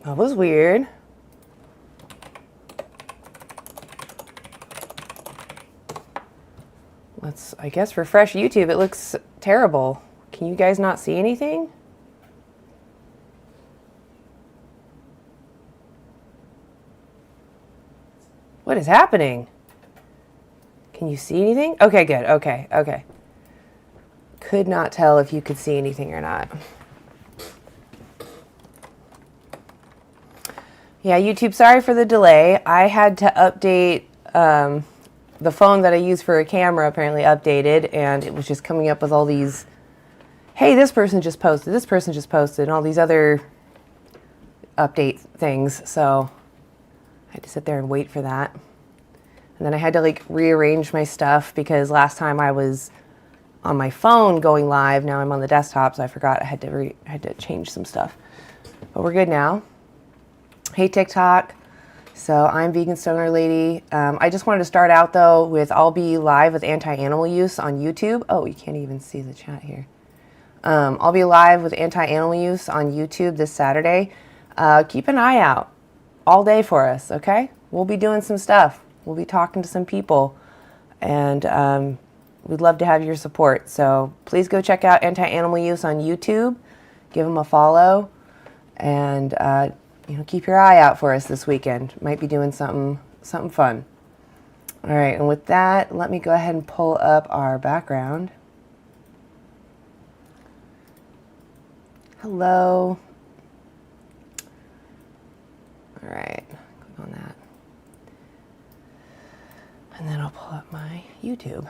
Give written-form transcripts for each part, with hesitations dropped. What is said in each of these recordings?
That was weird. Let's, I guess, refresh YouTube. It looks terrible. Can you guys not see anything? What is happening? Can you see anything? Okay, good. Okay, okay. Could not tell if you could see anything or not. Yeah, YouTube, sorry for the delay. I had to update the phone that I use for a camera, apparently updated, and it was just coming up with all these, hey, this person just posted, and all these other update things. So I had to sit there and wait for that. And then I had to like rearrange my stuff because last time I was on my phone going live. Now I'm on the desktop, so I forgot I had to change some stuff. But we're good now. Hey TikTok. So I'm Vegan Stoner Lady. I just wanted to start out though with I'll be live with anti-animal use on YouTube. Oh, you can't even see the chat here. I'll be live with anti-animal use on YouTube this Saturday. Keep an eye out all day for us, okay? We'll be doing some stuff. We'll be talking to some people, and we'd love to have your support. So please go check out anti-animal use on YouTube. Give them a follow, and keep your eye out for us this weekend. Might be doing something fun. All right, and with that, let me go ahead and pull up our background. Hello. All right, click on that. And then I'll pull up my YouTube.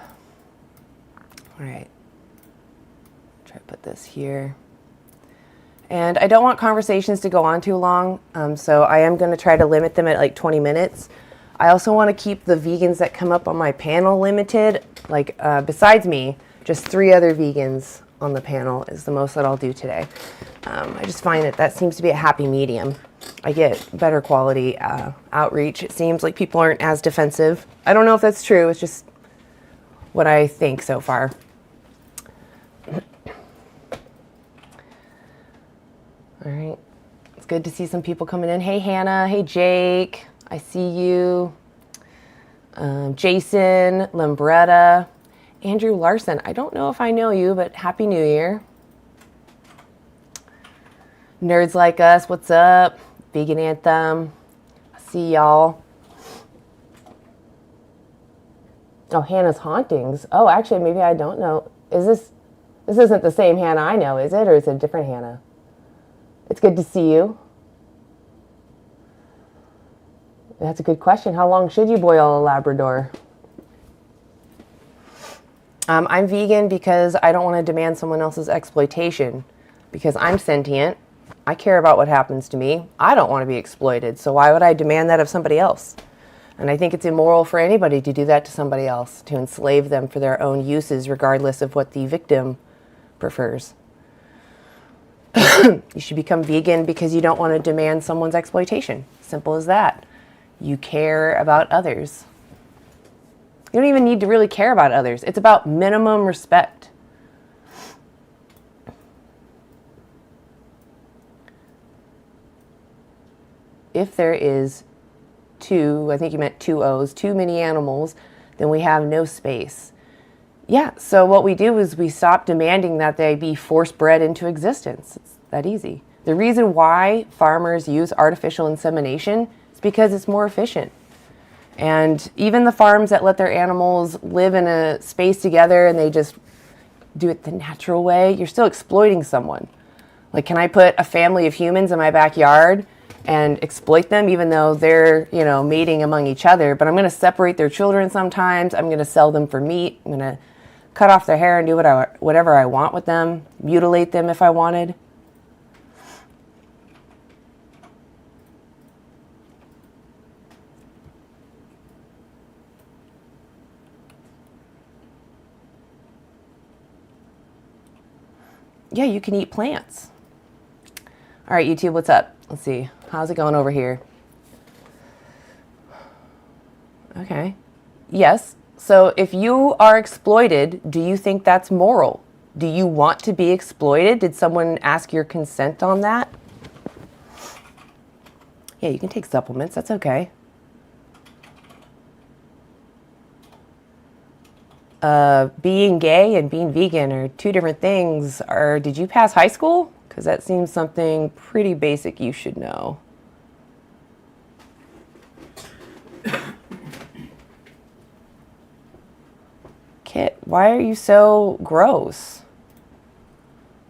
All right, try to put this here. And I don't want conversations to go on too long, so I am going to try to limit them at like 20 minutes. I also want to keep the vegans that come up on my panel limited. Like, besides me, just 3 other vegans on the panel is the most that I'll do today. I just find that seems to be a happy medium. I get better quality outreach. It seems like people aren't as defensive. I don't know if that's true. It's just what I think so far. All right, it's good to see some people coming in. Hey, Hannah. Hey, Jake. I see you. Jason, Lambretta, Andrew Larson. I don't know if I know you, but Happy New Year. Nerds Like Us, what's up? Vegan Anthem. I see y'all. Oh, Hannah's Hauntings. Oh, actually, maybe I don't know. This isn't the same Hannah I know, is it? Or is it a different Hannah? It's good to see you. That's a good question. How long should you boil a Labrador? I'm vegan because I don't want to demand someone else's exploitation. Because I'm sentient. I care about what happens to me. I don't want to be exploited. So why would I demand that of somebody else? And I think it's immoral for anybody to do that to somebody else, to enslave them for their own uses, regardless of what the victim prefers. You should become vegan because you don't want to demand someone's exploitation. Simple as that. You care about others. You don't even need to really care about others. It's about minimum respect. If there is I think you meant 2 O's, too many animals, then we have no space. Yeah, so what we do is we stop demanding that they be force bred into existence. It's that easy. The reason why farmers use artificial insemination is because it's more efficient. And even the farms that let their animals live in a space together and they just do it the natural way, you're still exploiting someone. Like, can I put a family of humans in my backyard and exploit them even though they're, mating among each other? But I'm going to separate their children sometimes. I'm going to sell them for meat. I'm going to cut off their hair and do whatever I want with them, mutilate them if I wanted. Yeah, you can eat plants. All right, YouTube, what's up? Let's see. How's it going over here? Okay. Yes. So if you are exploited, do you think that's moral? Do you want to be exploited? Did someone ask your consent on that? Yeah, you can take supplements. That's okay. Being gay and being vegan are two different things. Did you pass high school? Because that seems something pretty basic you should know. Kit, why are you so gross?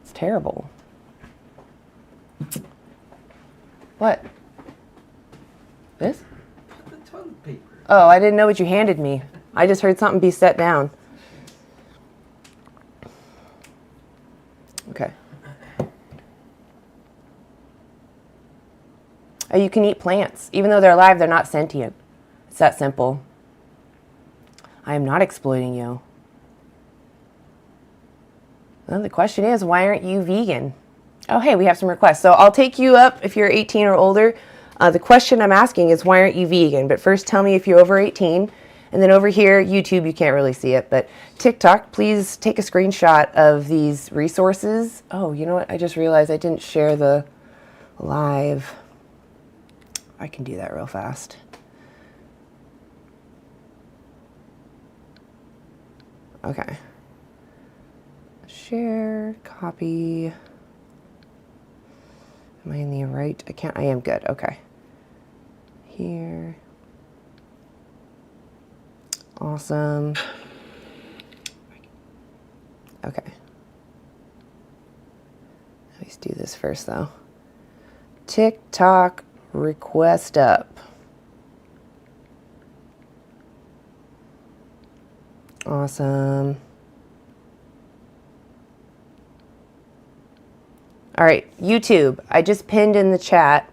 It's terrible. What? This? The toilet paper. Oh, I didn't know what you handed me. I just heard something be set down. Okay. Oh, you can eat plants. Even though they're alive, they're not sentient. It's that simple. I am not exploiting you. Well, the question is, why aren't you vegan? Oh, hey, we have some requests. So I'll take you up if you're 18 or older. The question I'm asking is, why aren't you vegan? But first, tell me if you're over 18. And then over here, YouTube, you can't really see it, but TikTok, please take a screenshot of these resources. Oh, you know what? I just realized I didn't share the live. I can do that real fast. Okay. Share, copy. Am I in the right account? I am good. Okay. Here. Awesome. Okay. Let's do this first though. TikTok request up. Awesome. All right, YouTube, I just pinned in the chat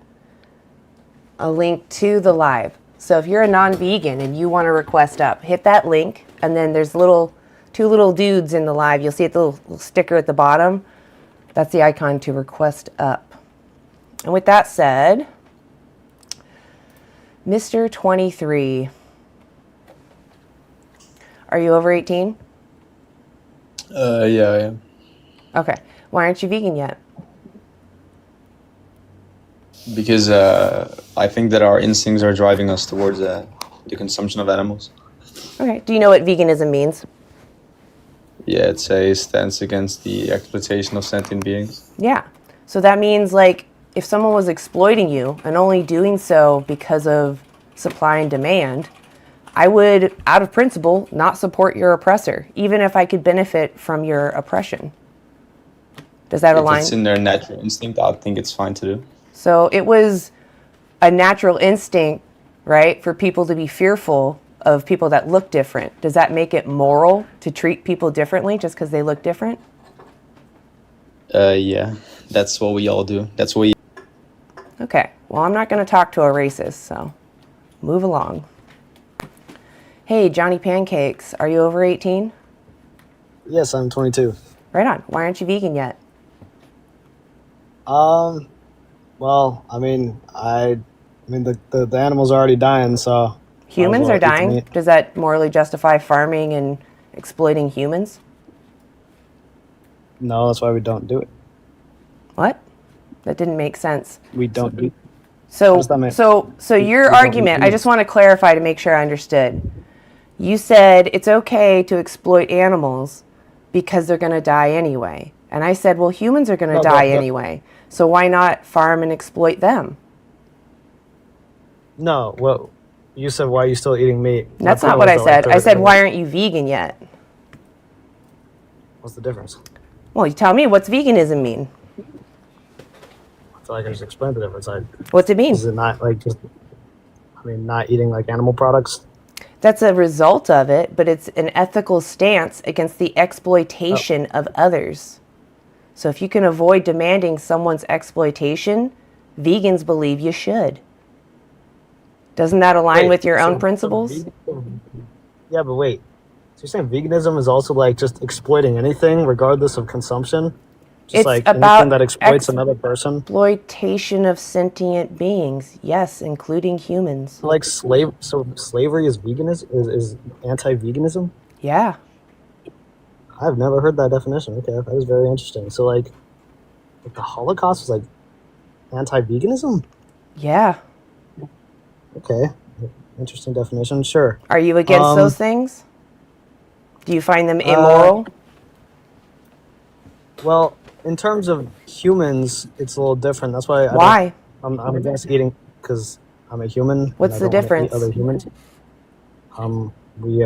a link to the live. So if you're a non-vegan and you want to request up, hit that link, and then there's two little dudes in the live. You'll see the little sticker at the bottom. That's the icon to request up. And with that said, Mr. 23, are you over 18? Yeah, I am. Okay. Why aren't you vegan yet? Because I think that our instincts are driving us towards the consumption of animals. Okay. Do you know what veganism means? Yeah, it's a stance against the exploitation of sentient beings. Yeah. So that means, like, if someone was exploiting you and only doing so because of supply and demand, I would, out of principle, not support your oppressor, even if I could benefit from your oppression. Does that align? If it's in their natural instinct, I think it's fine to do. So it was a natural instinct, right, for people to be fearful of people that look different. Does that make it moral to treat people differently just because they look different? Yeah, that's what we all do. That's what we... Okay, well, I'm not going to talk to a racist, so move along. Hey, Johnny Pancakes, are you over 18? Yes, I'm 22. Right on. Why aren't you vegan yet? Well, I mean, the animals are already dying, so Humans well are eat the dying. meat. Does that morally justify farming and exploiting humans? no, that's why we don't do it. What? That didn't make sense. We don't do. So, does that mean? so your don't argument, eat I just want to clarify to make sure I understood. You said it's okay to exploit animals because they're going to die anyway. And I said, well, humans are going to No, die but- anyway. So why not farm and exploit them? No, well, you said why are you still eating meat? My That's point not what I was that, said. like, I said, the- why aren't you vegan yet? What's the difference? Well, you tell me, what's veganism mean? I feel like I just explained the difference. What's it mean? Is it not like just? I mean, not eating like animal products. That's a result of it, but it's an ethical stance against the exploitation of others. So if you can avoid demanding someone's exploitation, vegans believe you should. Doesn't that align Wait, with your own so principles? Yeah, but wait. So you're saying veganism is also like just exploiting anything regardless of consumption? Just It's like about anything that exploits another person? Exploitation of sentient beings, yes, including humans. Like so slavery is is anti-veganism? Yeah. I've never heard that definition. Okay, that was very interesting. So like the Holocaust was like anti-veganism? Yeah. Okay. Interesting definition. Sure. Are you against those things? Do you find them immoral? Well, in terms of humans, it's a little different. That's why Why? I'm against eating because I'm a human and What's I the don't want to eat difference? other humans. We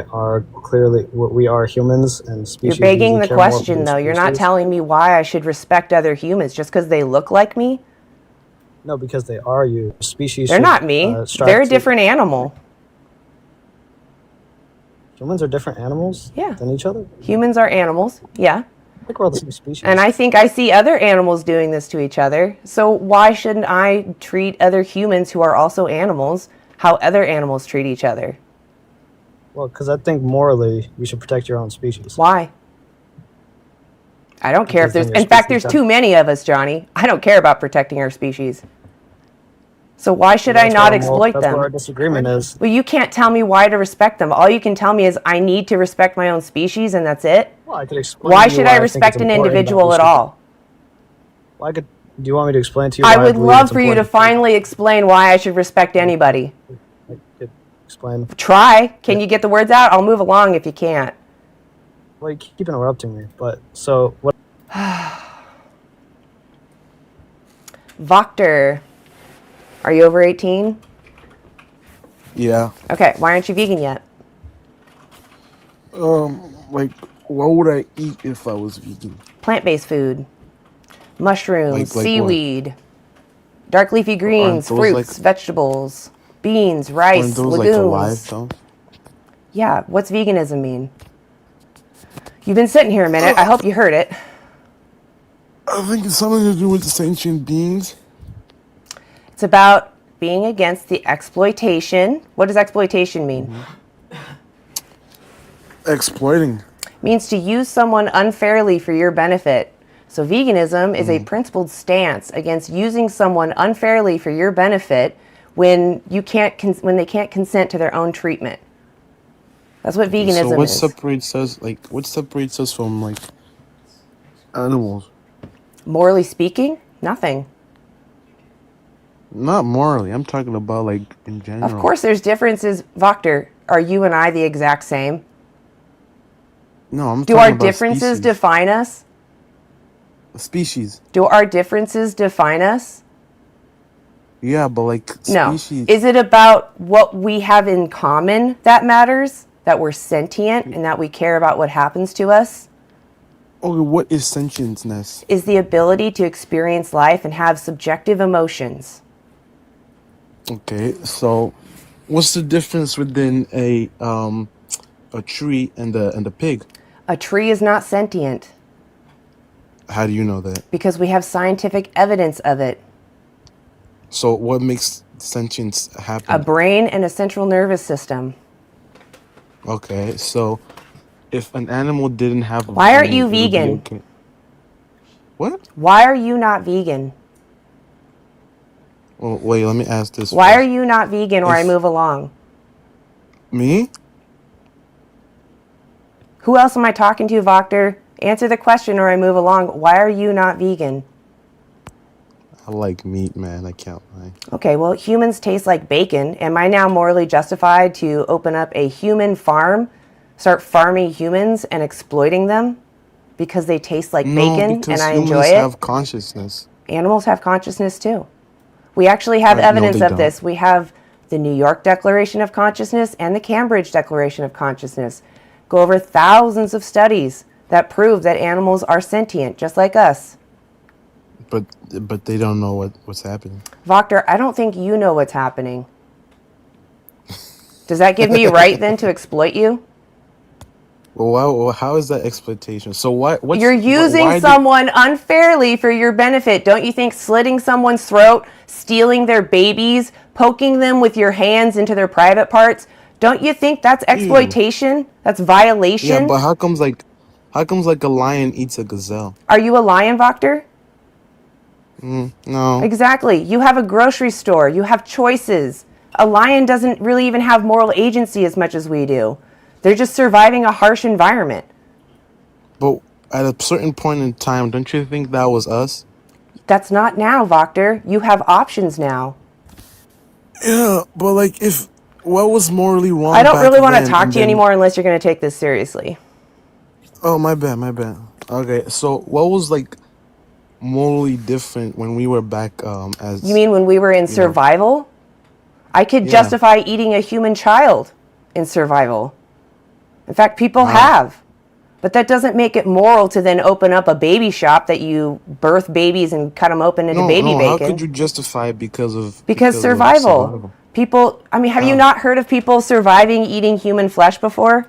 are humans, and You're species begging usually the care more for question, their though. You're not species. telling me why I should respect other humans just because they look like me. No, because they are you. Species They're should not me. They're strive a to. different animal. Humans are different animals Yeah. than each other. Humans are animals. Yeah. I think we're all the same And species. I think I see other animals doing this to each other. So why shouldn't I treat other humans who are also animals how other animals treat each other? Well, because I think morally you should protect your own species. Why? I don't care if Because there's, then your in fact, species there's too many of us, Johnny. I don't care about protecting our species. So why should I not exploit That's where our them? disagreement is. Well, you can't tell me why to respect them. All you can tell me is I need to respect my own species and that's it. Well, I could explain Why to you should I why I think it's respect an important that we individual at should. all? Well, do you want me to explain to you I why I would believe love it's for you to important? finally explain why I should respect anybody. I could explain. Try. Can you get the words out? I'll move along if you can't. Well, you keep interrupting me. But so what? Voctor, are you over 18? Yeah. Okay, why aren't you vegan yet? Like, what would I eat if I was vegan? Plant-based food. Mushrooms, Like what? seaweed, dark leafy Aren't greens, those like fruits, vegetables, beans, aren't rice, those like alive legumes. though? Yeah, what's veganism mean? You've been sitting here a minute. I hope you heard it. I think it's something to do with sentient beings. It's about being against the exploitation. What does exploitation mean? Exploiting. It means to use someone unfairly for your benefit. So veganism is a principled stance against using someone unfairly for your benefit when when they can't consent to their own treatment. That's what Okay, so veganism what is. separates us from like animals? Morally speaking, nothing. Not morally. I'm talking about like in Of general. course there's differences. Voctor, are you and I the exact same? No, I'm Do talking our about differences species. define us? Species. Do our differences define us? Yeah, but like No. species. Is it about what we have in common that matters? That we're sentient and that we care about what happens to us? Okay, what is sentientness? Is the ability to experience life and have subjective emotions. Okay, so what's the difference within a tree and a pig? A tree is not sentient How do you know that? because we have scientific evidence of it. So what makes sentience A happen? brain and a central nervous system. Okay, so if an animal didn't have a Why aren't brain, you it would be vegan? okay. What? Why are you not vegan? Well, wait, let me ask this Why are first. you not vegan or I If move along? me, Who else am I talking to, Voctor? Answer the question or I move along. Why are you not vegan? I like meat, man. I can't lie. Okay, well, humans taste like bacon. Am I now morally justified to open up a human farm, start farming humans and exploiting them because they taste like No, bacon and because I enjoy humans it? have consciousness. Animals have consciousness too. We actually have No, evidence they of don't. this. We have the New York Declaration of Consciousness and the Cambridge Declaration of Consciousness. Go over thousands of studies that prove that animals are sentient, just like us. But they don't know what's happening. Voctor, I don't think you know what's happening. Does that give me right then to exploit you? Well, how is that exploitation? So You're using why someone unfairly for your benefit. Don't you think slitting someone's throat, stealing their babies, poking them with your hands into their private parts, don't you think that's ew. exploitation? That's Yeah, violation? but how comes like a lion eats a gazelle? Are you a lion, Voctor? No. Exactly. You have a grocery store. You have choices. A lion doesn't really even have moral agency as much as we do. They're just surviving a harsh environment. But at a certain point in time, don't you think that was us? That's not now, Voctor. You have options now. Yeah, but like, if what was morally wrong I don't back really want to then, talk and to you then anymore unless you're going to take this seriously. oh, my bad, my bad. Okay, so what was like morally different when we were back You as mean when we were in you know? survival? I could Yeah. justify eating a human child in survival. In fact, people How? have. But that doesn't make it moral to then open up a baby shop that you birth babies and cut them open into No, baby no. How could bacon. you justify it Because because of survival. survival? People, I mean, have you How? not heard of people surviving eating human flesh before?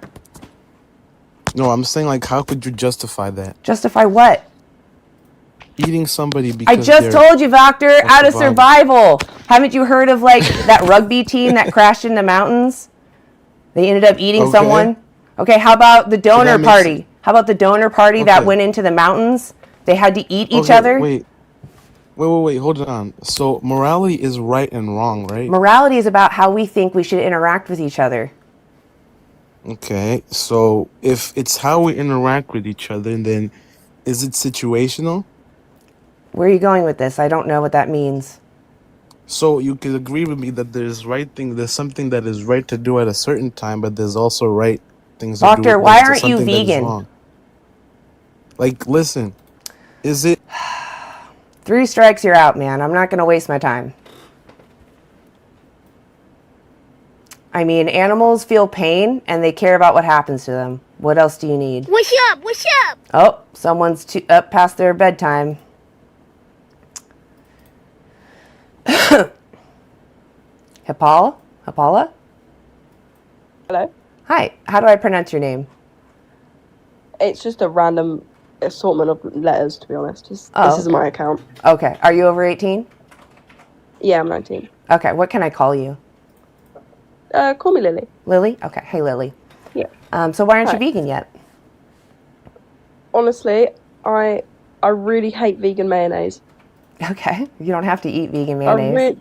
No, I'm saying like, how could you justify that? Justify what? Eating somebody I because just they're told you, Doctor, for out of survival. survival. Haven't you heard of like that rugby team that crashed in the mountains? They ended up eating Okay, someone. Okay, how about the so donor that makes it party? How about the donor party that okay. went into the mountains? They had to eat each Okay, other. wait. Hold on. So morality is right and wrong, right? Morality is about how we think we should interact with each other. Okay, so if it's how we interact with each other, then is it situational? Where are you going with this? I don't know what that means. So you could agree with me that there's something that is right to do at a certain time, but there's also right things to do. Doctor, why There's aren't you something that is vegan? wrong. Like, listen, is it 3 strikes, you're out, man. I'm not going to waste my time. I mean, animals feel pain and they care about what happens to them. What else do you need? What's up? What's up? Oh, someone's up past their bedtime. Hipala? Hipala? Hello? Hi, how do I pronounce your name? It's just a random assortment of letters, to be honest. Oh, This is okay. my account. Okay, are you over 18? Yeah, I'm 19. Okay, what can I call you? Call me Lily. Lily? Okay, hey Lily. Yeah. So why aren't you Hi. vegan yet? Honestly, I really hate vegan mayonnaise. Okay, you don't have to eat vegan mayonnaise.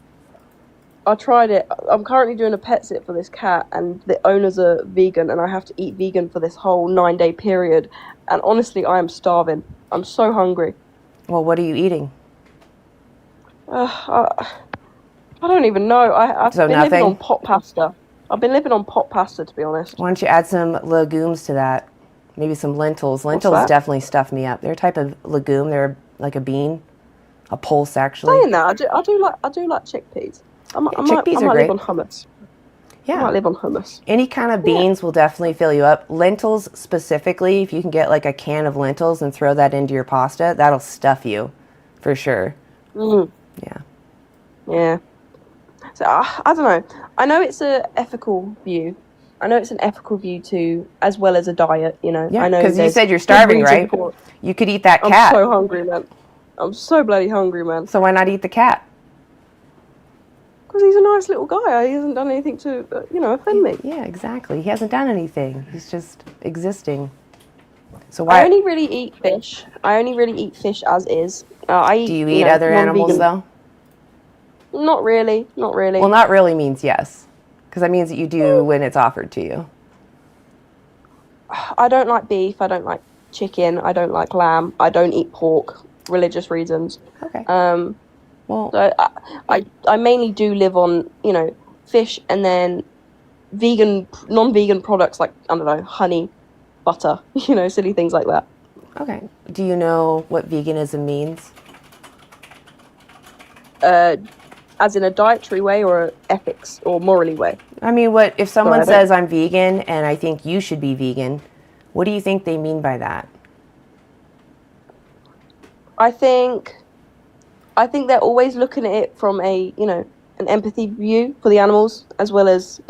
I tried it. I'm currently doing a pet sit for this cat, and the owners are vegan, and I have to eat vegan for this whole 9-day period. And honestly, I am starving. I'm so hungry. Well, what are you eating? I don't even know. I've So been living nothing? on pot pasta. I've been living on pot pasta, to be honest. Why don't you add some legumes to that? Maybe some lentils. What's Lentils that? definitely stuff me up. They're a type of legume. They're like a bean, a pulse actually. Saying that, I do like chickpeas. I chickpeas are might great. live on hummus. I Yeah. might live on hummus. Any kind of beans will definitely fill you up. Lentils specifically, if you can get like a can of lentils and throw that into your pasta, that'll stuff you for sure. Mm, Yeah. yeah. So I don't know. I know it's an ethical view. I know it's an ethical view too, as well as a diet. You know. Yeah, I know because you there's said you're good starving, reason right? for it. You could eat that I'm cat. so hungry, man. I'm so bloody hungry, man. So why not eat the cat? Because he's a nice little guy. He hasn't done anything to, offend me. Yeah, exactly. He hasn't done anything. He's just existing. So I why only really eat fish. I only really eat fish as is. I eat. do you eat other animals non-vegan. though? Not really. Not really. Well, not really means yes. Because that means that you do when it's offered to you. I don't like beef. I don't like chicken. I don't like lamb. I don't eat pork. Religious reasons. Okay. Well, So I mainly do live on fish and then non-vegan products like I don't know honey, butter, silly things like that. okay. Do you know what veganism means? As in a dietary way or ethics or morally way. I mean, what if someone Sorry, I don't- says I'm vegan and I think you should be vegan? What do you think they mean by that? I think they're always looking at it from a an empathy view for the animals as well as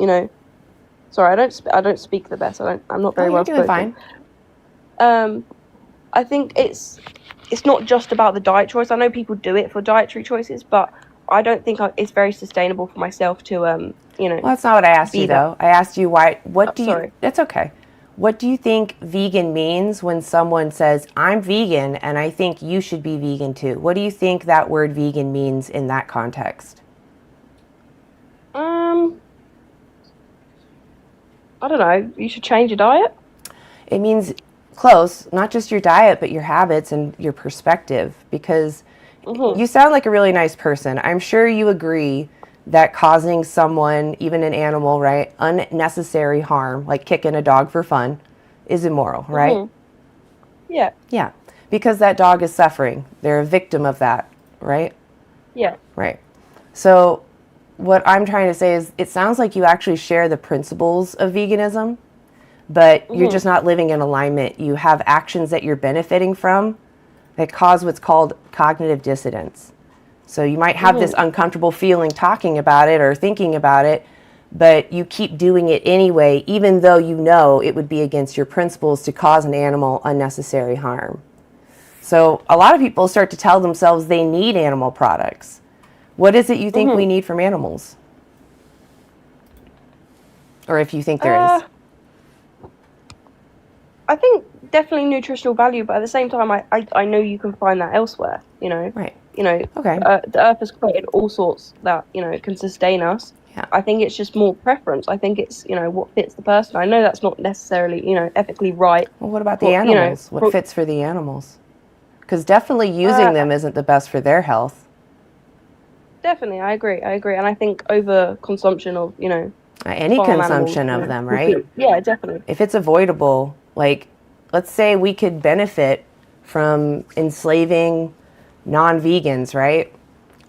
Sorry, I don't speak the best. I'm not very Oh, well you're doing spoken. fine. I think it's not just about the diet choice. I know people do it for dietary choices, but I don't think it's very sustainable for myself to Well, that's not what I asked you Be that. though. I asked you why. What do you? sorry. That's okay. What do you think vegan means when someone says I'm vegan and I think you should be vegan too? What do you think that word vegan means in that context? I don't know. You should change your diet. It means close, not just your diet, but your habits and your perspective. Because Mhm. you sound like a really nice person. I'm sure you agree that causing someone, even an animal, right, unnecessary harm, like kicking a dog for fun, is immoral, right? Yeah. Yeah, because that dog is suffering. They're a victim of that, right? Yeah. Right. So what I'm trying to say is it sounds like you actually share the principles of veganism, but you're just not living in alignment. You have actions that you're benefiting from that cause what's called cognitive dissonance. So you might have this uncomfortable feeling talking about it or thinking about it, but you keep doing it anyway, even though you know it would be against your principles to cause an animal unnecessary harm. So a lot of people start to tell themselves they need animal products. What is it you think we need from animals? Or if you think there is? I think definitely nutritional value, but at the same time, I know you can find that elsewhere, you know? Right. You know, Okay. the earth has created all sorts that, you know, can sustain us. Yeah. I think it's just more preference. I think it's, you know, what fits the person. I know that's not necessarily, you know, ethically right. Well, what about the Well, you know, animals? What fits for the animals? Because definitely using them isn't the best for their health. Definitely, I agree. And I think over consumption of, you know, Any farm consumption animals, of them, for right? food. Yeah, definitely. If it's avoidable, like, let's say we could benefit from enslaving non-vegans, right?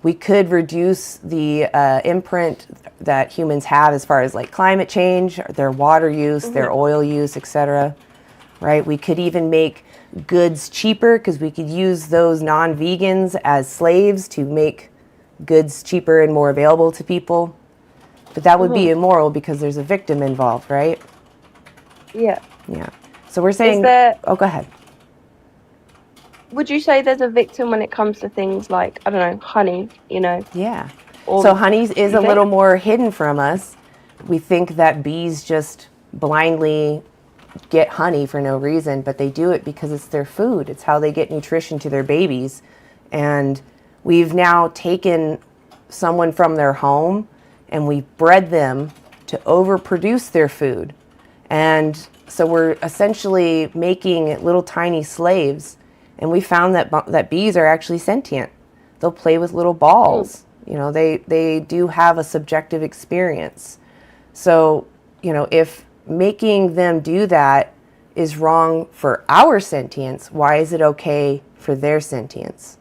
We could reduce the imprint that humans have as far as like climate change, their water use, their oil use, etc. Right? We could even make goods cheaper because we could use those non-vegans as slaves to make goods cheaper and more available to people. But that would be immoral because there's a victim involved, right? Yeah. Yeah. So we're saying, oh, go ahead. Would you say there's a victim when it comes to things like, I don't know, honey, you know? Yeah. Or So honey is a think? little more hidden from us. We think that bees just blindly get honey for no reason, but they do it because it's their food. It's how they get nutrition to their babies. And we've now taken someone from their home and we've bred them to overproduce their food. And so we're essentially making little tiny slaves. And we found that bees are actually sentient. They'll play with little balls. You know, they do have a subjective experience. So, you know, if making them do that is wrong for our sentience, why is it okay for their sentience?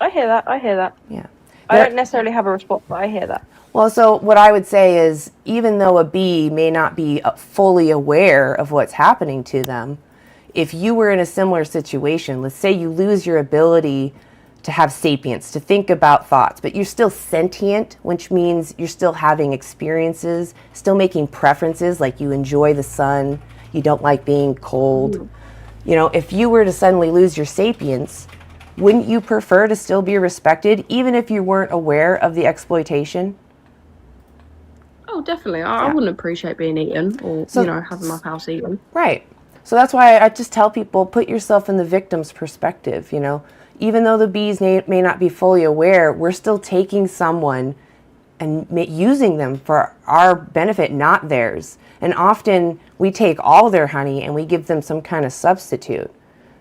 I hear that. Yeah. I don't necessarily have a response, but I hear that. Well, so what I would say is even though a bee may not be fully aware of what's happening to them, if you were in a similar situation, let's say you lose your ability to have sapience, to think about thoughts, but you're still sentient, which means you're still having experiences, still making preferences, like you enjoy the sun, you don't like being cold. You know, if you were to suddenly lose your sapience, wouldn't you prefer to still be respected, even if you weren't aware of the exploitation? Oh, definitely. I wouldn't appreciate being eaten or, you know, having my house eaten. Right. So that's why I just tell people, put yourself in the victim's perspective, you know. Even though the bees may not be fully aware, we're still taking someone and using them for our benefit, not theirs. And often we take all their honey and we give them some kind of substitute.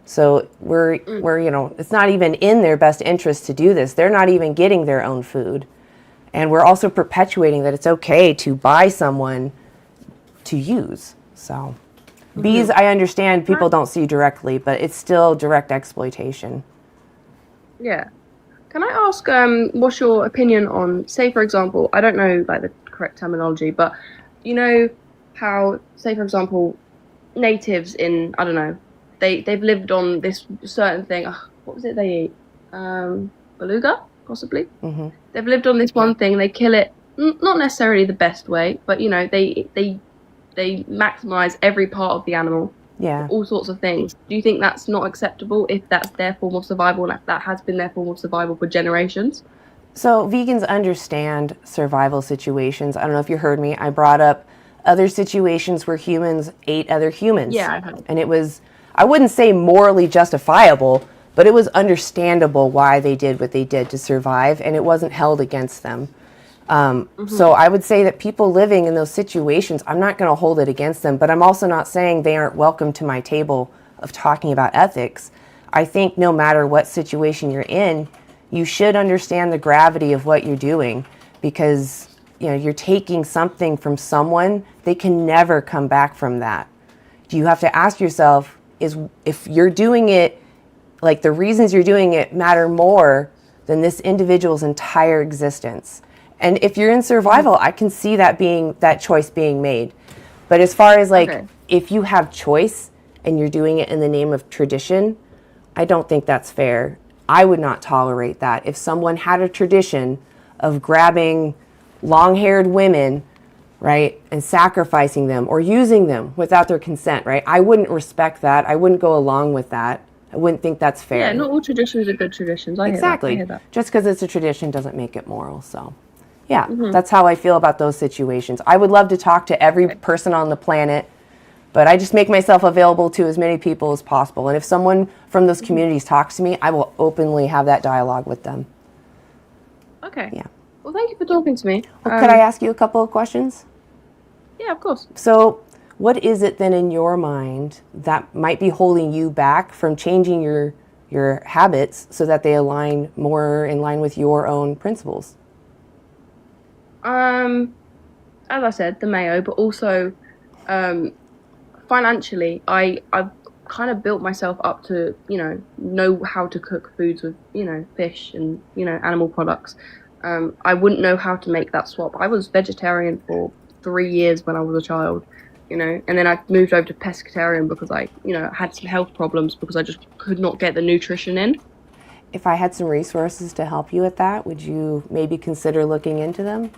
So we're you know, it's not even in their best interest to do this. They're not even getting their own food. And we're also perpetuating that it's okay to buy someone to use. So bees, I understand people don't see directly, but it's still direct exploitation. Yeah. Can I ask, what's your opinion on, say, for example, I don't know like the correct terminology, but you know how, say, for example, natives in, I don't know, they've lived on this certain thing. What was it they eat? Beluga, possibly. They've lived on this one thing. They kill it, not necessarily the best way, but you know they maximize every part of the animal. Yeah. All sorts of things. Do you think that's not acceptable if that's their form of survival and that has been their form of survival for generations? So vegans understand survival situations. I don't know if you heard me. I brought up other situations where humans ate other humans. Yeah, I heard. And it was, I wouldn't say morally justifiable, but it was understandable why they did what they did to survive, and it wasn't held against them. So I would say that people living in those situations, I'm not going to hold it against them, but I'm also not saying they aren't welcome to my table of talking about ethics. I think no matter what situation you're in, you should understand the gravity of what you're doing, because you're taking something from someone. They can never come back from that. You have to ask yourself, if you're doing it, like the reasons you're doing it matter more than this individual's entire existence. And if you're in survival, I can see that choice being made. But as far as if you have choice and you're doing it in the name of tradition, I don't think that's fair. I would not tolerate that. If someone had a tradition of grabbing long-haired women, right, and sacrificing them or using them without their consent, right, I wouldn't respect that. I wouldn't go along with that. I wouldn't think that's fair. Yeah, not all traditions are good traditions. Exactly. I hear that. Just because it's a tradition doesn't make it moral. So, yeah, that's how I feel about those situations. I would love to talk to every person on the planet, but I just make myself available to as many people as possible. And if someone from those communities talks to me, I will openly have that dialogue with them. Okay. Yeah. Well, thank you for talking to me. Well, could I ask you a couple of questions? Yeah, of course. So, what is it then in your mind that might be holding you back from changing your habits so that they align more in line with your own principles? As I said, the mayo, but also financially, I've kind of built myself up to know how to cook foods with fish and animal products. I wouldn't know how to make that swap. I was vegetarian for 3 years when I was a child. And then I moved over to pescatarian because I had some health problems because I just could not get the nutrition in. If I had some resources to help you with that, would you maybe consider looking into them?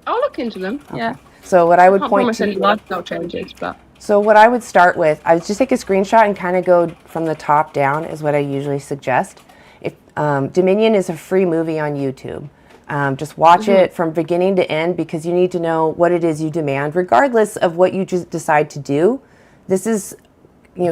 I'll look into them. Okay. Yeah. So what I would can't point promise to. any lifestyle changes, but. So what I would start with, I would just take a screenshot and kind of go from the top down is what I usually suggest. If Dominion is a free movie on YouTube. Just watch it from beginning to end, because you need to know what it is you demand, regardless of what you just decide to do. This is,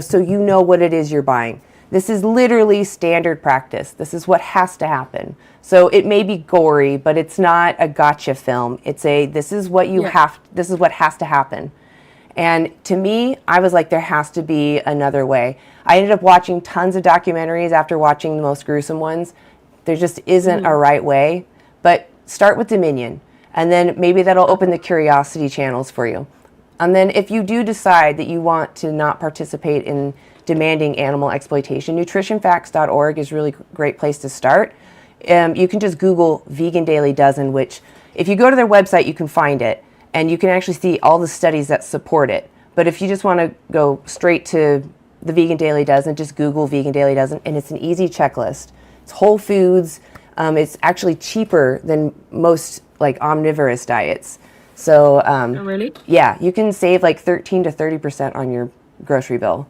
so you know what it is you're buying. This is literally standard practice. This is what has to happen. So it may be gory, but it's not a gotcha film. This is what this is what has to happen. And to me, I was like, there has to be another way. I ended up watching tons of documentaries after watching the most gruesome ones. There just isn't a right way. But start with Dominion, and then maybe that'll open the curiosity channels for you. And then if you do decide that you want to not participate in demanding animal exploitation, nutritionfacts.org is a really great place to start. You can just Google Vegan Daily Dozen, which if you go to their website, you can find it, and you can actually see all the studies that support it. But if you just want to go straight to the Vegan Daily Dozen, just Google Vegan Daily Dozen, and it's an easy checklist. It's whole foods. It's actually cheaper than most omnivorous diets. So, Oh, really? yeah, you can save 13 to 30% on your grocery bill.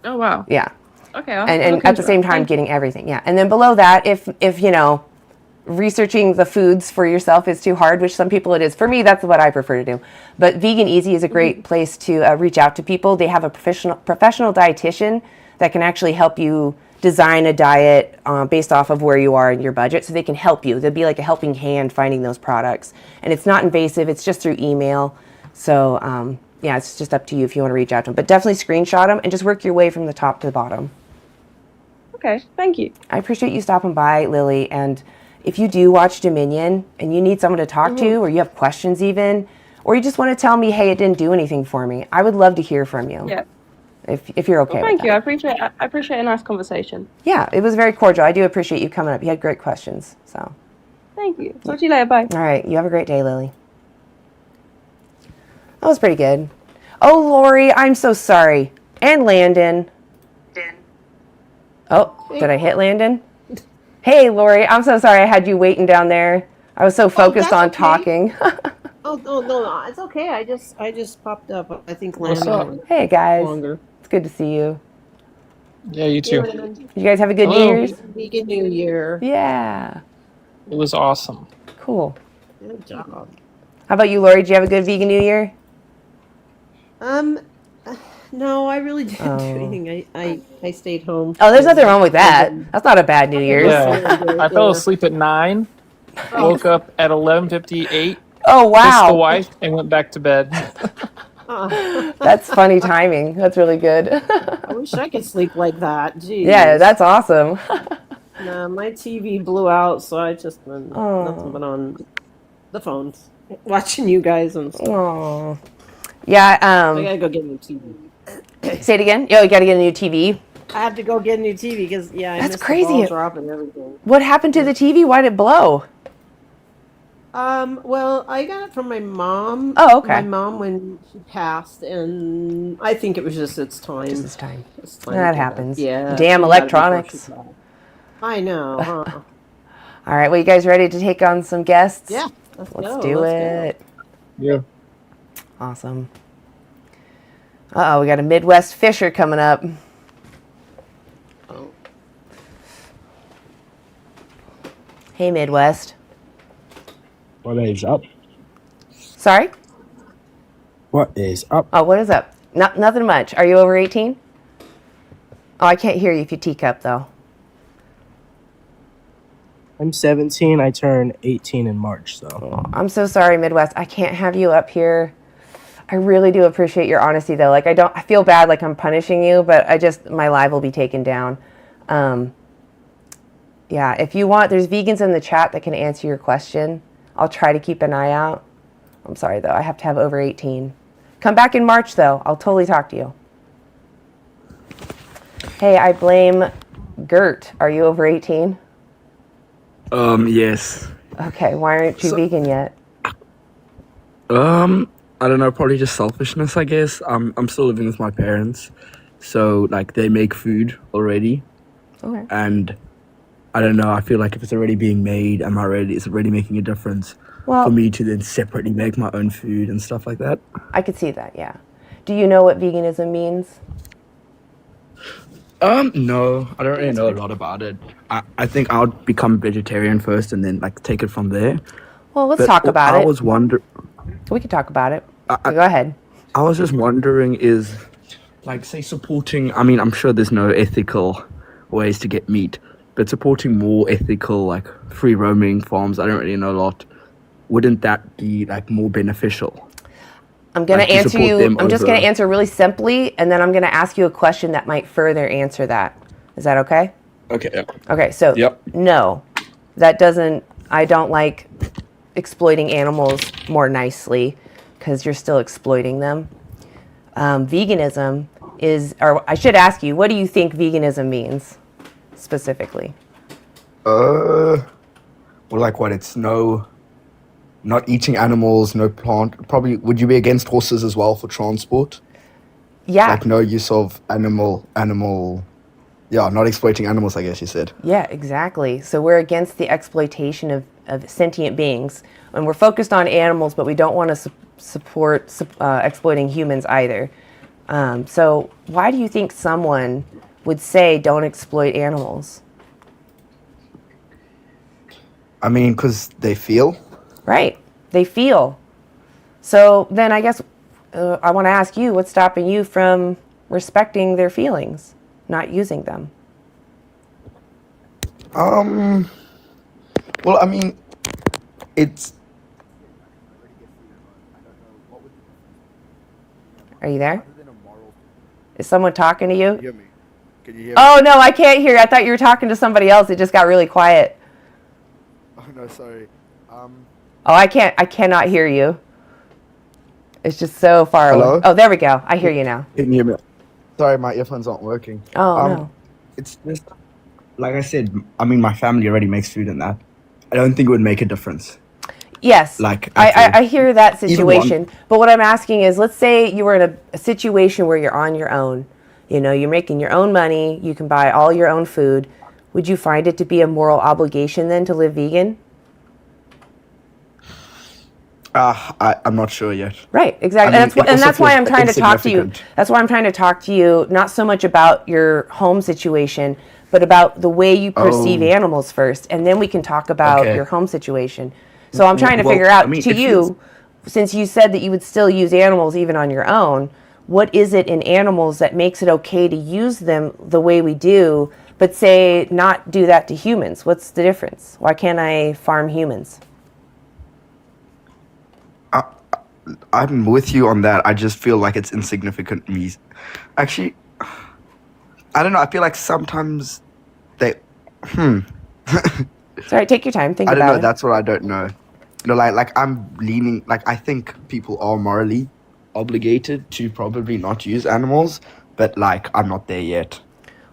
Oh, wow. Yeah. Okay. And at the same time getting everything. Yeah. And then below that, if researching the foods for yourself is too hard, which some people it is. For me, that's what I prefer to do. But Vegan Easy is a great place to reach out to people. They have a professional dietitian that can actually help you design a diet based off of where you are in your budget, so they can help you. They'll be like a helping hand finding those products. And it's not invasive. It's just through email. So, yeah, it's just up to you if you want to reach out to them. But definitely screenshot them and just work your way from the top to the bottom. Okay, thank you. I appreciate you stopping by, Lily. And if you do watch Dominion and you need someone to talk to, or you have questions even, or you just want to tell me, hey, it didn't do anything for me, I would love to hear from you. Yeah. If you're okay with that. Thank you. I appreciate a nice conversation. Yeah, it was very cordial. I do appreciate you coming up. You had great questions. So. Thank you. Talk to you later. Bye. All right. You have a great day, Lily. That was pretty good. Oh, Lori, I'm so sorry. And Landon. Oh, did I hit Landon? Hey, Lori, I'm so sorry I had you waiting down there. I was so focused on talking. Oh no, it's okay. I just popped up. I think Landon. Hey, guys. Longer. It's good to see you. Yeah, you too. Did you guys have a good New Hello. Year's? Vegan New Year. Yeah. It was awesome. Cool. Good job. How about you, Lori? Did you have a good vegan New Year? No, I really didn't do anything. I stayed home. Oh, there's nothing wrong with that. That's not a bad New Year's. Yeah, I fell asleep at 9, woke up at 11:58, Oh, kissed the wow. wife, and went back to bed. That's funny timing. That's really good. I wish I could sleep like that. Jeez. Yeah, that's awesome. No, my TV blew out, so I just been nothing but on the phones, watching you guys and stuff. Oh. Yeah. I gotta go get a new TV. Say it again. Oh, you got to get a new TV. I have to go get a new TV because I That's missed crazy. the ball drop and everything. What happened to the TV? Why'd it blow? Well, I got it from my mom. Oh, okay. My mom when she passed, and I think it was just its time. Just this time. It's time That to- happens. Yeah. Damn she had it before electronics. she died. I know, huh? All right. Well, you guys ready to take on some guests? Yeah. Let's go, do let's it. Yeah. Awesome. Uh-oh, we got a Midwest Fisher coming up. Oh. Hey, Midwest. What is up? Sorry? What is up? Oh, what is up? Nothing much. Are you over 18? Oh, I can't hear you if you teacup, though. I'm 17. I turn 18 in March, so. Oh, I'm so sorry, Midwest. I can't have you up here. I really do appreciate your honesty, though. Like, I feel bad like I'm punishing you, but my live will be taken down. Yeah, if you want, there's vegans in the chat that can answer your question. I'll try to keep an eye out. I'm sorry, though. I have to have over 18. Come back in March, though. I'll totally talk to you. Hey, I blame Gert. Are you over 18? Yes. Okay, why aren't you vegan yet? I don't know, probably just selfishness, I guess. I'm still living with my parents, so like they make food already, Okay. and I don't know. I feel like if it's already being made, it's already making a difference Well, for me to then separately make my own food and stuff like that. I could see that, yeah. Do you know what veganism means? No, I don't really know a lot about it. I think I'll become vegetarian first and then like take it from there. Well, let's But talk about I it. was wonder. We could talk about it. Go ahead. I was just wondering is, like, say supporting, I mean, I'm sure there's no ethical ways to get meat, but supporting more ethical, like, free roaming farms, I don't really know a lot. Wouldn't that be, like, more beneficial? I'm going Like, to to answer support you. them I'm just going over- to answer really simply, and then I'm going to ask you a question that might further answer that. Is that okay? Okay, yeah. Okay, so Yep. no, I don't like exploiting animals more nicely because you're still exploiting them. Veganism is, or I should ask you, what do you think veganism means specifically? Well, like what? It's not eating animals, no plant. Probably, would you be against horses as well for transport? Yeah. Like no use of yeah, not exploiting animals, I guess you said. Yeah, exactly. So we're against the exploitation of sentient beings, and we're focused on animals, but we don't want to support exploiting humans either. So why do you think someone would say don't exploit animals? I mean, because they feel. Right. They feel. So then I guess I want to ask you, what's stopping you from respecting their feelings, not using them? Well, I mean, it's. Are you there? Is someone talking to you? Hear me? Can you hear me? Oh, no, I can't hear. I thought you were talking to somebody else. It just got really quiet. Oh no, sorry. Oh, I cannot hear you. It's just so far Hello? away. Oh, there we go. I hear you now. Can you hear me? Sorry, my earphones aren't working. Oh, no. It's just, like I said, I mean, my family already makes food and that. I don't think it would make a difference. Yes, Like, I hear that Even one- situation. But what I'm asking is, let's say you were in a situation where you're on your own. You know, you're making your own money. You can buy all your own food. Would you find it to be a moral obligation then to live vegan? I'm not sure yet. Right, exactly. I mean, and it also that's why feels I'm trying to talk to you. insignificant. That's why I'm trying to talk to you, not so much about your home situation, but about the way you perceive Oh. animals first, and then we can talk about Okay. your home situation. So I'm trying to Well, figure out, I mean, to it you, feels- since you said that you would still use animals even on your own, what is it in animals that makes it okay to use them the way we do, but say not do that to humans? What's the difference? Why can't I farm humans? I'm with you on that. I just feel like it's insignificant. Actually, I don't know. I feel like sometimes Sorry, take your time. Think I don't about know. it. That's what I don't know. No, like I'm leaning. Like I think people are morally obligated to probably not use animals, but like I'm not there yet.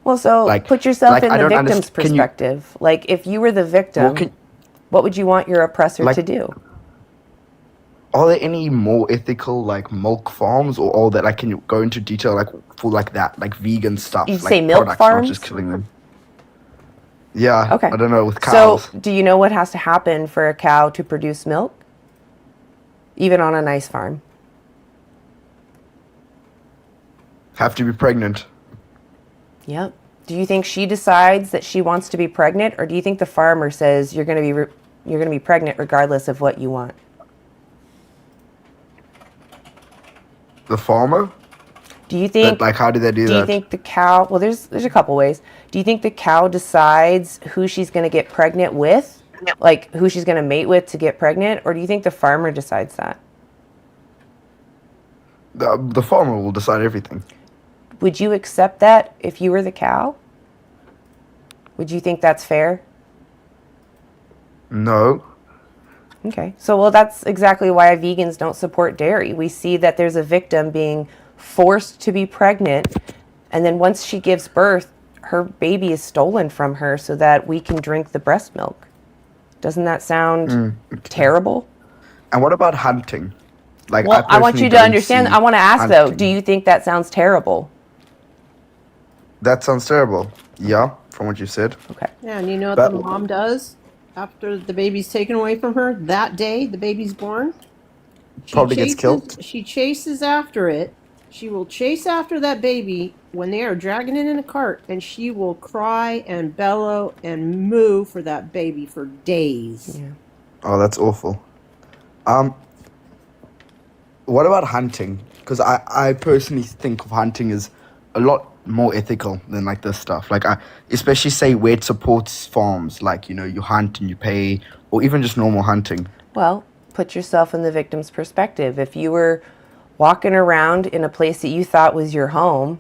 Well, so Like, put yourself in I the don't victim's understand. Can you? perspective. Like, if you were the victim, Well, what would you want your oppressor like, to do? are there any more ethical like milk farms or all that? Like, can you go into detail like for like that, like vegan stuff, You'd like say milk products, not just farms? killing them? Yeah, Okay. I don't know with So, cows. do you know what has to happen for a cow to produce milk? Even on a nice farm. Have to be pregnant. Yep. Do you think she decides that she wants to be pregnant, or do you think the farmer says you're going to be pregnant regardless of what you want? The farmer. Do you think But like, how do they do Do that? you think the cow? Well, there's a couple ways. Do you think the cow decides who she's going to get pregnant with, like who she's going to mate with to get pregnant, or do you think the farmer decides that? The farmer will decide everything. Would you accept that if you were the cow? Would you think that's fair? No. Okay. So, well, that's exactly why vegans don't support dairy. We see that there's a victim being forced to be pregnant, and then once she gives birth, her baby is stolen from her so that we can drink the breast milk. Doesn't that sound terrible? And what about hunting? Like, Well, I want personally you to don't understand. see I want to ask though, hunting. do you think that sounds terrible? That sounds terrible. Yeah, from what you said. Okay. Yeah, and you know what But- the mom does after the baby's taken away from her? That day the baby's born, Probably gets killed. She chases after it. She will chase after that baby when they are dragging it in a cart, and she will cry and bellow and moo for that baby for days. Yeah. Oh, that's awful. What about hunting? Because I personally think of hunting as a lot more ethical than like this stuff. Like, especially say where it supports farms, like, you know, you hunt and you pay, or even just normal hunting. Well, put yourself in the victim's perspective. If you were walking around in a place that you thought was your home,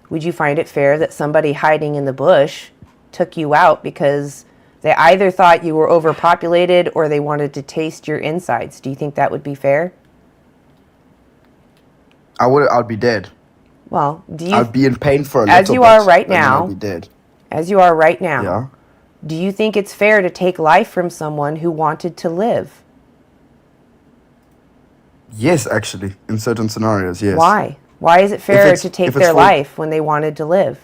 would you find it fair that somebody hiding in the bush took you out because they either thought you were overpopulated or they wanted to taste your insides? Do you think that would be fair? I'd be dead. Well, do you, I'd be in pain for a little as bit. you are right and then now, I'd be dead. as you are right now, Yeah. do you think it's fair to take life from someone who wanted to live? Yes, actually, in certain scenarios, yes. Why? Why is it fair it's- to take if it's their for- life when they wanted to live?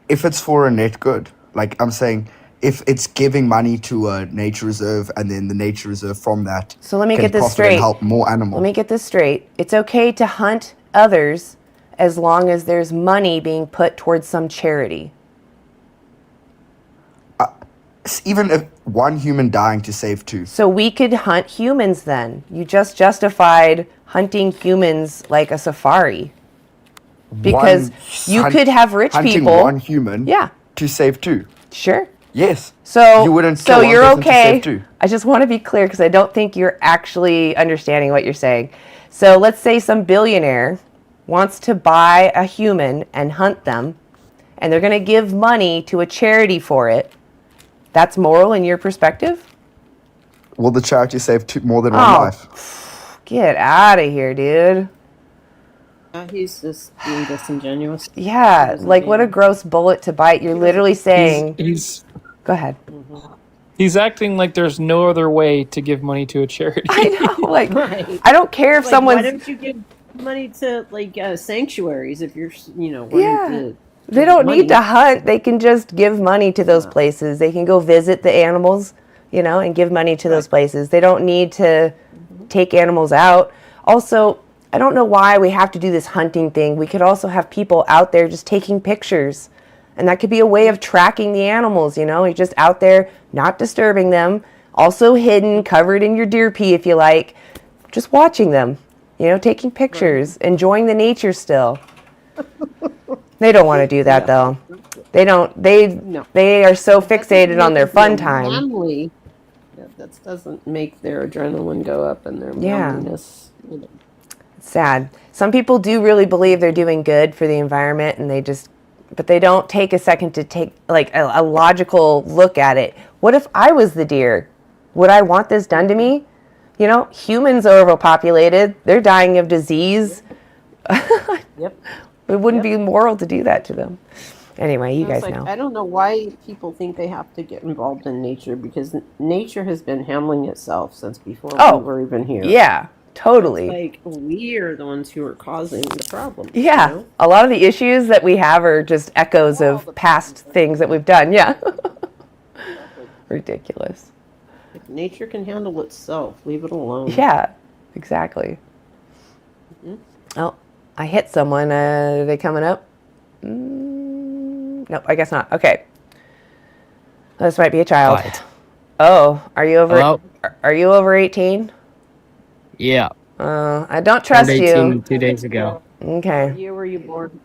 If it's for a net good, like I'm saying, if it's giving money to a nature reserve and then the nature reserve from that So let me can get this profit straight. and help more animals. Let me get this straight. It's okay to hunt others as long as there's money being put towards some charity. Even if one human dying to save two. So we could hunt humans then. You just justified hunting humans like a safari. Because you could have rich hunting people. one human Yeah, to save two. sure. Yes. So You wouldn't so kill one you're person to okay. save two. I just want to be clear because I don't think you're actually understanding what you're saying. So let's say some billionaire wants to buy a human and hunt them, and they're going to give money to a charity for it. That's moral in your perspective? Will the charity save more than one Oh. life? Get out of here, dude. He's just being disingenuous. Yeah, Doesn't like what a mean- gross bullet to bite. You're literally saying, He's go ahead. he's acting like there's no other way to give money to a charity. I know, like, Right. I don't care if Like, why someone's, don't you give money to like sanctuaries if you're wanting yeah. to They don't money. need to hunt. They can just give money to those places. They can go visit the animals, and give money to those places. They don't need to take animals out. Also, I don't know why we have to do this hunting thing. We could also have people out there just taking pictures. And that could be a way of tracking the animals, You're just out there, not disturbing them, also hidden, covered in your deer pee if you like, just watching them, taking pictures, enjoying the nature still. They don't want to do that though. They don't. No. They are so That doesn't fixated on make their it fun feel time. manly. That doesn't make their adrenaline go up and their Yeah. manliness. It's sad. Some people do really believe they're doing good for the environment, and they just but they don't take a second to take like a logical look at it. What if I was the deer? Would I want this done to me? You know, humans are overpopulated. They're dying of disease. Yep. It wouldn't be moral to do that to them. Anyway, you It's guys like, know. I don't know why people think they have to get involved in nature because nature has been handling itself since before Oh, we were even here. Yeah, totally. Like we are the ones who are causing the problem. Yeah, You know? a lot of the issues that we have are just echoes of past things that we've done. Yeah. Ridiculous. Like, nature can handle itself. Leave it alone. Yeah, exactly. Oh, I hit someone. Are they coming up? Nope, I guess not. Okay. This might be a child. What? Oh, are you over? Hello? Are you over 18? Yeah. I don't trust Turned 18 you. 2 days ago. Okay. What year were you born?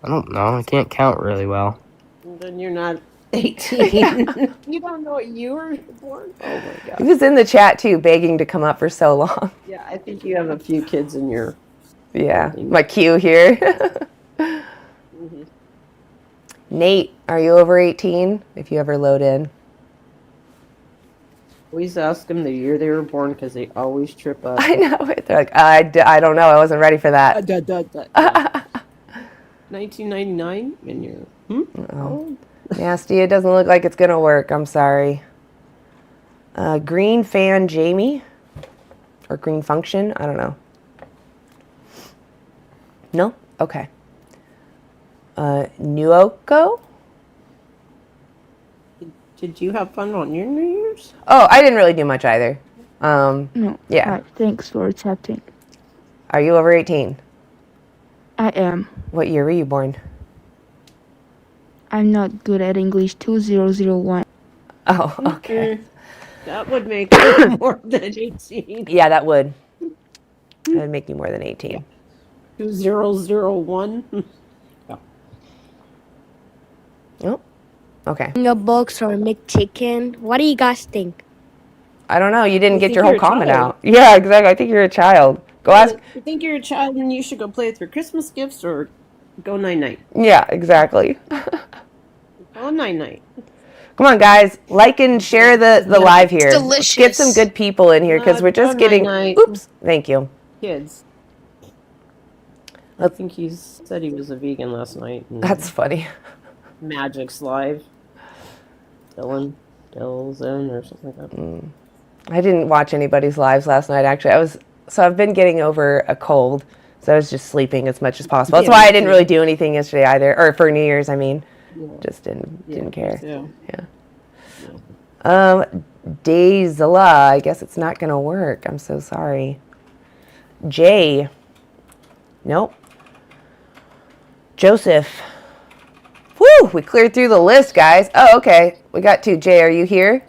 I don't know. I can't count really well. Then you're not 18. You don't know what year you were born? Oh my He god. was in the chat too, begging to come up for so long. Yeah, I think you have a few kids in your. Yeah, my cue here. Nate, are you over 18? If you ever load in. Always ask them the year they were born because they always trip up. I know it. They're like, I don't know. I wasn't ready for that. 1999, and you're. Oh. Nasty. It doesn't look like it's gonna work. I'm sorry. Green fan Jamie, or green function. I don't know. No. Okay. Nuoko. Did you have fun on your New Year's? Oh, I didn't really do much either. No. Yeah. Alright, thanks for accepting. Are you over 18? I am. What year were you born? I'm not good at English. 2001. Oh, okay. That would make it more than 18. Yeah, that would. That'd make you more than 18. 2001. Oh, okay. Your books or make chicken. What do you guys think? I don't know. You didn't I get think your whole you're a comment child. out. Yeah, exactly. I think you're a child. Go ask. You think you're a child and you should go play with your Christmas gifts or go night-night? Yeah, exactly. Go night-night. Come on, guys. Like and share the live here. delicious. Let's get some good people in here because we're just Go getting. night-night. Oops. Thank you. Kids. I think he said he was a vegan last night. and That's funny. Magic's live. Dozen or something like that. I didn't watch anybody's lives last night. Actually, I've been getting over a cold, so I was just sleeping as much as possible. That's Yeah, why me I didn't too. really do anything yesterday either, or for New Year's. I mean, Yeah. just didn't care. Yeah. Daisela, I guess it's not gonna work. I'm so sorry. Jay. Nope. Joseph. Woo! We cleared through the list, guys. Oh, okay. We got two. Jay, are you here?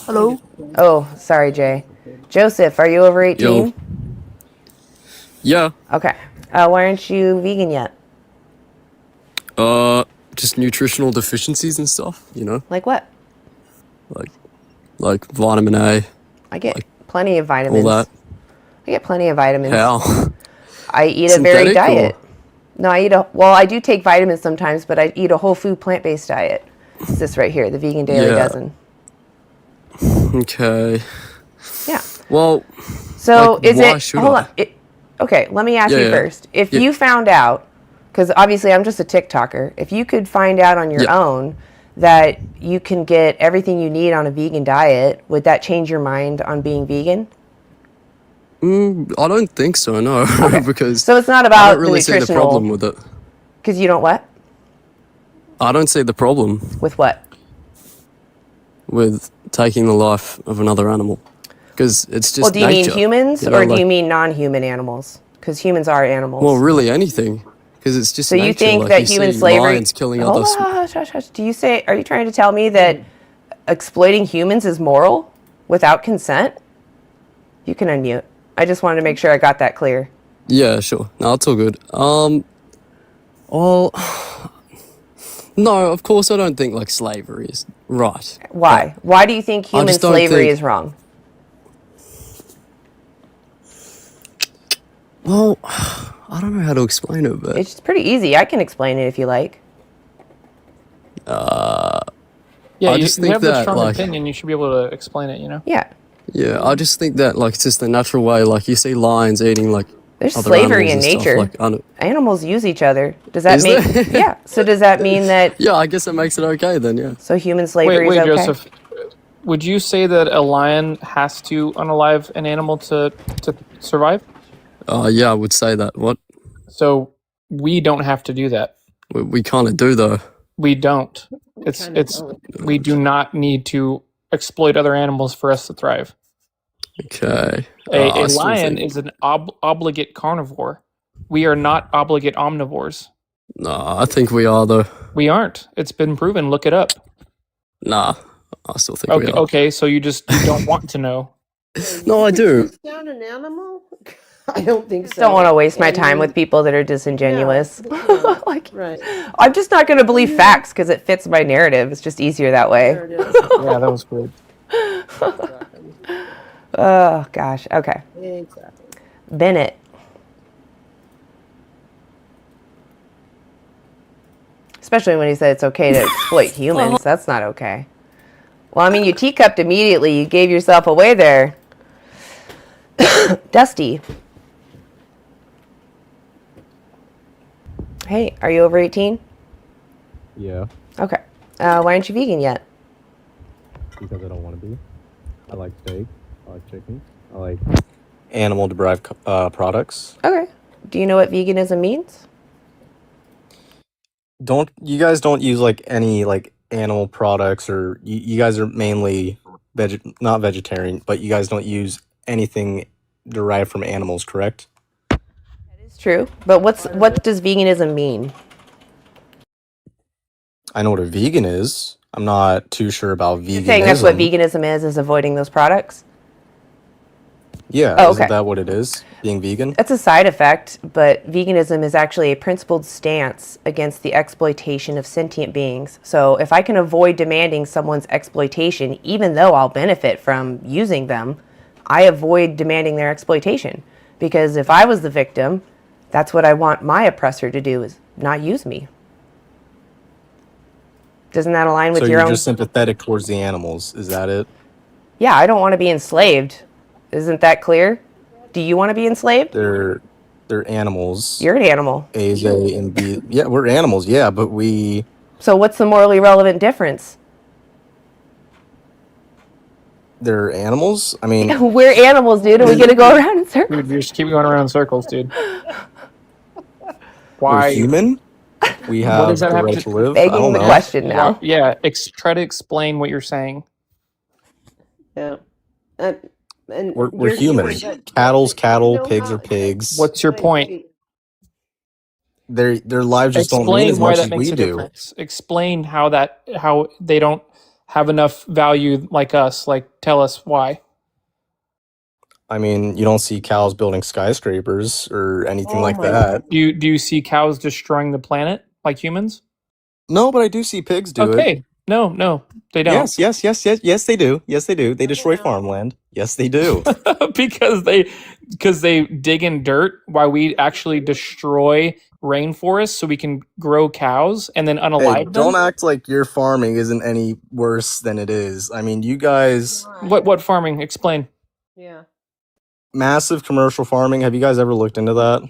Hello? Oh, sorry, Jay. Joseph, are you over 18? Yo. Yeah. Okay. Why aren't you vegan yet? Just nutritional deficiencies and stuff, you know? Like what? Like vitamin A, I get plenty of vitamins. all that. I get plenty of vitamins. How? I eat a varied Synthetic diet. No, I do take vitamins sometimes, but I eat a whole food plant-based diet. It's this right here, the Vegan Daily Yeah. Dozen. Okay. Yeah. Well, So like, is why it, should hold I? on. Okay, let me ask Yeah, you yeah. first. If Yeah. you found out, because obviously I'm just a TikToker, if you could find out on your Yeah. own that you can get everything you need on a vegan diet, would that change your mind on being vegan? I don't think so, no. Because So it's not I about don't really the see the nutritional. problem with it. Because you don't what? I don't see the problem With what? with taking the life of another animal. Because it's just Well, do you nature, mean humans you know, or do like- you mean non-human animals? Because humans are animals. Well, really anything. Because it's just So nature. you think like that you human see slavery? lions killing Hold others. on, hush. Are you trying to tell me that exploiting humans is moral without consent? You can unmute. I just wanted to make sure I got that clear. Yeah, sure. No, it's all good. Well, no, of course I don't think like slavery is right. Why? Why do you think human just don't slavery think- is wrong? Well, I don't know how to explain it, but It's pretty easy. I can explain it if you like. uh, Yeah, I you, just you think have the that strong like opinion. You should be able to explain it. Yeah. yeah, I just think that like it's just the natural way. Like you see lions eating like There's other slavery animals in and stuff. nature. Like I don't, Animals use each other. Does that is make there? Yeah. So does that mean that Yeah, I guess that makes it okay then. Yeah. so human Wait, slavery is wait, okay? Joseph. Would you say that a lion has to unalive an animal to survive? Yeah, I would say that. What So we don't have to do that. we kind of do though. We don't. We kinda don't. We do not need to exploit other animals for us to thrive. Okay. A I still lion think is an obligate carnivore. We are not obligate omnivores. nah. I think we are though. We aren't. It's been proven. Look it up. Nah, I still think we Okay, are. okay. So you don't want to know. No, I do. Chase down an animal? I don't think so. Don't want to waste my And- time with people that are disingenuous. Yeah, Like, right. I'm just not going to believe facts because it fits my narrative. It's just easier that way. There it is. Yeah, that was good. Oh gosh. Okay. Exactly. Bennett. Especially when he said it's okay to exploit humans. That's not okay. Well, I mean, you teacupped immediately. You gave yourself away there. Dusty. Hey, are you over 18? Yeah, Okay. Why aren't you vegan yet? because I don't want to be. I like steak. I like chicken. I like animal-derived products. Okay. Do you know what veganism means? Don't you guys don't use like any like animal products, or you guys are mainly not vegetarian, but you guys don't use anything derived from animals, correct? It's true. But what does veganism mean? I know what a vegan is. I'm not too sure about veganism. You're saying that's what veganism is avoiding those products? Yeah, Oh, isn't okay. that what it is? Being vegan? That's a side effect, but veganism is actually a principled stance against the exploitation of sentient beings. So if I can avoid demanding someone's exploitation, even though I'll benefit from using them, I avoid demanding their exploitation. Because if I was the victim, that's what I want my oppressor to do, is not use me. Doesn't that align with So your you're own? just sympathetic towards the animals, is that it? Yeah, I don't want to be enslaved. Isn't that clear? Do you want to be enslaved? They're animals. You're an animal. A's A and B. Yeah, we're animals. Yeah, but So what's the morally relevant difference? they're animals. I mean, We're animals, dude. Are we going to go around in circles? Dude, you just keep going around in circles, dude. we're Why? human. We What have does that the have right to- to live. I Begging don't the know. question now. Yeah, try to explain what you're saying. Yeah. And We're you're humans. human, but Cattle's cattle. you know Pigs how- are pigs. What's your point? Their lives just don't mean Explain as why much that as makes we a do. difference. Explain how they don't have enough value like us. Like, tell us why. I mean, you don't see cows building skyscrapers or anything Oh like my that. Do you see cows destroying the planet like humans? No, but I do see pigs do it. Okay. No, they don't. Yes, they do. Yes, they do. They destroy farmland. Yes, they do. because they dig in dirt while we actually destroy rainforests so we can grow cows and then unalive Hey, them. don't act like your farming isn't any worse than it is. I mean, you guys, What farming? Explain. Yeah. massive commercial farming. Have you guys ever looked into that?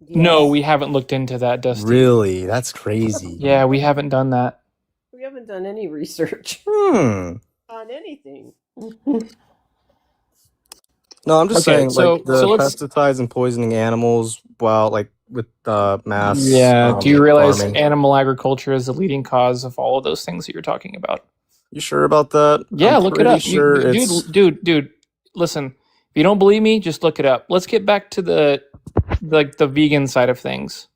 No, we haven't looked into that, Dusty. Really? That's crazy. Yeah, we haven't done that. We haven't done any research Hmm. on anything. No, I'm just Okay, saying, so- like the so let's- pesticides and poisoning animals, while like with mass. Yeah. Do you realize farming. animal agriculture is the leading cause of all of those things that you're talking about? You sure about that? Yeah, I'm look it pretty up. Sure, it's Dude, listen. If you don't believe me, just look it up. Let's get back to the vegan side of things.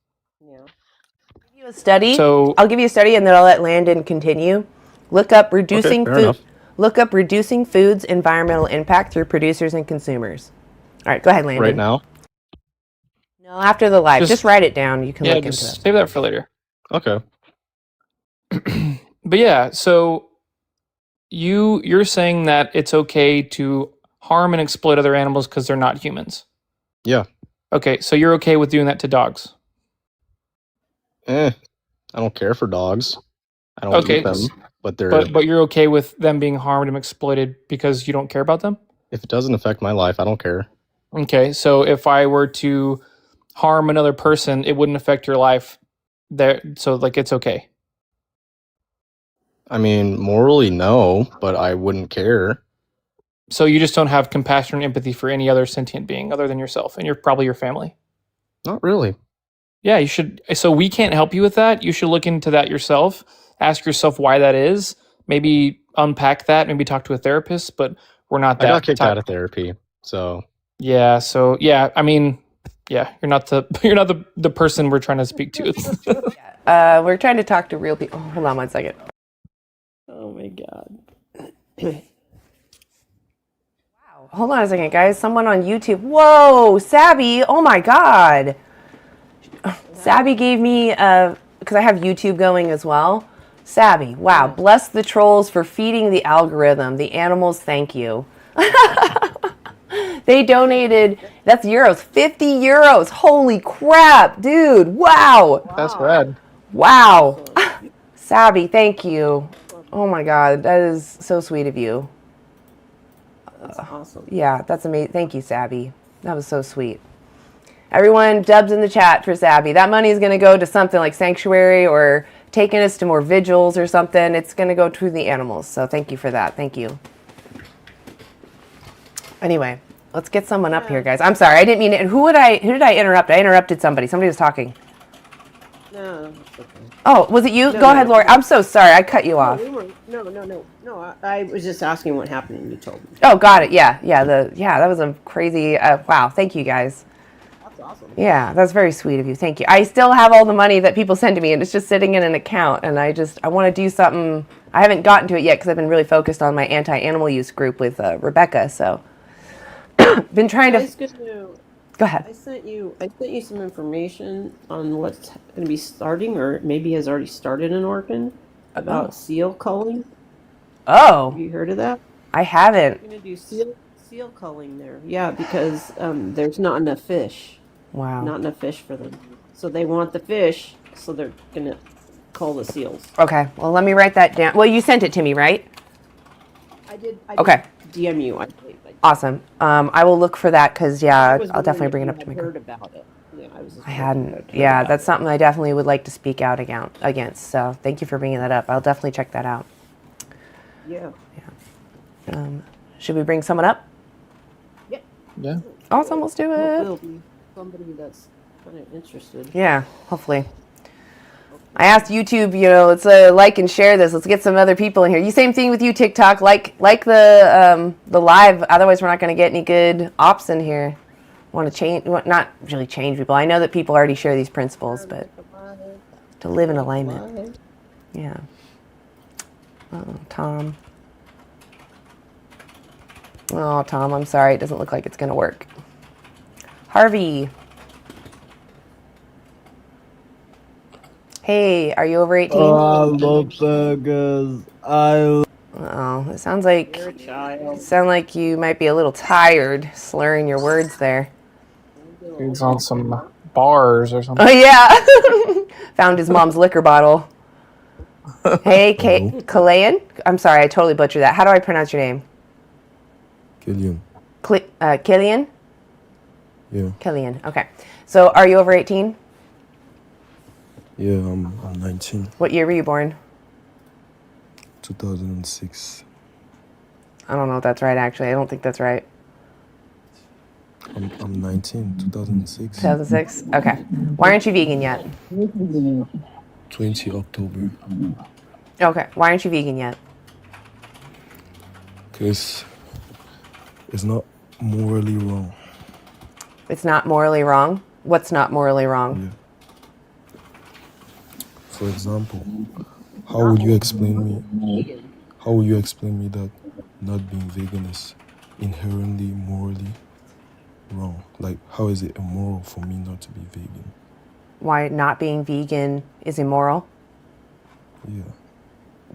A study. So- I'll give you a study, and then I'll let Landon continue. Look up reducing fair food. enough. Look up reducing food's environmental impact through producers and consumers. All right, go ahead, Landon. right now. No, after the live, Just- just write it down. You can Yeah, look into just it. save that for later. Okay. But yeah, so you're saying that it's okay to harm and exploit other animals because they're not humans. Yeah. Okay, so you're okay with doing that to dogs? I don't care for dogs. I don't Okay, eat them, but but you're okay with them being harmed and exploited because you don't care about them? if it doesn't affect my life, I don't care. Okay, so if I were to harm another person, it wouldn't affect your life. There, so like it's okay. I mean, morally, no, but I wouldn't care. So you just don't have compassion and empathy for any other sentient being other than yourself and probably your family. Not really. Yeah, you should. So we can't help you with that. You should look into that yourself. Ask yourself why that is. Maybe unpack that. Maybe talk to a therapist. But we're not I that got kicked type. out of therapy, so Yeah. So yeah, I mean, yeah, you're not the person we're trying to speak to. We're trying to talk to real people. Hold on 1 second. Oh my god. Hold on a second, guys. Someone on YouTube. Whoa, Sabby. Oh my God. Sabby gave me, because I have YouTube going as well. Sabby, wow. Bless the trolls for feeding the algorithm. The animals, thank you. They donated, that's euros, 50 euros. Holy crap, dude. Wow. That's rad. Wow. Sabby, thank you. Oh my God, that is so sweet of you. That's awesome. Yeah, that's amazing. Thank you, Sabby. That was so sweet. Everyone, dubs in the chat for Sabby. That money is going to go to something like Sanctuary or taking us to more vigils or something. It's going to go to the animals. So thank you for that. Thank you. Anyway, let's get someone up here, guys. I'm sorry. I didn't mean it. Who did I interrupt? I interrupted somebody. Somebody was talking. No, that's okay. Oh, was it you? No, Go ahead, Lori. I'm so sorry. I cut you off. No. I was just asking what happened and you told me. Oh, got it. Yeah. That was a crazy, wow. Thank you, guys. That's awesome. Yeah, that's very sweet of you. Thank you. I still have all the money that people send to me, and it's just sitting in an account, and I want to do something. I haven't gotten to it yet because I've been really focused on my anti-animal use group with Rebecca, so been trying to... Go ahead. I sent you some information on what's going to be starting, or maybe has already started in Oregon, about seal culling. Oh. Have you heard of that? I haven't. We're going to do seal culling there. Yeah, because there's not enough fish. Wow. Not enough fish for them. So they want the fish, so they're going to cull the seals. Okay, well, let me write that down. Well, you sent it to me, right? I did Okay. DM you, I believe. Awesome. I will look for that because, yeah, was I'll definitely bring wondering it if up you to my had group. heard about it. Yeah, I was just I wondering if hadn't. you'd heard Yeah, about that's it. something I definitely would like to speak out against. So thank you for bringing that up. I'll definitely check that out. Yeah. Should we bring someone up? Yeah. Yeah. Awesome, let's do Hopefully it. it'll be somebody that's kind of interested. Yeah, hopefully. I asked YouTube, let's like and share this. Let's get some other people in here. You same thing with you, TikTok. Like the live. Otherwise, we're not going to get any good ops in here. Want to change? Not really change people. I know that people already share these principles, but to live in alignment. Yeah. Tom. Oh, Tom, I'm sorry. It doesn't look like it's going to work. Harvey. Hey, are you over 18? I love burgers. Oh, it sounds like you might be a little tired, slurring your words there. He's on some bars or something. Oh yeah, found his mom's liquor bottle. Hey, Kalayan. I'm sorry, I totally butchered that. How do I pronounce your name? Killian. Killian? Yeah. Killian. Okay. So, are you over 18? Yeah, I'm 19. What year were you born? 2006. I don't know if that's right, actually. I don't think that's right. I'm 19, 2006. 2006? Okay. Why aren't you vegan yet? 20 October. Okay. Why aren't you vegan yet? Because it's not morally wrong. It's not morally wrong? What's not morally wrong? Yeah. For example, how would you explain me that not being vegan is inherently morally wrong? Like, how is it immoral for me not to be vegan? Why not being vegan is immoral? Yeah.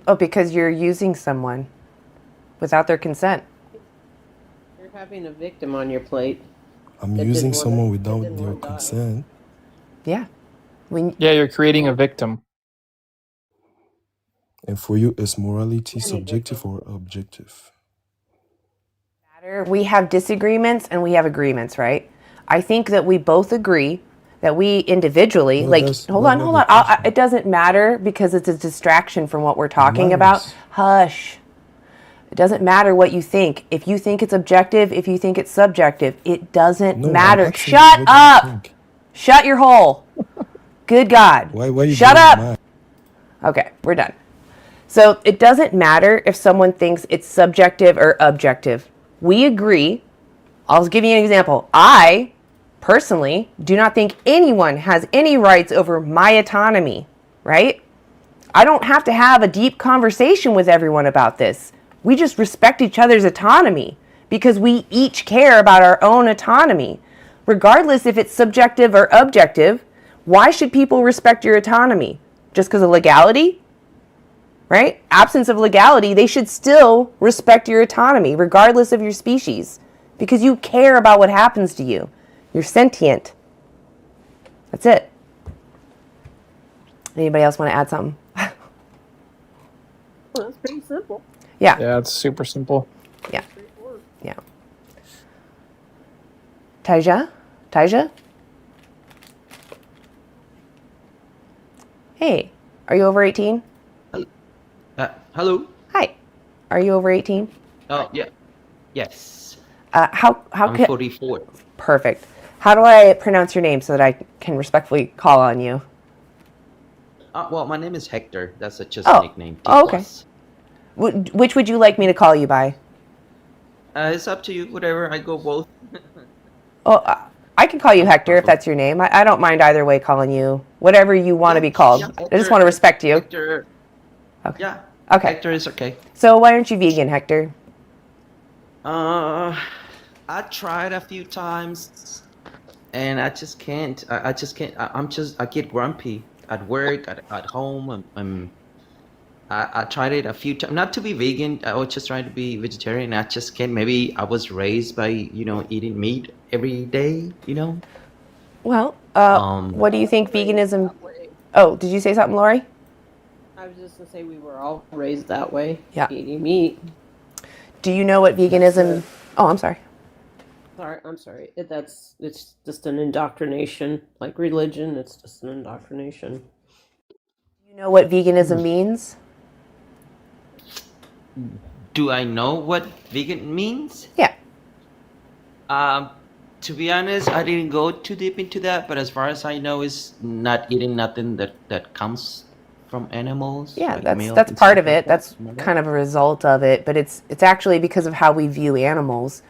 Oh, because you're using someone without their consent. You're having a victim on your plate. I'm That using didn't want someone to. without Didn't their want to die. consent. Yeah. When Yeah, you're creating a victim. And for you, is morality Any victim. subjective or objective? we have disagreements and we have agreements, right? I think that we both agree that we individually, No, like, that's hold not on. the question. It doesn't matter because it's a distraction from what we're It talking about. matters. Hush. It doesn't matter what you think. If you think it's objective, if you think it's subjective, it doesn't No, I'm matter. asking you, Shut what do you up. think? Shut your hole. Good God. Why you Shut getting up. mad? Okay, we're done. So it doesn't matter if someone thinks it's subjective or objective. We agree. I'll give you an example. I personally do not think anyone has any rights over my autonomy, right? I don't have to have a deep conversation with everyone about this. We just respect each other's autonomy because we each care about our own autonomy. Regardless if it's subjective or objective, why should people respect your autonomy? Just because of legality? Right? Absence of legality, they should still respect your autonomy, regardless of your species, because you care about what happens to you. You're sentient. That's it. Anybody else want to add something? Well, that's pretty simple. Yeah. Yeah, it's super simple. Yeah. Yeah. Taija? Taija? Hey, are you over 18? Hello. Hi. Are you over 18? Oh, yeah. Yes. How I'm can 44. Perfect. How do I pronounce your name so that I can respectfully call on you? Well, my name is Hector. That's just Oh. a nickname. T Oh, okay. plus. Which would you like me to call you by? It's up to you. Whatever. I go both. Oh, I can call you Hector if that's your name. I don't mind either way calling you. Whatever you want to be called. Yeah, I just want to respect you. Hector. Okay. Yeah. Okay. Hector is okay. So why aren't you vegan, Hector? I tried a few times, and I just can't. I just can't. I get grumpy at work, at home. I tried it a few times, not to be vegan. I was just trying to be vegetarian. I just can't. Maybe I was raised by, eating meat every day, Well, what do you think veganism? Oh, did you say something, Lori? I was just gonna say we were all raised that way. Yeah. Eating meat. Do you know what veganism? Oh, I'm sorry. Sorry, I'm sorry. It's just an indoctrination, like religion. It's just an indoctrination. Do you know what veganism means? Do I know what vegan means? Yeah. To be honest, I didn't go too deep into that, but as far as I know, is not eating nothing that comes from animals. Yeah, like that's milk that's and part stuff of like it. that. That's kind of a result of it, but it's actually because of how we view animals.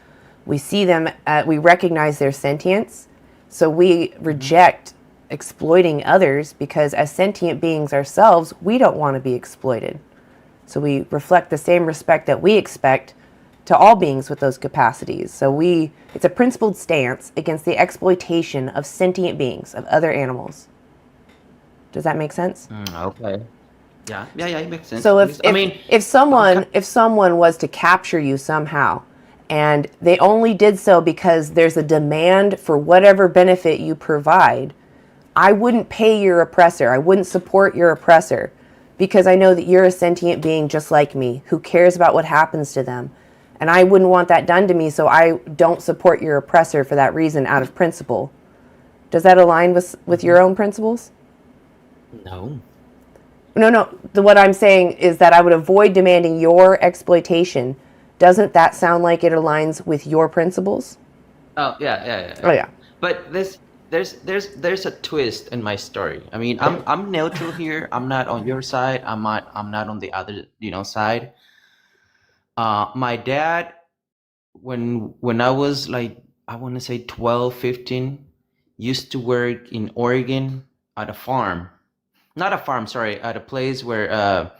We see them, we recognize their sentience, so we reject exploiting others because as sentient beings ourselves, we don't want to be exploited. So we reflect the same respect that we expect to all beings with those capacities. So it's a principled stance against the exploitation of sentient beings, of other animals. Does that make sense? Okay. Yeah, it makes sense. So Because, if someone was to capture you somehow, and they only did so because there's a demand for whatever benefit you provide, I wouldn't pay your oppressor. I wouldn't support your oppressor because I know that you're a sentient being just like me who cares about what happens to them. And I wouldn't want that done to me, so I don't support your oppressor for that reason out of principle. Does that align with your own principles? No. No. What I'm saying is that I would avoid demanding your exploitation. Doesn't that sound like it aligns with your principles? Oh yeah. Oh yeah. But there's a twist in my story. I mean, I'm neutral here. I'm not on your side. I'm not on the other side. My dad, when I was like, I want to say 12, 15, used to work in Oregon at a farm. Not a farm, sorry, at a place where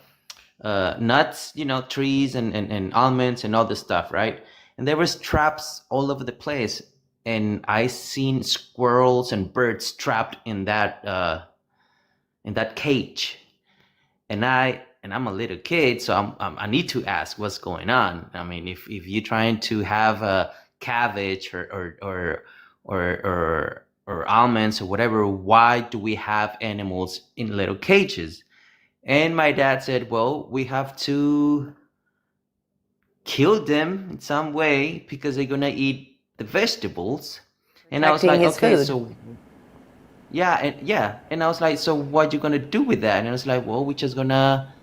nuts, trees and almonds and all this stuff, right? And there was traps all over the place, and I seen squirrels and birds trapped in that cage. And I'm a little kid, so I need to ask what's going on. I mean, if you're trying to have a cabbage or or almonds or whatever, why do we have animals in little cages? And my dad said, well, we have to kill them in some way because they're gonna eat the vegetables. And I was Protecting like, his okay, food. so and I was like, so what you gonna do with that? And I was like, well, we're just gonna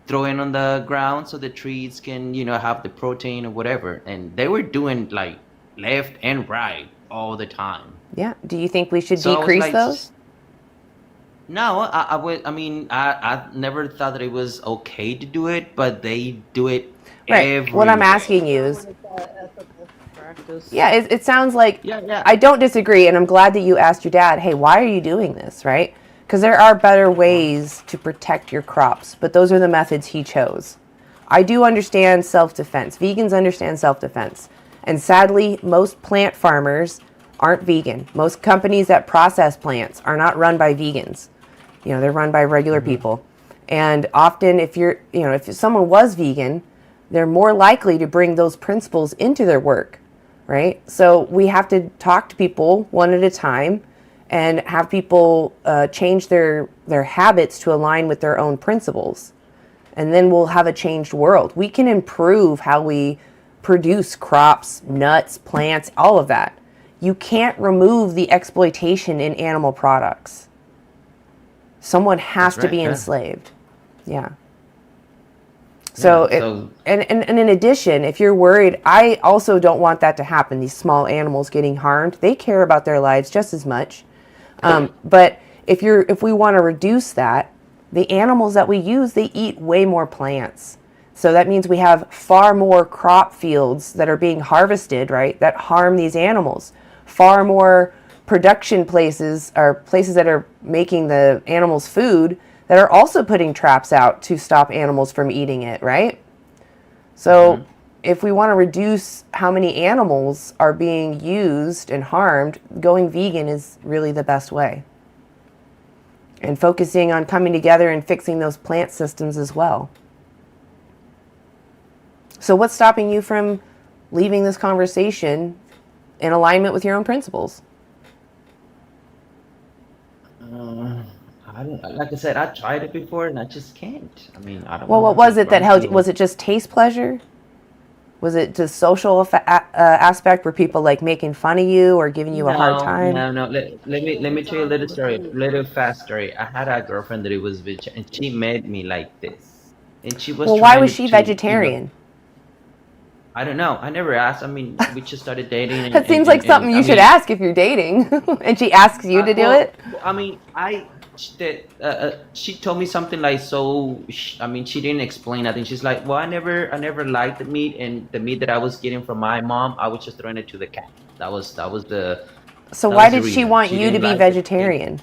throw it on the ground so the trees can, have the protein or whatever. And they were doing like left and right all the time. Yeah. Do you think we should So I was decrease like, those? no, I would. I mean, I never thought that it was okay to do it, but they do it Right. What I'm everywhere. asking you is, Practice. yeah, it sounds like Yeah. I don't disagree, and I'm glad that you asked your dad, hey, why are you doing this, right? Because there are better ways to protect your crops, but those are the methods he chose. I do understand self-defense. Vegans understand self-defense. And sadly, most plant farmers aren't vegan. Most companies that process plants are not run by vegans. They're run by regular people. And often if someone was vegan, they're more likely to bring those principles into their work, right? So we have to talk to people one at a time and have people change their habits to align with their own principles. And then we'll have a changed world. We can improve how we produce crops, nuts, plants, all of that. You can't remove the exploitation in animal products. Someone has That's to be right, yeah. enslaved. Yeah. So, Yeah, so- and in addition, if you're worried, I also don't want that to happen. These small animals getting harmed, they care about their lives just as much. But if we want to reduce that, the animals that we use, they eat way more plants. So that means we have far more crop fields that are being harvested, right, that harm these animals. Far more production places, or places that are making the animals food, that are also putting traps out to stop animals from eating it, right? So if we want to reduce how many animals are being used and harmed, going vegan is really the best way. And focusing on coming together and fixing those plant systems as well. So what's stopping you from leaving this conversation in alignment with your own principles? I don't. Like I said, I tried it before and I just can't. I mean, I don't. Well, know what how was to it that run held you? to- Was it just taste pleasure? Was it the social aspect where people like making fun of you or giving you a hard time? No. Let me tell you a little story, little fast story. I had a girlfriend that it was vegetarian, and she made me like this, and she was. Well, why trying was she to, vegetarian? I don't know. I never asked. I mean, we just started dating. And, That seems like something you should ask if you're dating. And she asks you to do it? I mean, she told me something like, so, I mean, she didn't explain nothing. She's like, well, I never liked the meat, and the meat that I was getting from my mom, I was just throwing it to the cat. That was the. So that why was the did she reason. want you to didn't be like it. vegetarian?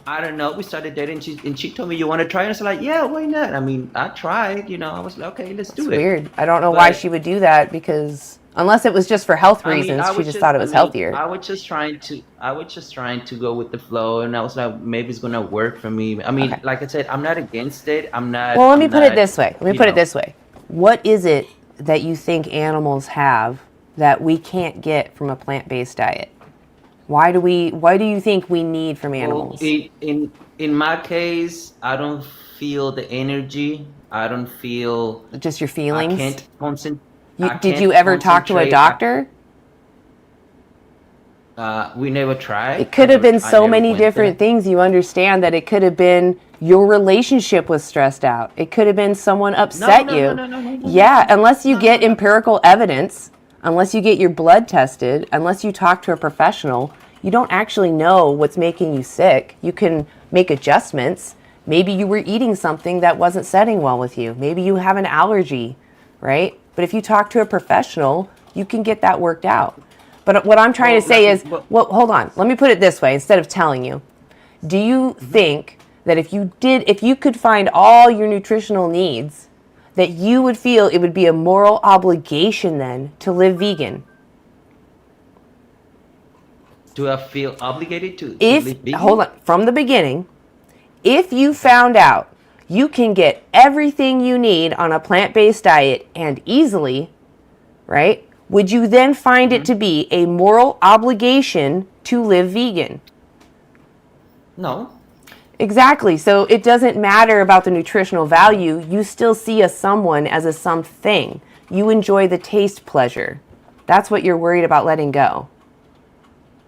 I don't know. We started dating, and she told me, you want to try? And I was like, yeah, why not? I mean, I tried, I was like, okay, let's do It's it. weird. I don't know why But- she would do that, because unless it was just for health I mean, reasons, I she was just thought it was healthier. I was just trying to go with the flow, and I was like, maybe it's gonna work for me. I mean, like I said, I'm not against it. I'm not. Well, let me I'm put it not, this way. What is it that you think animals have that we can't get from a plant-based diet? Why do you think we need from animals? Well, in my case, I don't feel the energy. I don't feel. Just your feelings? I can't concentrate. Did you ever talk to a doctor? We never tried. It could have been I so never many went there. different things. You understand that it could have been your relationship was stressed out. It could have been someone upset you. No. Yeah, unless you get empirical evidence, unless you get your blood tested, unless you talk to a professional, you don't actually know what's making you sick. You can make adjustments. Maybe you were eating something that wasn't setting well with you. Maybe you have an allergy, right? But if you talk to a professional, you can get that worked out. But what I'm trying to say is, well, hold on. Let me put it this way instead of telling you. Do you think that if you could find all your nutritional needs, that you would feel it would be a moral obligation then to live vegan? Do I feel obligated to live vegan? Hold on, from the beginning, if you found out you can get everything you need on a plant-based diet and easily, right? would you then find it to be a moral obligation to live vegan? No. Exactly. So it doesn't matter about the nutritional value. You still see a someone as a something. You enjoy the taste pleasure. That's what you're worried about letting go.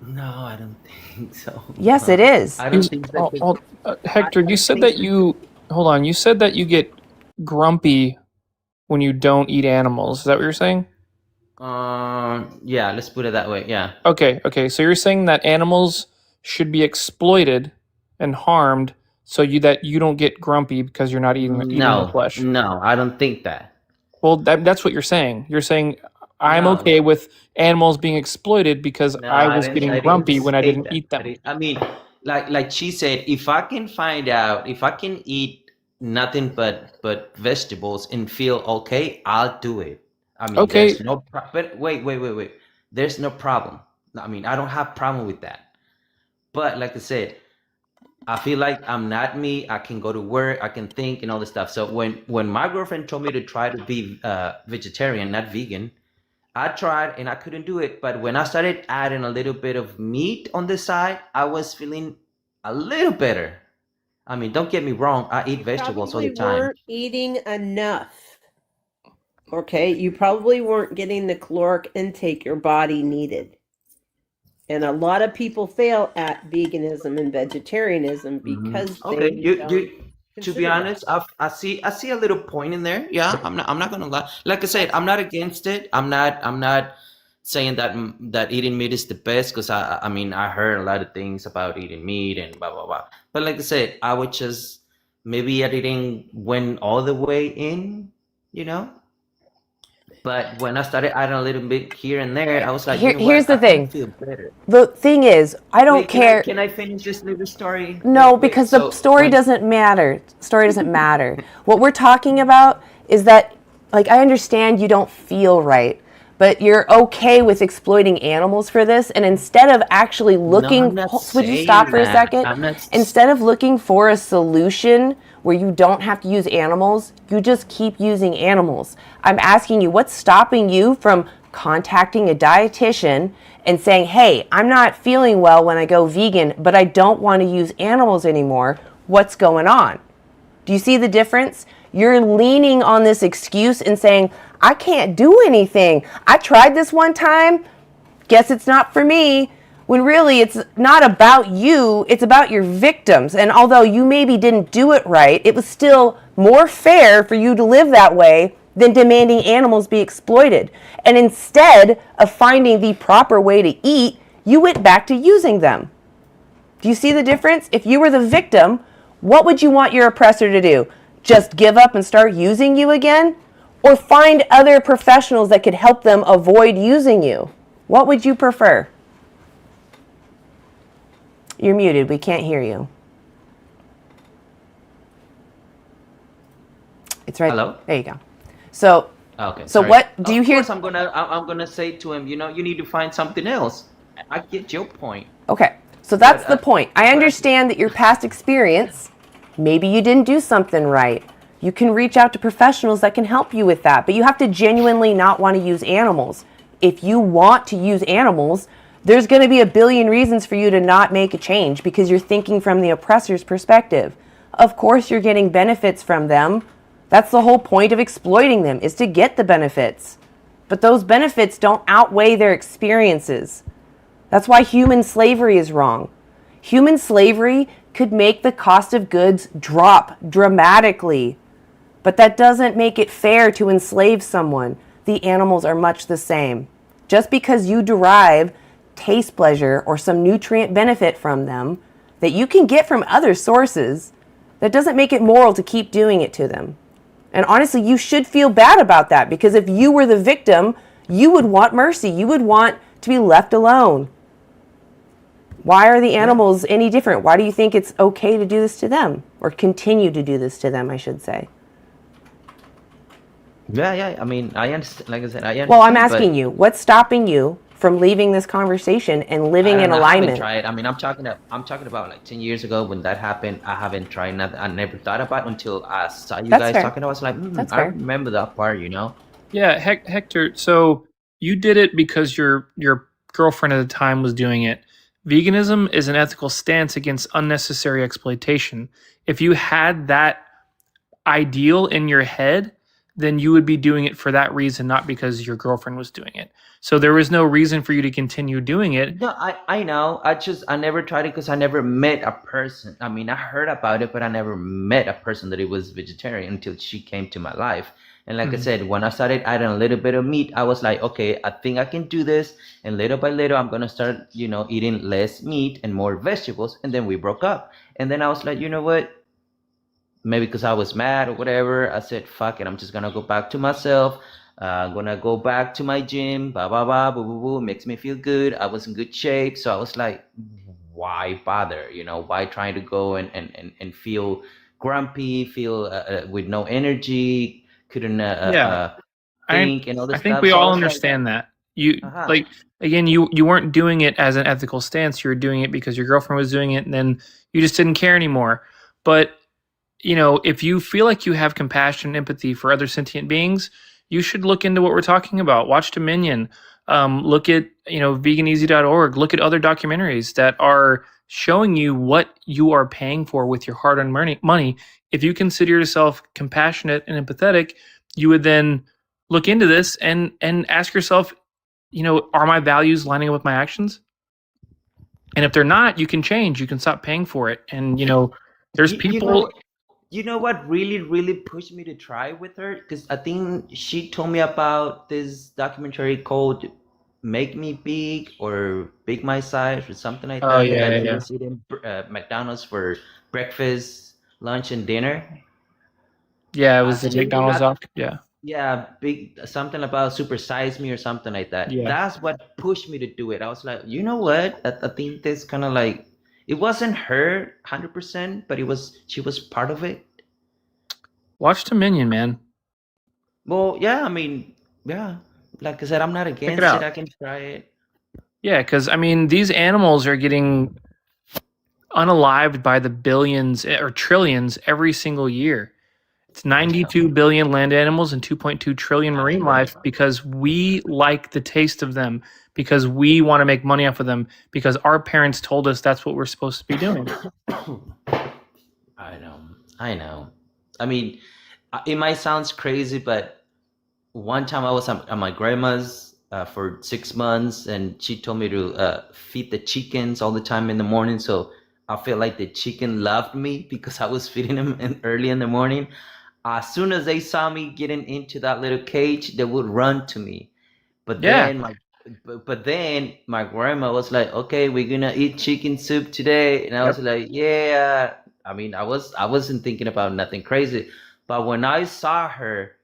No, I don't think so. Yes, it is. I don't think that. Hector, you said that hold on. You said that you get grumpy when you don't eat animals. Is that what you're saying? Yeah, let's put it that way. Yeah. Okay. So you're saying that animals should be exploited and harmed so that you don't get grumpy because you're not eating the flesh. No, I don't think that. Well, that's what you're saying. You're saying I'm okay with animals being exploited because No, I was getting grumpy when I say didn't that. eat them. I mean, like she said, if I can find out, if I can eat nothing but vegetables and feel okay, I'll do it. I mean, Okay. there's no but wait. There's no problem. I mean, I don't have problem with that. But like I said, I feel like I'm not me. I can go to work, I can think and all this stuff. So when my girlfriend told me to try to be vegetarian, not vegan, I tried and I couldn't do it. But when I started adding a little bit of meat on the side, I was feeling a little better. I mean, don't get me wrong. I eat vegetables all the Probably time. weren't eating enough. Okay, you probably weren't getting the caloric intake your body needed. And a lot of people fail at veganism and vegetarianism because Okay, they you don't to be consider that. honest, I see a little point in there. Yeah, I'm not gonna lie. Like I said, I'm not against it. I'm not saying that eating meat is the best because I mean I heard a lot of things about eating meat and blah blah blah. But like I said, I would just maybe I didn't went all the way in, you know. But when I started adding a little bit here and there, I was like, you know Here's what? the I kind thing. of feel better. The thing is, I don't Wait, care. can I finish this little story? No, Wait, because the so story doesn't matter. Story doesn't matter. What we're talking about is that, like, I understand you don't feel right, but you're okay with exploiting animals for this, and instead of actually looking, I'm not would you stop saying for a that. second? I'm not. Instead of looking for a solution where you don't have to use animals, you just keep using animals. I'm asking you, what's stopping you from contacting a dietitian and saying, hey, I'm not feeling well when I go vegan, but I don't want to use animals anymore. What's going on? Do you see the difference? You're leaning on this excuse and saying, I can't do anything. I tried this one time. Guess it's not for me. When really it's not about you, it's about your victims. And although you maybe didn't do it right, it was still more fair for you to live that way than demanding animals be exploited. And instead of finding the proper way to eat, you went back to using them. Do you see the difference? If you were the victim, what would you want your oppressor to do? Just give up and start using you again? Or find other professionals that could help them avoid using you? What would you prefer? You're muted. We can't hear you. It's right. Hello? There you go. So, Okay. so sorry. what do you Of hear? course, I'm gonna say to him, you know, you need to find something else. I get your point. Okay, so that's But, the point. I understand that your past experience, maybe you didn't do something right. You can reach out to professionals that can help you with that, but you have to genuinely not want to use animals. If you want to use animals, there's going to be a billion reasons for you to not make a change because you're thinking from the oppressor's perspective. Of course, you're getting benefits from them. That's the whole point of exploiting them, is to get the benefits. But those benefits don't outweigh their experiences. That's why human slavery is wrong. Human slavery could make the cost of goods drop dramatically, but that doesn't make it fair to enslave someone. The animals are much the same. Just because you derive taste pleasure or some nutrient benefit from them that you can get from other sources, that doesn't make it moral to keep doing it to them. And honestly, you should feel bad about that because if you were the victim, you would want mercy. You would want to be left alone. Why are the animals any different? Why do you think it's okay to do this to them or continue to do this to them, I should say? Yeah. I mean, I understand. Like I said, I understand. Well, I'm asking you, what's stopping you from leaving this conversation and living in I alignment? haven't tried. I mean, I'm talking about like 10 years ago when that happened. I haven't tried nothing. I never thought about it until I saw you That's guys fair. talking. I was like, That's I fair. remember that part, you know? Yeah, Hector. So you did it because your girlfriend at the time was doing it. Veganism is an ethical stance against unnecessary exploitation. If you had that ideal in your head, then you would be doing it for that reason, not because your girlfriend was doing it. So there was no reason for you to continue doing it. No, I know. I never tried it because I never met a person. I mean, I heard about it, but I never met a person that it was vegetarian until she came to my life. And like I Mhm. said, when I started adding a little bit of meat, I was like, okay, I think I can do this. And little by little, I'm gonna start, eating less meat and more vegetables. And then we broke up. And then I was like, you know what? Maybe because I was mad or whatever, I said, fuck it, I'm just gonna go back to myself. I'm gonna go back to my gym, blah, blah, blah, boo, boo, boo. Makes me feel good. I was in good shape. So I was like, why bother? Why trying to go and feel grumpy, feel with no energy, couldn't Yeah. think and all I this think stuff. we So I all was like, understand that. You uh-huh. like again, you weren't doing it as an ethical stance. You were doing it because your girlfriend was doing it, and then you just didn't care anymore. But if you feel like you have compassion and empathy for other sentient beings, you should look into what we're talking about. Watch Dominion. Look at veganeasy.org. Look at other documentaries that are showing you what you are paying for with your hard-earned money. If you consider yourself compassionate and empathetic, you would then look into this and ask yourself, are my values lining up with my actions? And if they're not, you can change. You can stop paying for it. And there's You, you people. know, you know what really, really pushed me to try with her? Because I think she told me about this documentary called "Make Me Big" or "Big My Size" or something like Oh that. The yeah, guy yeah, that yeah. was eating McDonald's for breakfast, lunch, and dinner. Yeah, it was the She told me McDonald's about, doc. Yeah, yeah, big something about Super Size Me or something like that. yeah. That's what pushed me to do it. I was like, you know what? I think this kind of like it wasn't her 100%, but she was part of it. Watch Dominion, man. Well, yeah, I mean, yeah. Like I said, I'm not Check it against it. out. I can try it. Yeah, because these animals are getting unalived by the billions or trillions every single year. It's I know. 92 billion land animals and 2.2 trillion marine life because we like the taste of them, because we want to make money off of them, because our parents told us that's what we're supposed to be doing. I know. I know. I mean, it might sound crazy, but one time I was at my grandma's for 6 months, and she told me to feed the chickens all the time in the morning. So I feel like the chicken loved me because I was feeding them early in the morning. As soon as they saw me getting into that little cage, they would run to me. But Yeah. then my grandma was like, "Okay, we're gonna eat chicken soup today," and I was Yep. like, "Yeah." I mean, I wasn't thinking about nothing crazy, but when I saw her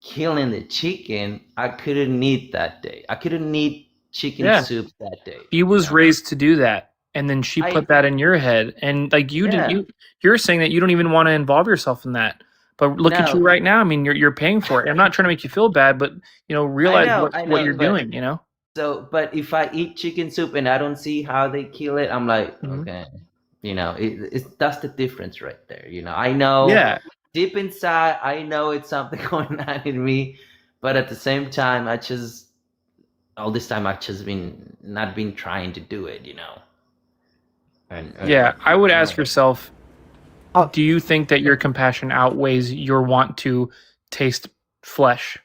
killing the chicken, I couldn't eat that day. I couldn't eat chicken Yeah. soup that day. He was raised to do that, and then she I put that in your head, and like you didn't. Yeah. You're saying that you don't even want to involve yourself in that. But look at you No. right now. I mean, you're paying for it. I'm not trying to make you feel bad, but realize I what know, you're doing. You know. but if I eat chicken soup and I don't see how they kill it, I'm like, Mhm. okay, that's the difference right there. I know Yeah. deep inside, I know it's something going on in me, but at the same time, all this time I've just not been trying to do it. And Yeah, I would ask yourself, do you think that your compassion outweighs your want to taste flesh?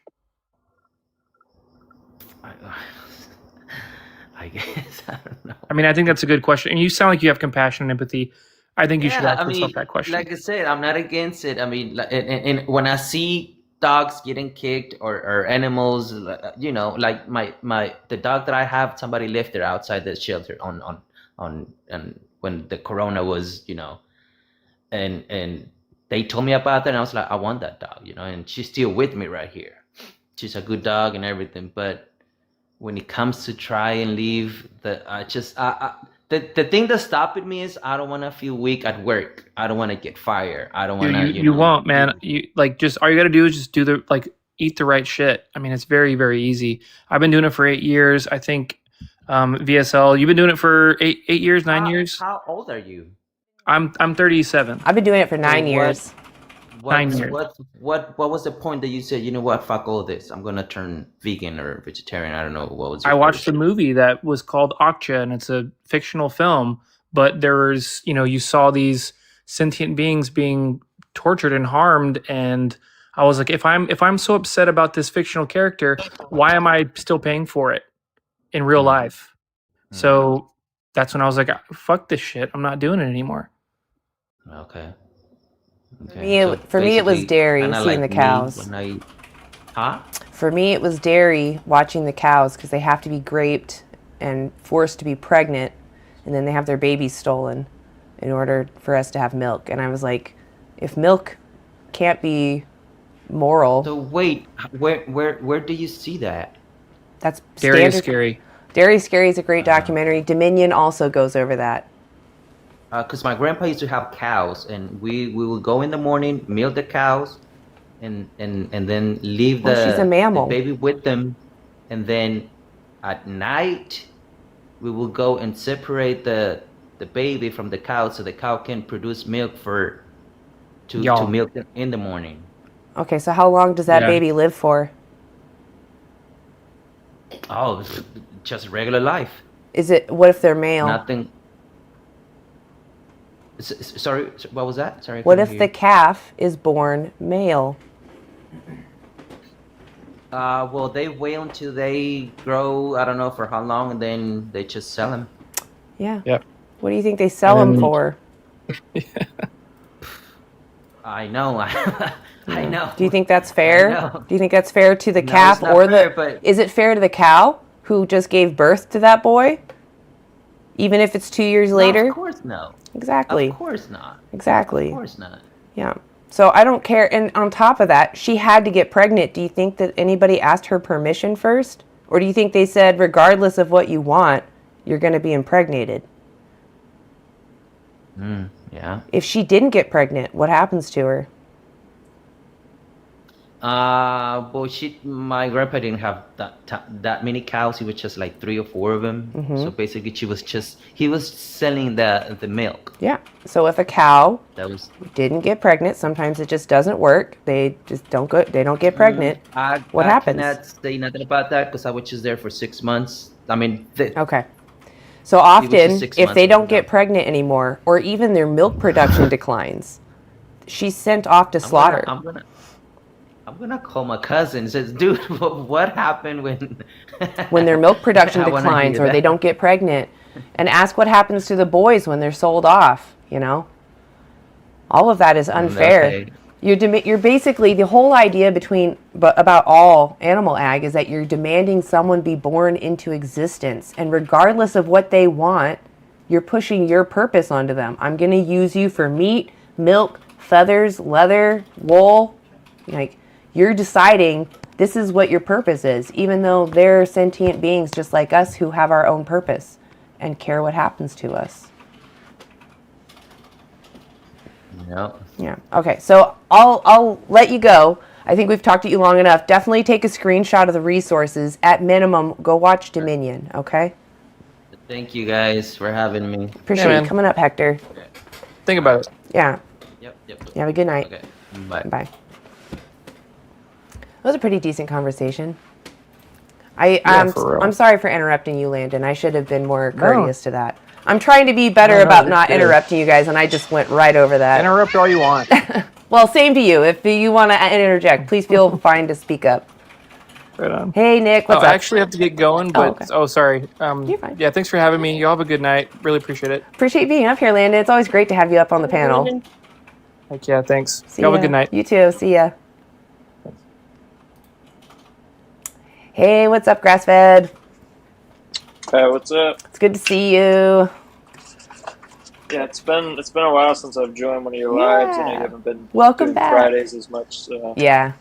I guess I don't know. I mean, I think that's a good question. And you sound like you have compassion and empathy. I think you should Yeah, ask I yourself mean, that question. like I said, I'm not against it. I mean, and when I see dogs getting kicked or animals, like the dog that I have, somebody left it outside the shelter on and when the corona was, and they told me about that, and I was like, I want that dog, and she's still with me right here. She's a good dog and everything, but when it comes to try and leave, the thing that's stopping me is I don't want to feel weak at work. I don't want to get fired. I don't want to, You won't, man. You just all you got to do is just do eat the right shit. I mean, it's very, very easy. I've been doing it for 8 years. I think VSL, you've been doing it for 8 years, 9 years. How old are you? I'm 37. I've been doing it for So 9 years. 9 What years. what was the point that you said, you know what, fuck all this, I'm gonna turn vegan or vegetarian? I don't know, what was I your watched a first? movie that was called Okja, and it's a fictional film, but there's, you saw these sentient beings being tortured and harmed, and I was like, if I'm so upset about this fictional character, why am I still paying for it in real life? So that's when I was like, fuck this shit. I'm not doing it anymore. Okay. So For me, it was basically, dairy, kind of seeing the like me cows. when I, huh? For me, it was dairy, watching the cows, because they have to be graped and forced to be pregnant, and then they have their babies stolen in order for us to have milk. And I was like, if milk can't be moral, So wait, where do you see that? that's Dairy is standard. scary. Dairy is Scary is a great documentary. Dominion also goes over that. Because my grandpa used to have cows, and we would go in the morning, milk the cows, and then leave Well, she's a the mammal. baby with them, and then at night we will go and separate the baby from the cow, so the cow can produce milk to Y'all. milk them in the morning. Okay, so how long does that Yeah. baby live for? Oh, just regular life. What if they're male? Nothing. Sorry, what was that? Sorry. I What couldn't if hear the you. calf is born male? Well, they wait until they grow. I don't know for how long, and then they just sell them. Yeah. Yep. What do you think they sell them for? I know. I know. Do you think that's I fair? know. Do you think that's fair to the No, calf it's not or fair, the? but- Is it fair to the cow who just gave birth to that boy, even if it's 2 years later? No, of course no. Exactly. Of course not. Exactly. Of course not. Yeah. So I don't care. And on top of that, she had to get pregnant. Do you think that anybody asked her permission first? Or do you think they said, regardless of what you want, you're going to be impregnated? Yeah. If she didn't get pregnant, what happens to her? Well, my grandpa didn't have that many cows. He was just like 3 or 4 of them. Mhm. So basically, he was selling the milk. Yeah. So if a cow That was. didn't get pregnant, sometimes it just doesn't work. They just don't go. They don't get pregnant. What I happens? cannot say nothing about that because I was just there for 6 months. I mean, Okay. So was just often, 6 if months they ago, don't get pregnant anymore, or even their milk production declines, she's sent off to slaughter. I'm gonna call my cousin and says, dude, what happened when When their milk production I wanna declines hear or they that. don't get pregnant, and ask what happens to the boys when they're sold off. All of that is unfair. Okay. You're basically, the whole idea about all animal ag is that you're demanding someone be born into existence, and regardless of what they want, you're pushing your purpose onto them. I'm going to use you for meat, milk, feathers, leather, wool. You're deciding this is what your purpose is, even though they're sentient beings just like us who have our own purpose and care what happens to us. Yep. Yeah. Okay. So I'll let you go. I think we've talked to you long enough. Definitely take a screenshot of the resources. At minimum, go watch Dominion. Okay. Thank you guys for having me. Appreciate you coming up, Hector. Think about it. Yeah. Yep. You have a good night. Okay. Bye. Bye. That was a pretty decent conversation. I'm sorry for interrupting you, Landon. I should have been more courteous to that. I'm trying to be better about not good. interrupting you guys, and I just went right over that. Interrupt all you want. Well, same to you. If you want to interject, please feel fine to speak up. Right on. Hey, Nick, what's I up? actually have to get going, but okay. Sorry. You're fine. Yeah, thanks for having me. Y'all have a good night. Really appreciate it. Appreciate being up here, Landon. It's always great to have you up on the panel. Heck yeah, thanks. See Y'all ya. have a good night. You too. See ya. Hey, what's up, Grassfed? Hey, what's up? It's good to see you. Yeah, it's been a while since I've joined one of your lives. I know you haven't been Welcome doing back. Fridays as much. So. Yeah.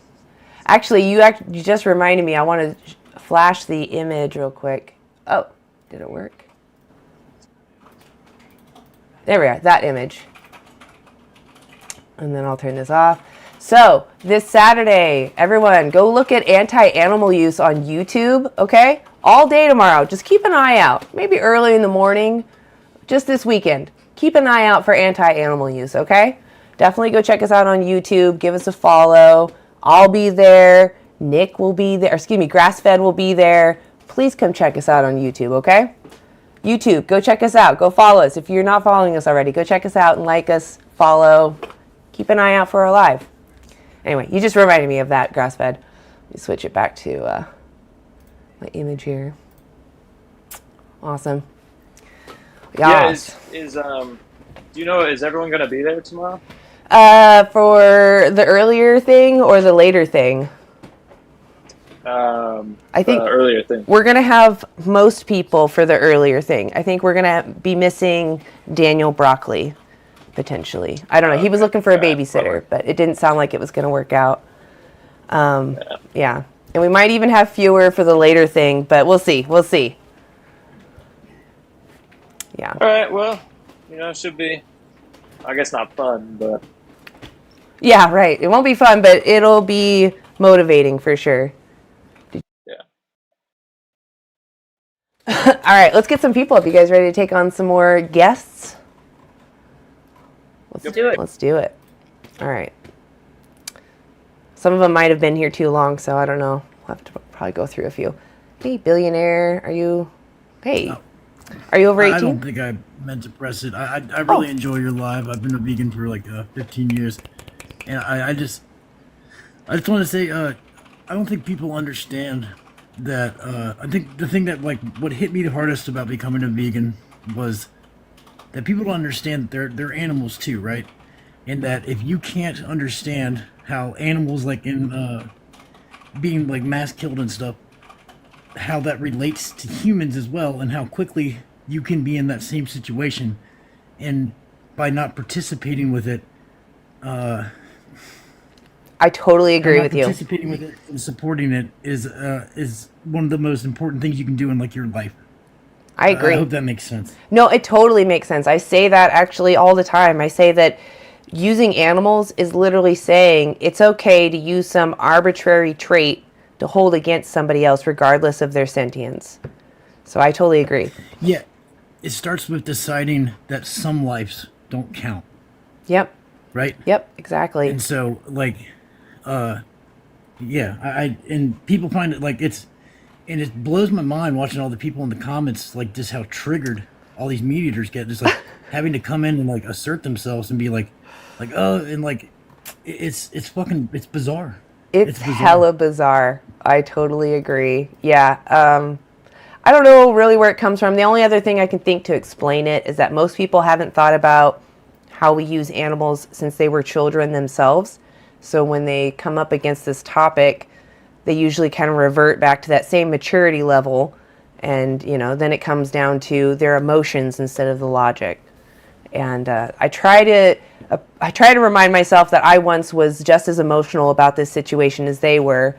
Actually, you just reminded me. I want to flash the image real quick. Oh, did it work? There we are. That image. And then I'll turn this off. So, this Saturday, everyone, go look at anti-animal use on YouTube, okay? All day tomorrow. Just keep an eye out. Maybe early in the morning, just this weekend. Keep an eye out for anti-animal use, okay? definitely go check us out on YouTube. Give us a follow. I'll be there. Nick will be there. Excuse me, Grassfed will be there. Please come check us out on YouTube, okay? YouTube, go check us out. Go follow us. If you're not following us already, go check us out and like us, follow. Keep an eye out for our live. Anyway, you just reminded me of that, Grassfed. Let me switch it back to my image here. Awesome. Yeah, Yes. do you know, is everyone going to be there tomorrow? For the earlier thing or the later thing? I think the earlier thing. we're going to have most people for the earlier thing. I think we're going to be missing Daniel Broccoli, potentially. I don't know. He was looking for a babysitter, but it didn't sound like it was going to work out. Yeah. And we might even have fewer for the later thing, but we'll see. We'll see. Yeah. All right, well, it should be, I guess not fun, but... Yeah, right. It won't be fun, but it'll be motivating for sure. Yeah. All right, let's get some people up. You guys ready to take on some more guests? Let's do it. Let's do it. All right. Some of them might have been here too long, so I don't know. We'll have to probably go through a few. Hey, billionaire, are you... Hey. Are you over 18? I don't think I meant to press it. I really enjoy your live. I've been a vegan for like 15 years. And I just want to say, I don't think people understand that, I think the thing that, like, what hit me the hardest about becoming a vegan was that people don't understand that they're animals too, right? And that if you can't understand how animals, like, in, being, like, mass killed and stuff, how that relates to humans as well, and how quickly you can be in that same situation, and by not participating with it, I totally agree with you. Participating with it and supporting it is one of the most important things you can do in like your life. I agree. I hope that makes sense. No, it totally makes sense. I say that actually all the time. I say that using animals is literally saying it's okay to use some arbitrary trait to hold against somebody else regardless of their sentience. So I totally agree. Yeah. It starts with deciding that some lives don't count. Yep. Right? Yep, exactly. And so, like, yeah, and people find it, like, and it blows my mind watching all the people in the comments, like, just how triggered all these meat eaters get, just, like, having to come in and, like, assert themselves and be like, oh, and, like, it's bizarre. It's hella bizarre. I totally agree. Yeah. I don't know really where it comes from. The only other thing I can think to explain it is that most people haven't thought about how we use animals since they were children themselves. So when they come up against this topic, they usually kind of revert back to that same maturity level. And, then it comes down to their emotions instead of the logic. And I try to remind myself that I once was just as emotional about this situation as they were,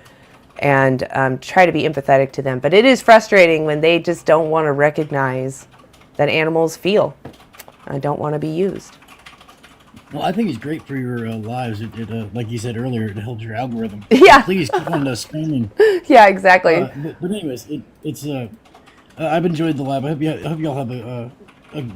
and try to be empathetic to them. But it is frustrating when they just don't want to recognize that animals feel and don't want to be used. Well, I think it's great for your lives. It like you said earlier, it helps your algorithm. Yeah. So please keep on spamming. Yeah, exactly. But anyways, it's I've enjoyed the live. I hope y'all have a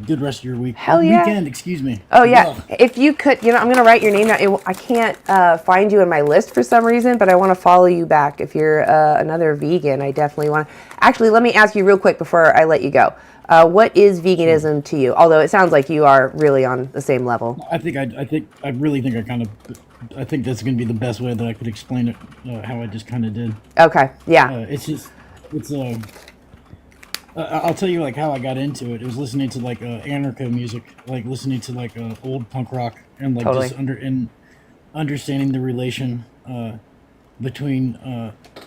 good rest of your week. Hell yeah. Weekend, excuse me. Oh yeah. If you could, I'm going to write your name down. I can't find you in my list for some reason, but I want to follow you back. If you're another vegan, I definitely want to. Actually, let me ask you real quick before I let you go. What is veganism to you? Although it sounds like you are really on the same level. I really think I think that's going to be the best way that I could explain it. How I just kind of did. Okay. Yeah. I'll tell you like how I got into it. It was listening to like anarcho music, like listening to like old punk rock, and like Totally. just understanding the relation between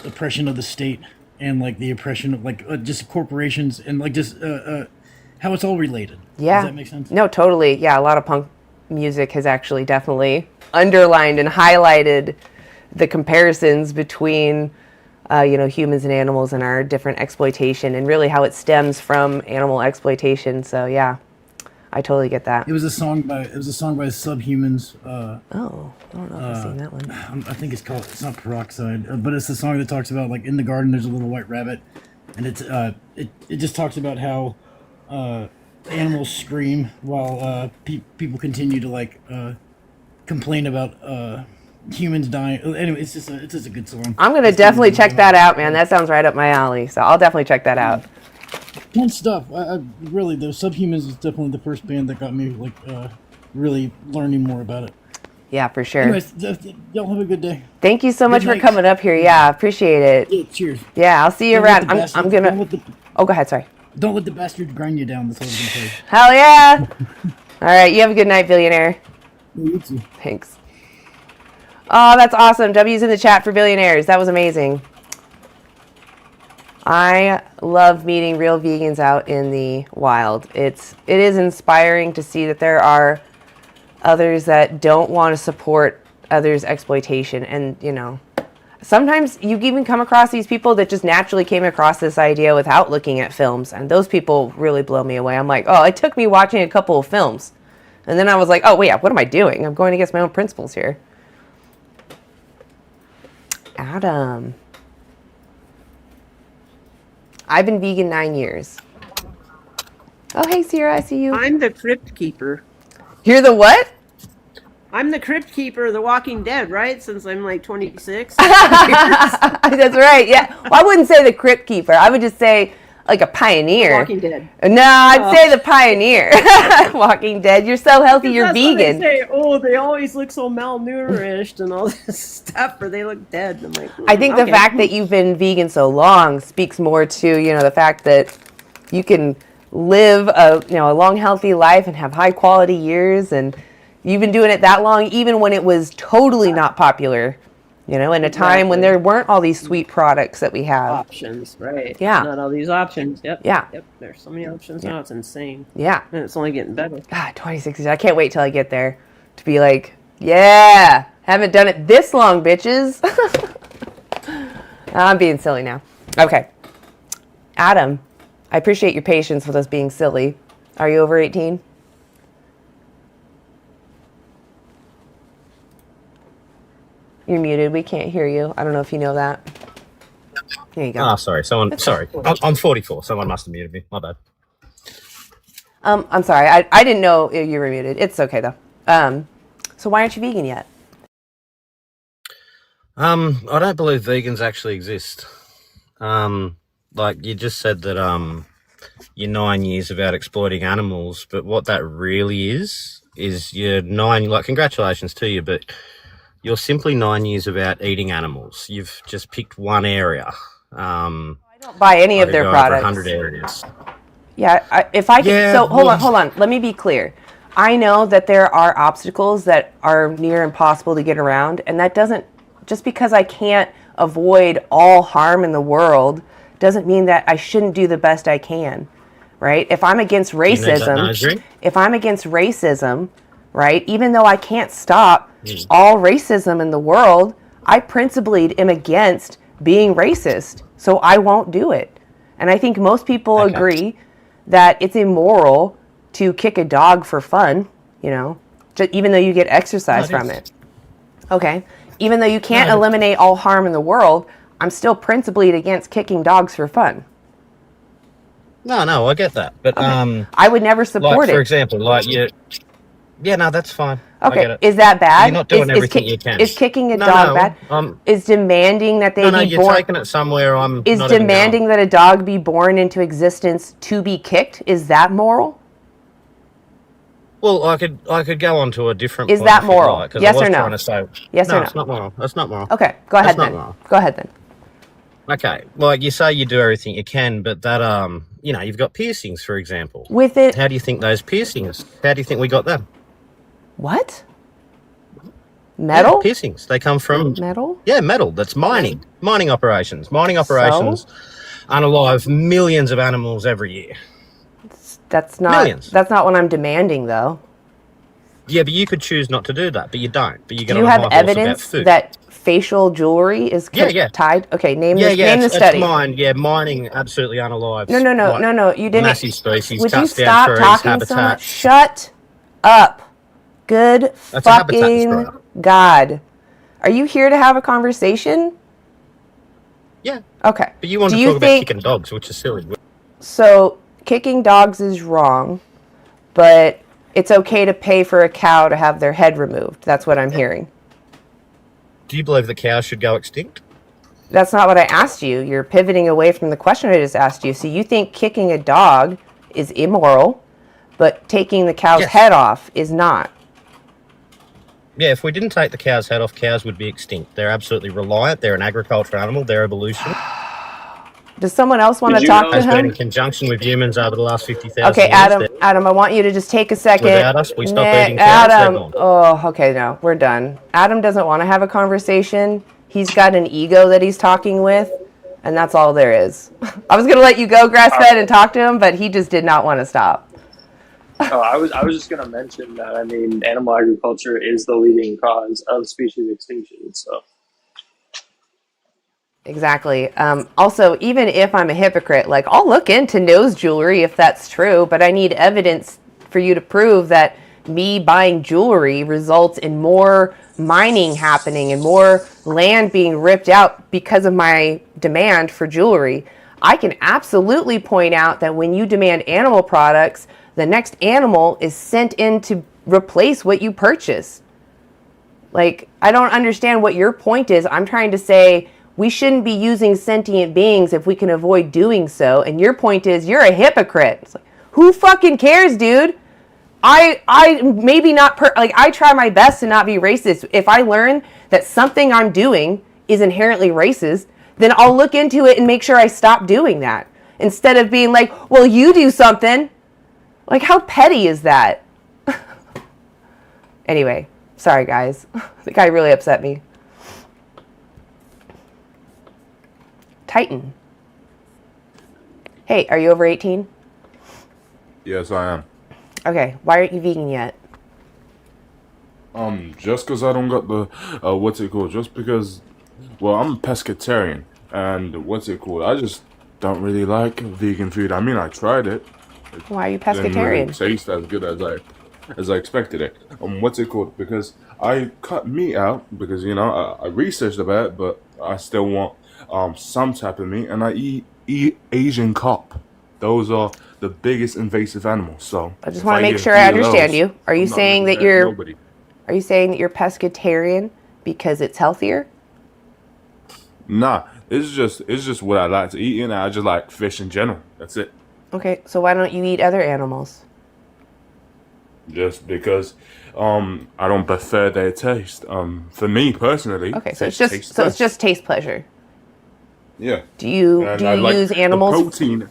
oppression of the state and like the oppression of like just corporations, and like just how it's all related. Yeah. Does that make sense? No, totally. Yeah, a lot of punk music has actually definitely underlined and highlighted the comparisons between humans and animals and our different exploitation, and really how it stems from animal exploitation. So yeah, I totally get that. It was a song by Subhumans. I don't know if I've seen that one. I think it's not Peroxide, but it's the song that talks about like in the garden there's a little white rabbit, and it just talks about how animals scream while people continue to like complain about humans dying. Anyway, it's just a good song. I'm gonna definitely check that out, man. That sounds right up my alley. So I'll definitely check that out. Fun stuff. I really, the Subhumans was definitely the first band that got me like really learning more about it. Yeah, for sure. Anyways, y'all have a good day. Thank you so much Good for night. coming up here. Yeah, appreciate it. Yeah, cheers. Yeah, I'll see you Don't let around. the bastards- I'm gonna. don't let the- Oh, go ahead. Sorry. Don't let the bastards grind you down. That's all I was gonna say. Hell yeah! All right, you have a good night, billionaire. You too. Thanks. Oh, that's awesome. W's in the chat for billionaires. That was amazing. I love meeting real vegans out in the wild. It is inspiring to see that there are others that don't want to support others' exploitation. And, you know, sometimes you even come across these people that just naturally came across this idea without looking at films. And those people really blow me away. I'm like, oh, it took me watching a couple of films. And then I was like, oh, wait, what am I doing? I'm going against my own principles here. Adam. I've been vegan 9 years. Oh, hey, Sierra, I see you. I'm the crypt keeper. You're the what? I'm the crypt keeper of The Walking Dead, right? Since I'm like 26. That's right, yeah. Well, I wouldn't say the crypt keeper. I would just say like a pioneer. Walking Dead. No, I'd say the pioneer. Walking Dead. You're so healthy, you're That's what vegan. They say, oh, they always look so malnourished and all this stuff, or they look dead. And I'm like, I think the fact that you've been vegan so long speaks more to, you know, the fact that you can live a long, healthy life and have high quality years, and you've been doing it that long, even when it was totally not popular, you know, in a time when there weren't all these sweet products that we have. options, right? Yeah. Not all these options. Yep. Yeah. Yep. There's so many options now. It's insane. Yeah. And it's only getting better. God, 26 years. I can't wait till I get there to be like, yeah, haven't done it this long, bitches. I'm being silly now. Okay. Adam, I appreciate your patience with us being silly. Are you over 18? You're muted. We can't hear you. I don't know if you know that. There you go. Ah, sorry. Sorry. I'm 44. Someone must have muted me. My bad. I'm sorry. I didn't know you were muted. It's okay though. So why aren't you vegan yet? I don't believe vegans actually exist. Like you just said that you're 9 years about exploiting animals, but what that really is you're 9. Like, congratulations to you, but you're simply 9 years about eating animals. You've just picked one area. I don't buy any of their products. 100 areas. Yeah, if I can, Yeah, so hold on. Let me be clear. I know that there are obstacles that are near impossible to get around, and that doesn't, just because I can't avoid all harm in the world, doesn't mean that I shouldn't do the best I can, right? If I'm against racism, right, even though I can't stop all racism in the world, I principally am against being racist, so I won't do it. And I think most people agree that it's immoral to kick a dog for fun, you know, even though you get exercise from it. Okay. Even though you can't eliminate all harm in the world, I'm still principally against kicking dogs for fun. No, I get that. But I would never support like, it. for example, like yeah, no, that's fine. I get Okay, it. is that bad? You're not doing everything you can. Is kicking a dog bad? Is demanding that they be you're born? taking it somewhere. Is not even demanding that a dog be born into existence to be kicked? Is that moral? Well, I could go on to a different. Is point that if you'd moral? like, 'cause Yes I was or no? trying to say, Yes or no? It's not moral. That's not moral. Okay, go ahead That's not then. moral. Go ahead then. Okay, like you say, you do everything you can, but that you know, you've got piercings, for example. With it, how do you think those piercings? How do you think we got them? What? Metal? Yeah, piercings. They come from metal. Yeah, metal. That's mining operations. Mining operations unalive millions of animals every year. That's not. Millions. That's not what I'm demanding, though. Yeah, but you could choose not to do that, but you don't. But you get Do you on a have high horse about evidence food. that facial jewelry is tied? Okay, name the it's study. mined. Yeah, mining absolutely unalive. No. You didn't. Massive species. Would you cuts down stop trees, talking habitat. so much? Shut up. Good That's a habitat fucking destroyer. God. Are you here to have a conversation? Yeah. Okay. But you want Do to you talk think about kicking dogs, which is silly. so? Kicking dogs is wrong, but It's okay to pay for a cow to have their head removed. That's what I'm hearing. Do you believe that cows should go extinct? That's not what I asked you. You're pivoting away from the question I just asked you. So you think kicking a dog is immoral, but taking the cow's Yes. head off is not. Yeah, if we didn't take the cow's head off, cows would be extinct. They're absolutely reliant. They're an agricultural animal. Their evolution Does someone else want Did to you talk know- to has been in him? conjunction with humans over the last 50,000 Okay, years. Adam, I want you to just take a second. Without us, we stop eating cows, they're Adam, gone. oh, okay, no, we're done. Adam doesn't want to have a conversation. He's got an ego that he's talking with, and that's all there is. I was going to let you go grass-fed and talk to him, but he just did not want to stop. Oh, I was just going to mention that, I mean, animal agriculture is the leading cause of species extinction, so. Exactly. Also, even if I'm a hypocrite, like, I'll look into nose jewelry if that's true, but I need evidence for you to prove that me buying jewelry results in more mining happening and more land being ripped out because of my demand for jewelry. I can absolutely point out that when you demand animal products, the next animal is sent in to replace what you purchased. Like, I don't understand what your point is. I'm trying to say we shouldn't be using sentient beings if we can avoid doing so. And your point is you're a hypocrite. It's like, who fucking cares, dude? I maybe not, I try my best to not be racist. If I learn that something I'm doing is inherently racist, then I'll look into it and make sure I stop doing that. Instead of being like, well, you do something. Like, how petty is that? Anyway, sorry, guys. The guy really upset me. Titan. Hey, are you over 18? Yes, I am. Okay, why aren't you vegan yet? Just because I don't got the, what's it called? Just because, well, I'm a pescatarian, and what's it called? I just don't really like vegan food. I mean, I tried it. Why are you Didn't really pescatarian? taste as good as I expected it. What's it called? Because I cut meat out because I researched about it, but I still want some type of meat, and I eat Asian carp. Those are the biggest invasive animals. So I just if want to eat make a sure few I of understand those, you. Are you I'm not saying gonna that hurt you're nobody. Are you saying that you're pescatarian because it's healthier? Nah, it's just what I like to eat, and I just like fish in general. That's it. Okay, so why don't you eat other animals? Just because I don't prefer their taste. For me personally, Okay, so it's fish just tastes so it's best. just taste pleasure. Yeah. Do you And do I you like use the animals? protein.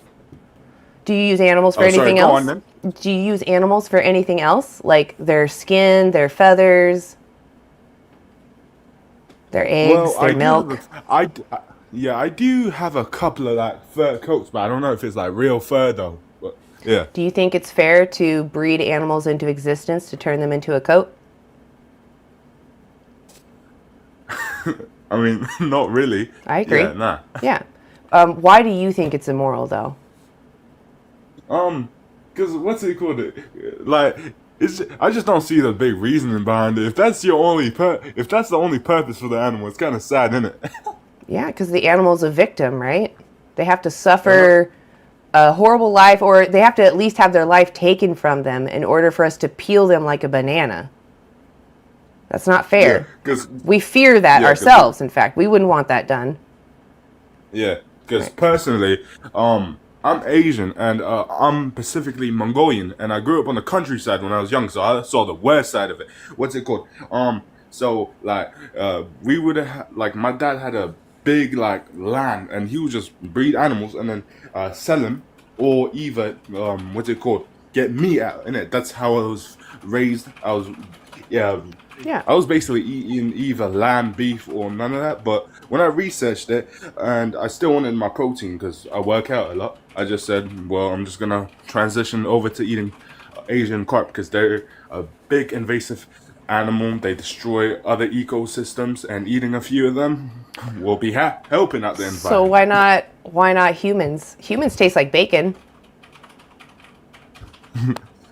Do you use animals for Oh, sorry, anything go else? on Do you use animals for anything else? Like their skin, their feathers, their eggs, Well, their milk? yeah, I do have a couple of like fur coats, but I don't know if it's like real fur though. But yeah. Do you think it's fair to breed animals into existence to turn them into a coat? I mean, not really. I agree. Yeah, nah. Yeah. Why do you think it's immoral, though? Because what's it called? Like, I just don't see the big reasoning behind it. If that's your only if that's the only purpose for the animal, it's kind of sad, isn't it? Yeah, because the animal's a victim, right? They have to suffer a horrible life, or they have to at least have their life taken from them in order for us to peel them like a banana. That's not fair. Yeah, 'cause- we fear that yeah, 'cause- ourselves, in fact. We wouldn't want that done. Yeah, because personally, I'm Asian and I'm specifically Mongolian, and I grew up on the countryside when I was young, so I saw the worst side of it. What's it called? So like, we would have like my dad had a big like land, and he would just breed animals and then sell them, or either what's it called? Get meat out in it. That's how I was raised. Yeah. I was basically eating either lamb, beef, or none of that. But when I researched it, and I still wanted my protein because I work out a lot, I just said, well, I'm just gonna transition over to eating Asian carp because they're a big invasive animal. They destroy other ecosystems, and eating a few of them will be helping out the environment. So why not humans? Humans taste like bacon.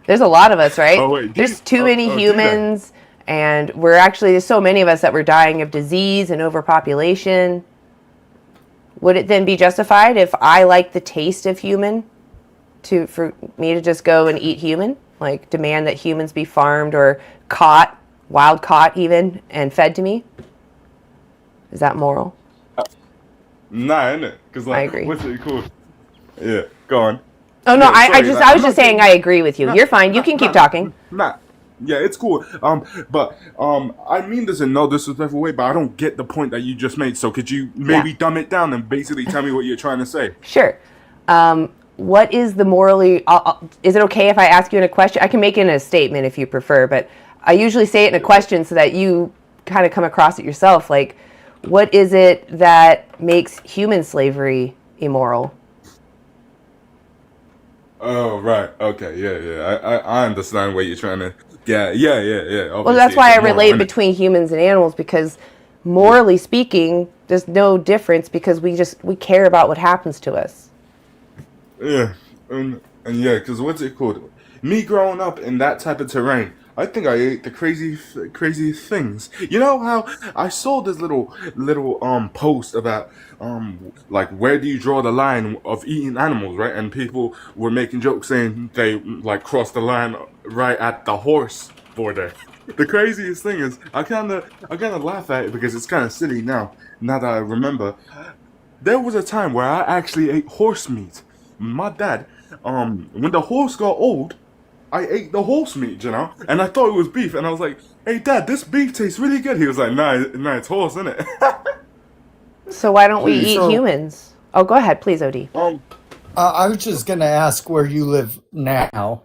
There's a lot of us, right? Oh, wait, There's too many do they? humans, and there's so many of us that we're dying of disease and overpopulation. Would it then be justified if I like the taste of human for me to just go and eat human? like demand that humans be farmed or caught, wild caught even, and fed to me? Is that moral? Nah, innit? Because I like, agree. what's it called? Yeah, go on. Oh no, Yeah, I sorry, just like, I I'm was just not saying saying I agree with you. nah, You're fine. You nah, can keep nah, talking. nah. Yeah, it's cool. But I mean this in no disrespectful way, but I don't get the point that you just made. So could you maybe dumb it down and basically tell me what you're trying to say? Sure. What is the morally? Is it okay if I ask you in a question? I can make it in a statement if you prefer, but I usually say it in a question so that you kind of come across it yourself. Like, what is it that makes human slavery immoral? Oh right, okay, yeah. I understand what you're trying to. Yeah. Obviously, Well, that's why it's I immoral, relate innit? between humans and animals, because morally speaking, there's no difference because we care about what happens to us. Yeah, and yeah, because what's it called? Me growing up in that type of terrain, I think I ate the craziest things. You know how I saw this little post about like where do you draw the line of eating animals, right? And people were making jokes saying they like crossed the line right at the horse border. The craziest thing is I kind of laugh at it because it's kind of silly now that I remember. There was a time where I actually ate horse meat. My dad, when the horse got old, I ate the horse meat, you know, and I thought it was beef, and I was like, "Hey, Dad, this beef tastes really good." He was like, "Nah, it's horse, isn't it?" So why don't we eat So, humans? Oh, go ahead, please, Odie. I was just gonna ask where you live now.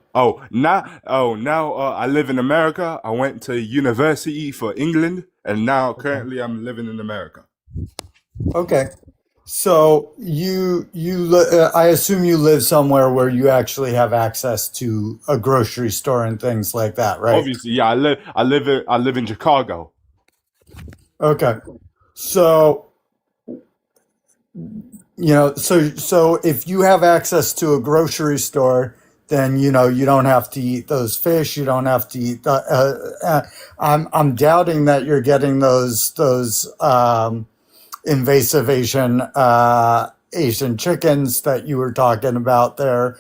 Now I live in America. I went to university for England, and now currently I'm living in America. Okay. So I assume you live somewhere where you actually have access to a grocery store and things like that, right? Obviously, yeah, I live in Chicago. Okay. So, so if you have access to a grocery store, then you don't have to eat those fish. You don't have to eat the. I'm doubting that you're getting those invasive Asian chickens that you were talking about there.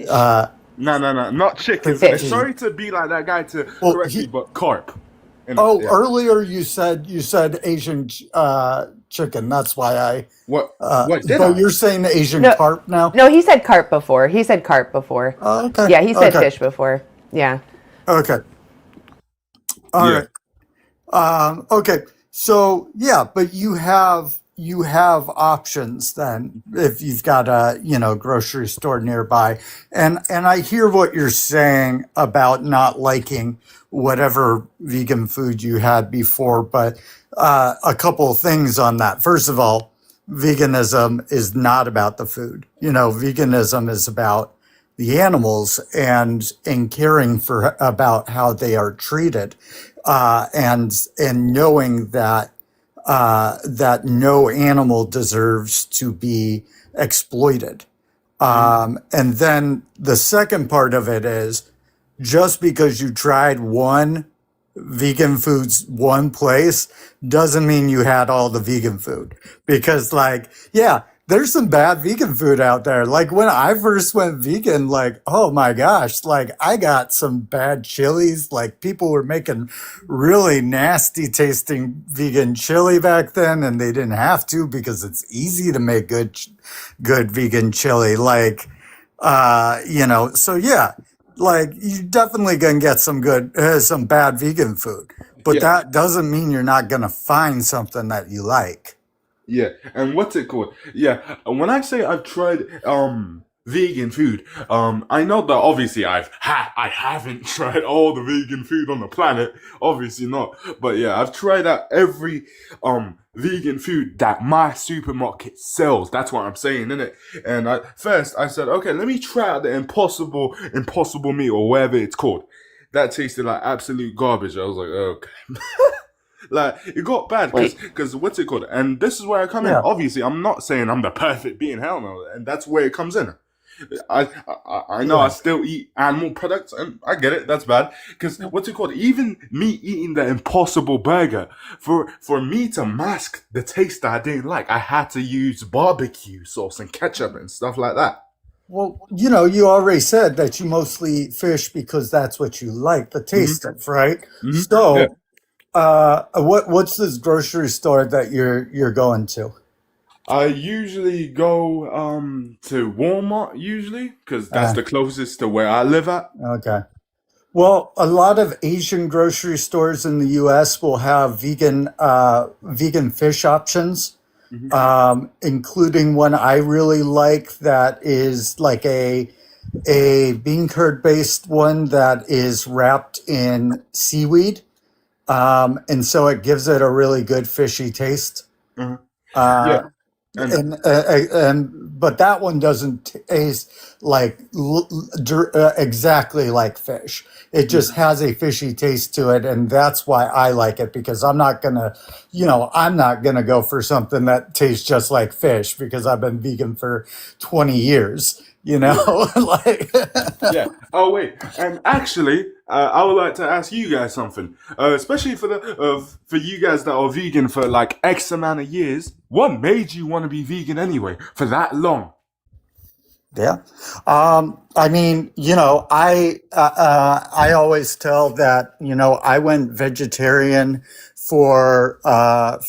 No, not chickens. Fish. Sorry to be like that guy to Well, correct you, but carp. Oh, Yeah. earlier you said Asian chicken. That's why I. What did But I? you're saying Asian No, carp now? No, he said carp before. Oh, okay. Yeah, he said Okay. fish before. Yeah. Okay. All Yeah. right. Okay. So yeah, but you have options then if you've got a grocery store nearby, and I hear what you're saying about not liking whatever vegan food you had before, but a couple of things on that. First of all, veganism is not about the food. Veganism is about the animals and caring for about how they are treated, and knowing that that no animal deserves to be exploited. And then the second part of it is just because you tried one vegan foods one place doesn't mean you had all the vegan food, because there's some bad vegan food out there. Like when I first went vegan, like, oh my gosh, like I got some bad chilies. Like people were making really nasty tasting vegan chili back then, and they didn't have to because it's easy to make good vegan chili. So yeah, like you're definitely gonna get some bad vegan food, but Yeah. that doesn't mean you're not gonna find something that you like. Yeah, and what's it called? Yeah, when I say I've tried vegan food, I know that obviously I haven't tried all the vegan food on the planet, obviously not. But yeah, I've tried out every vegan food that my supermarket sells. That's what I'm saying, innit? And first I said, okay, let me try out the impossible meat or whatever it's called. That tasted like absolute garbage. I was like, okay. Like it got bad because what's it called? And this is where I come in. Yeah. Obviously, I'm not saying I'm the perfect being, hell no, and that's where it comes in. I know I still eat animal products, and I get it. That's bad because what's it called? Even me eating the Impossible Burger, for me to mask the taste that I didn't like, I had to use barbecue sauce and ketchup and stuff like that. Well, you already said that you mostly eat fish because that's what you like the taste of, right? Yeah. So, what's this grocery store that you're going to? I usually go to Walmart usually because that's Uh, the closest to where I live at. okay. Well, a lot of Asian grocery stores in the U.S. will have vegan fish options, Hmm. including one I really like that is like a bean curd based one that is wrapped in seaweed, and so it gives it a really good fishy taste. Uh-huh. Uh, Yeah, and and but that one doesn't taste like exactly like fish. It yeah. just has a fishy taste to it, and that's why I like it because I'm not gonna go for something that tastes just like fish because I've been vegan for 20 years. Yeah. Like Yeah. Oh wait, and actually, I would like to ask you guys something, especially for you guys that are vegan for like X amount of years. What made you want to be vegan anyway for that long? Yeah. I mean, I always tell that, I went vegetarian for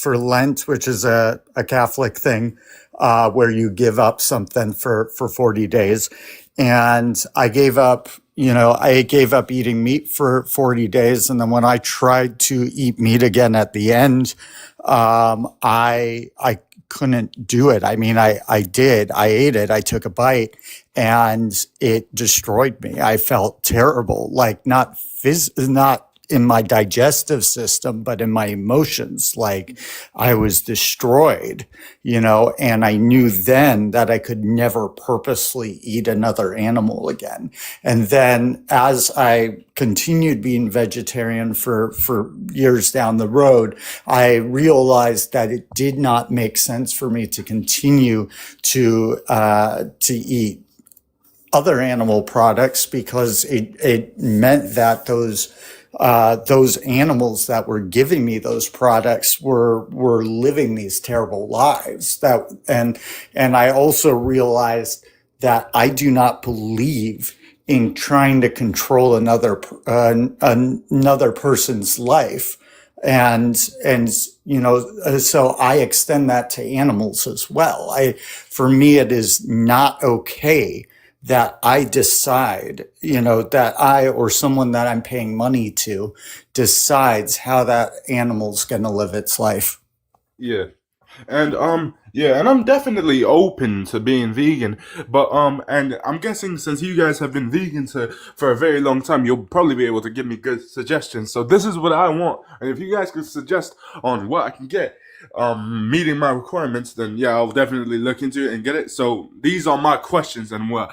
Lent, which is a Catholic thing, where you give up something for 40 days. And I gave up eating meat for 40 days. And then when I tried to eat meat again at the end, I couldn't do it. I mean, I did. I ate it. I took a bite and it destroyed me. I felt terrible, like not in my digestive system, but in my emotions. Like I was destroyed, and I knew then that I could never purposely eat another animal again. And then as I continued being vegetarian for years down the road, I realized that it did not make sense for me to continue to eat other animal products because it meant that those animals that were giving me those products were living these terrible lives and I also realized that I do not believe in trying to control another person's life and so I extend that to animals as well. For me it is not okay that I decide, that I or someone that I'm paying money to decides how that animal's going to live its life. Yeah. And yeah, and I'm definitely open to being vegan, but and I'm guessing since you guys have been vegan for a very long time, you'll probably be able to give me good suggestions. So this is what I want, and if you guys could suggest on what I can get, meeting my requirements, then yeah, I'll definitely look into it and get it. So these are my questions and what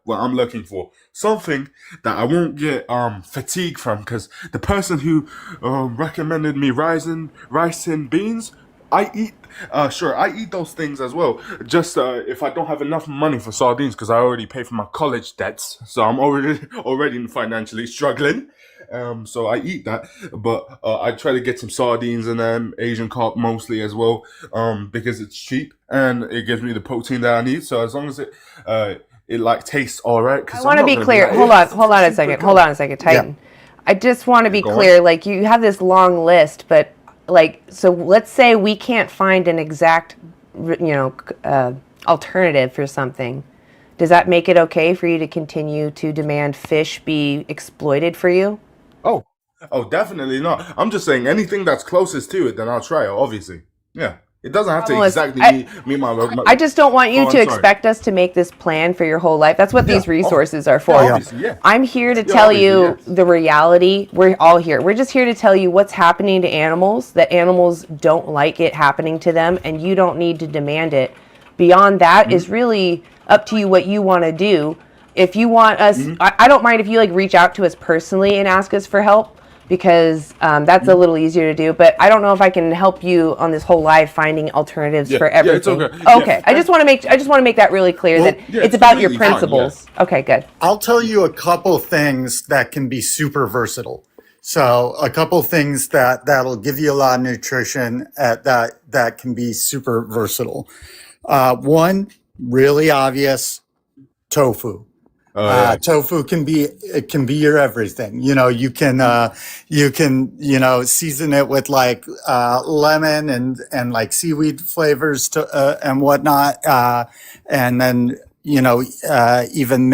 I'm looking for. Something that I won't get fatigue from, because the person who recommended me rice and beans. I eat, sure, I eat those things as well. Just if I don't have enough money for sardines, because I already pay for my college debts, so I'm already financially struggling. So I eat that, but I try to get some sardines and Asian carp mostly as well, because it's cheap and it gives me the protein that I need. So as long as it like tastes all right, I because want to be clear. Hold on a second. Hold on a second, Titan. I just want to be Go on. clear. Like you have this long list, but so let's say we can't find an exact, alternative for something. Does that make it okay for you to continue to demand fish be exploited for you? Oh, definitely not. I'm just saying anything that's closest to it, then I'll try it. Obviously, yeah. It doesn't have to Problem is, exactly meet my. I just don't want you Oh, to I'm sorry. expect us to make this plan for your whole life. That's what these resources are for. obviously, yeah. I'm here to Yeah, tell obviously, you yes. the reality. We're all here. We're just here to tell you what's happening to animals, that animals don't like it happening to them, and you don't need to demand it. Beyond that is really up to you what you want to do. If you want us, I don't mind if you reach out to us personally and ask us for help, because that's a little easier to do. But I don't know if I can help you on this whole live finding alternatives for everything. it's okay. Okay. I just want to make that really clear that yeah, it's it's about your completely fine, principles. Okay, good. I'll tell you a couple things that can be super versatile. So a couple things that'll give you a lot of nutrition that can be super versatile. One, really obvious, tofu. Oh yeah. Tofu can be your everything. You can season it with like lemon and like seaweed flavors and whatnot, and then even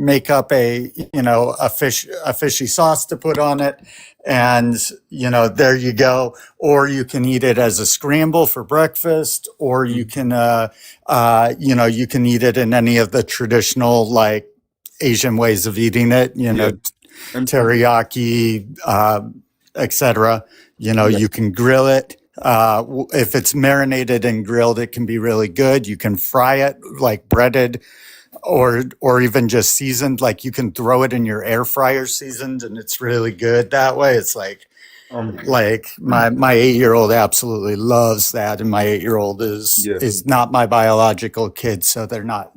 make up a fishy sauce to put on it, and there you go. Or you can eat it as a scramble for breakfast, or you can you can eat it in any of the traditional like Asian ways of eating it, teriyaki, etc. You can grill it. If it's marinated and grilled, it can be really good. You can fry it like breaded or even just seasoned. Like you can throw it in your air fryer seasoned and it's really good that way. It's like my 8-year-old absolutely loves that, and my 8-year-old is not my biological kid, so they're not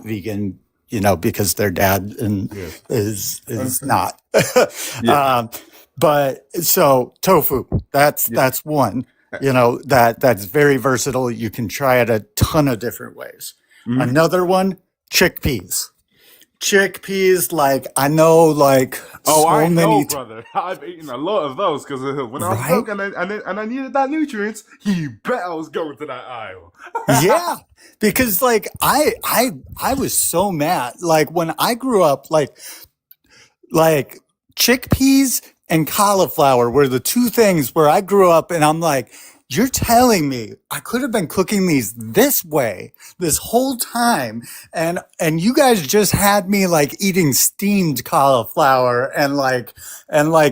vegan, because their dad is not. But so tofu, that's one, that's very versatile. You can try it a ton of different ways. Another one, chickpeas. Like I know, like I know, many. brother. I've eaten a lot of those because when I was broke and I needed that nutrients, you bet I was going to that aisle. Yeah, because like I was so mad. Like when I grew up, like chickpeas and cauliflower were the two things where I grew up, and I'm like, you're telling me I could have been cooking these this way this whole time, and you guys just had me like eating steamed cauliflower and like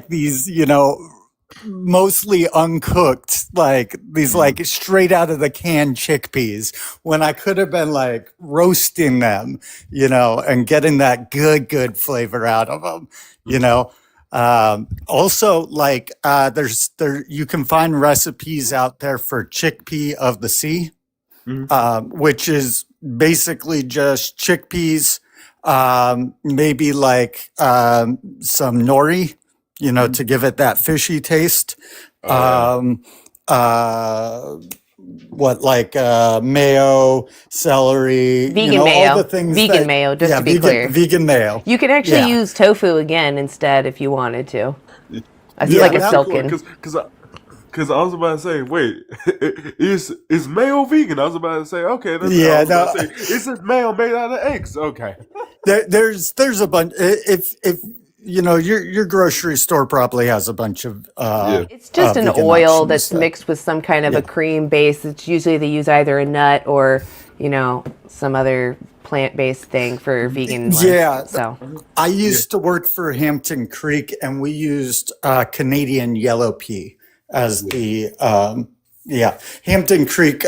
these, mostly uncooked, like these like straight out of the can chickpeas, when I could have been like roasting them, and getting that good flavor out of them, Also, like you can find recipes out there for chickpea of the sea, which is basically just chickpeas, maybe like some nori, to give it that fishy taste. Mayo, celery, Vegan mayo. all the things Vegan mayo, just to be clear. Vegan mayo. You can actually use tofu again instead if you wanted to. I feel like it's silken. Because I was about to say, wait, is mayo vegan? I was about to say, okay. Is it mayo made out of eggs? Okay. There's a bunch. If your grocery store probably has a bunch of. It's just an oil that's mixed with some kind of a cream base. It's usually they use either a nut or some other plant-based thing for vegan ones. Yeah. So I used to work for Hampton Creek, and we used Canadian yellow pea as the. Hampton Creek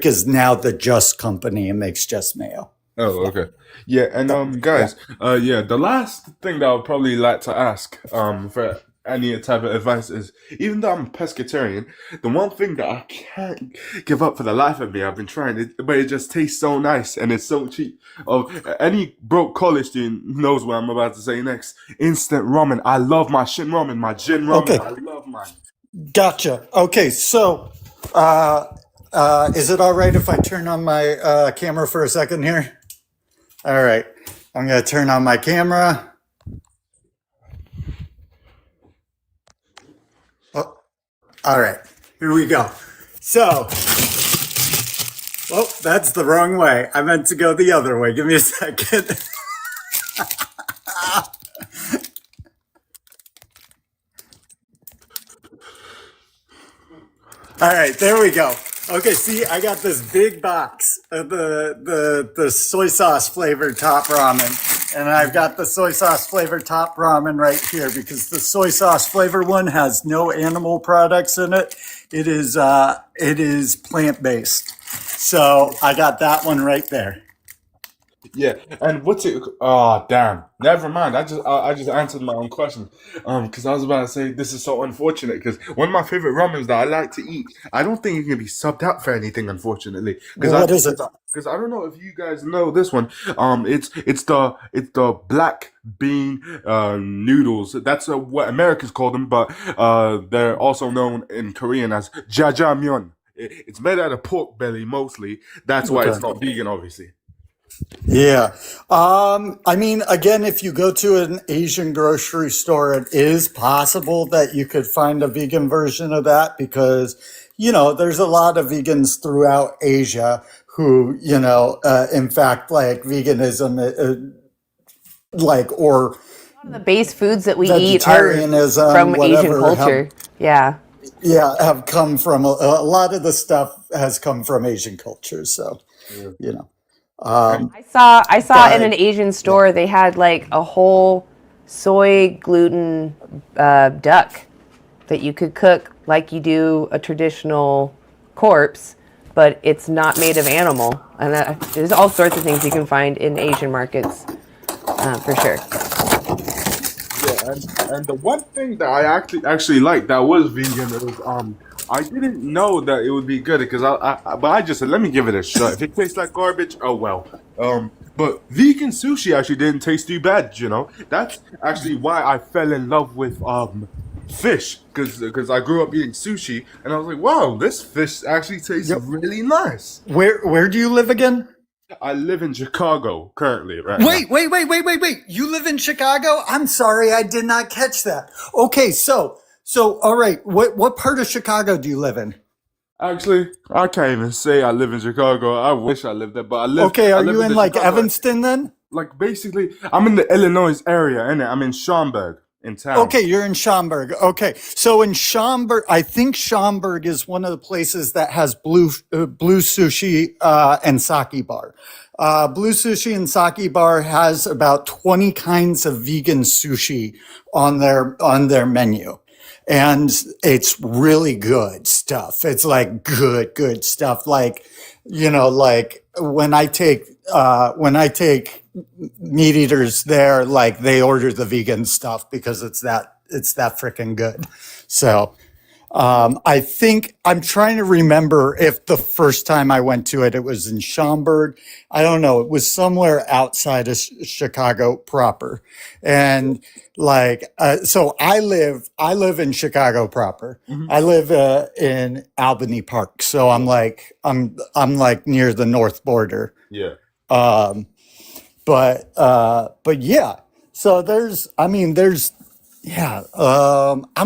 is now the Just Company and makes Just Mayo. Oh, okay. Yeah, and guys, the last thing that I would probably like to ask for any type of advice is, even though I'm a pescatarian, the one thing that I can't give up for the life of me, I've been trying, but it just tastes so nice and it's so cheap. Any broke college student knows what I'm about to say next. Instant ramen. I love my shin ramen, my gin ramen. Okay. I love mine. Gotcha. Okay, so is it all right if I turn on my camera for a second here? All right, I'm going to turn on my camera. Oh, all right, here we go. So, that's the wrong way. I meant to go the other way. Give me a second. All right, there we go. Okay, see, I got this big box of the soy sauce flavored top ramen, and I've got the soy sauce flavored top ramen right here because the soy sauce flavor one has no animal products in it. It is plant based. So I got that one right there. Yeah, and what's it? Oh, damn. Never mind. I just answered my own question. Because I was about to say this is so unfortunate. Because one of my favorite ramens that I like to eat, I don't think it can be subbed out for anything, unfortunately. What is it? Because I don't know if you guys know this one. It's the black bean noodles. That's what Americans call them, but they're also known in Korean as jjajangmyeon. It's made out of pork belly mostly. That's why it's not vegan, obviously. Yeah. I mean, again, if you go to an Asian grocery store, it is possible that you could find a vegan version of that because, there's a lot of vegans throughout Asia who, in fact, like veganism, or The base foods that we eat are vegetarianism, from Asian whatever, culture. Yeah. have come from a lot of the stuff has come from Asian culture. So, Yeah. I saw in an Asian store they had like a whole soy gluten duck that you could cook like you do a traditional corpse, but it's not made of animal. And there's all sorts of things you can find in Asian markets, for sure. Yeah, and the one thing that I actually liked that was vegan is I didn't know that it would be good because but I just said let me give it a shot. If it tastes like garbage, oh well. But vegan sushi actually didn't taste too bad. That's actually why I fell in love with fish because I grew up eating sushi and I was like, wow, this fish actually tastes really nice. Where do you live again? I live in Chicago currently, right now. Wait. You live in Chicago? I'm sorry, I did not catch that. Okay, so all right, what part of Chicago do you live in? Actually, I can't even say I live in Chicago. I wish I lived there, but I live. Okay, I are live you in the like Chicago- Evanston then? Like basically, I'm in the Illinois area, innit? I'm in Schaumburg, in town. Okay, you're in Schaumburg. Okay, so in Schaumburg, I think Schaumburg is one of the places that has blue sushi and sake bar. Blue Sushi and Sake Bar has about 20 kinds of vegan sushi on their menu. And it's really good stuff. It's like good stuff. Like, like when I take meat eaters there, like they order the vegan stuff because it's that freaking good. So, I think I'm trying to remember if the first time I went to it, it was in Schaumburg. I don't know. It was somewhere outside of Chicago proper. And so I live in Chicago proper. Mhm. I live in Albany Park. So I'm like near the north border. Yeah. But yeah. So I'm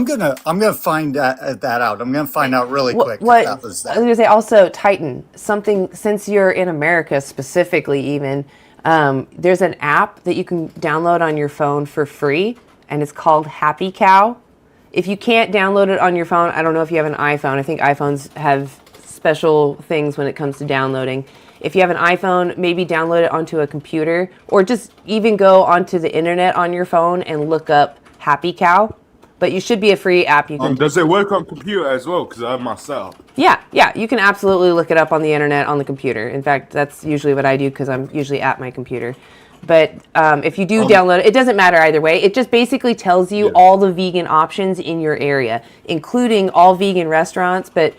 gonna find that out. I'm gonna find out really quick if What that was I was that. gonna say also Titan something since you're in America specifically even there's an app that you can download on your phone for free and it's called Happy Cow. If you can't download it on your phone, I don't know if you have an iPhone. I think iPhones have special things when it comes to downloading. If you have an iPhone, maybe download it onto a computer or just even go onto the internet on your phone and look up Happy Cow. But you should be a free app you can Does it work on computer as well? Because I have my setup. Yeah, you can absolutely look it up on the internet on the computer. In fact, that's usually what I do because I'm usually at my computer. But if you do download it, it doesn't matter either way. It just basically tells you all the vegan options in your area, including all vegan restaurants, but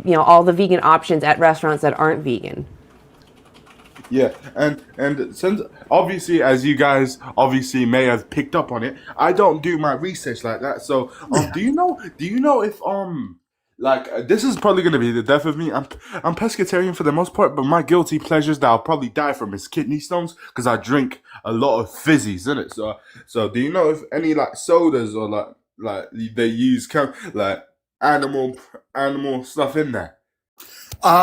all the vegan options at restaurants that aren't vegan. Yeah, and since obviously, as you guys obviously may have picked up on it, I don't do my research like that. So, do you know if this is probably gonna be the death of me. I'm pescatarian for the most part, but my guilty pleasures that I'll probably die from is kidney stones because I drink a lot of fizzies in it. So do you know if any like sodas or like they use like animal stuff in there?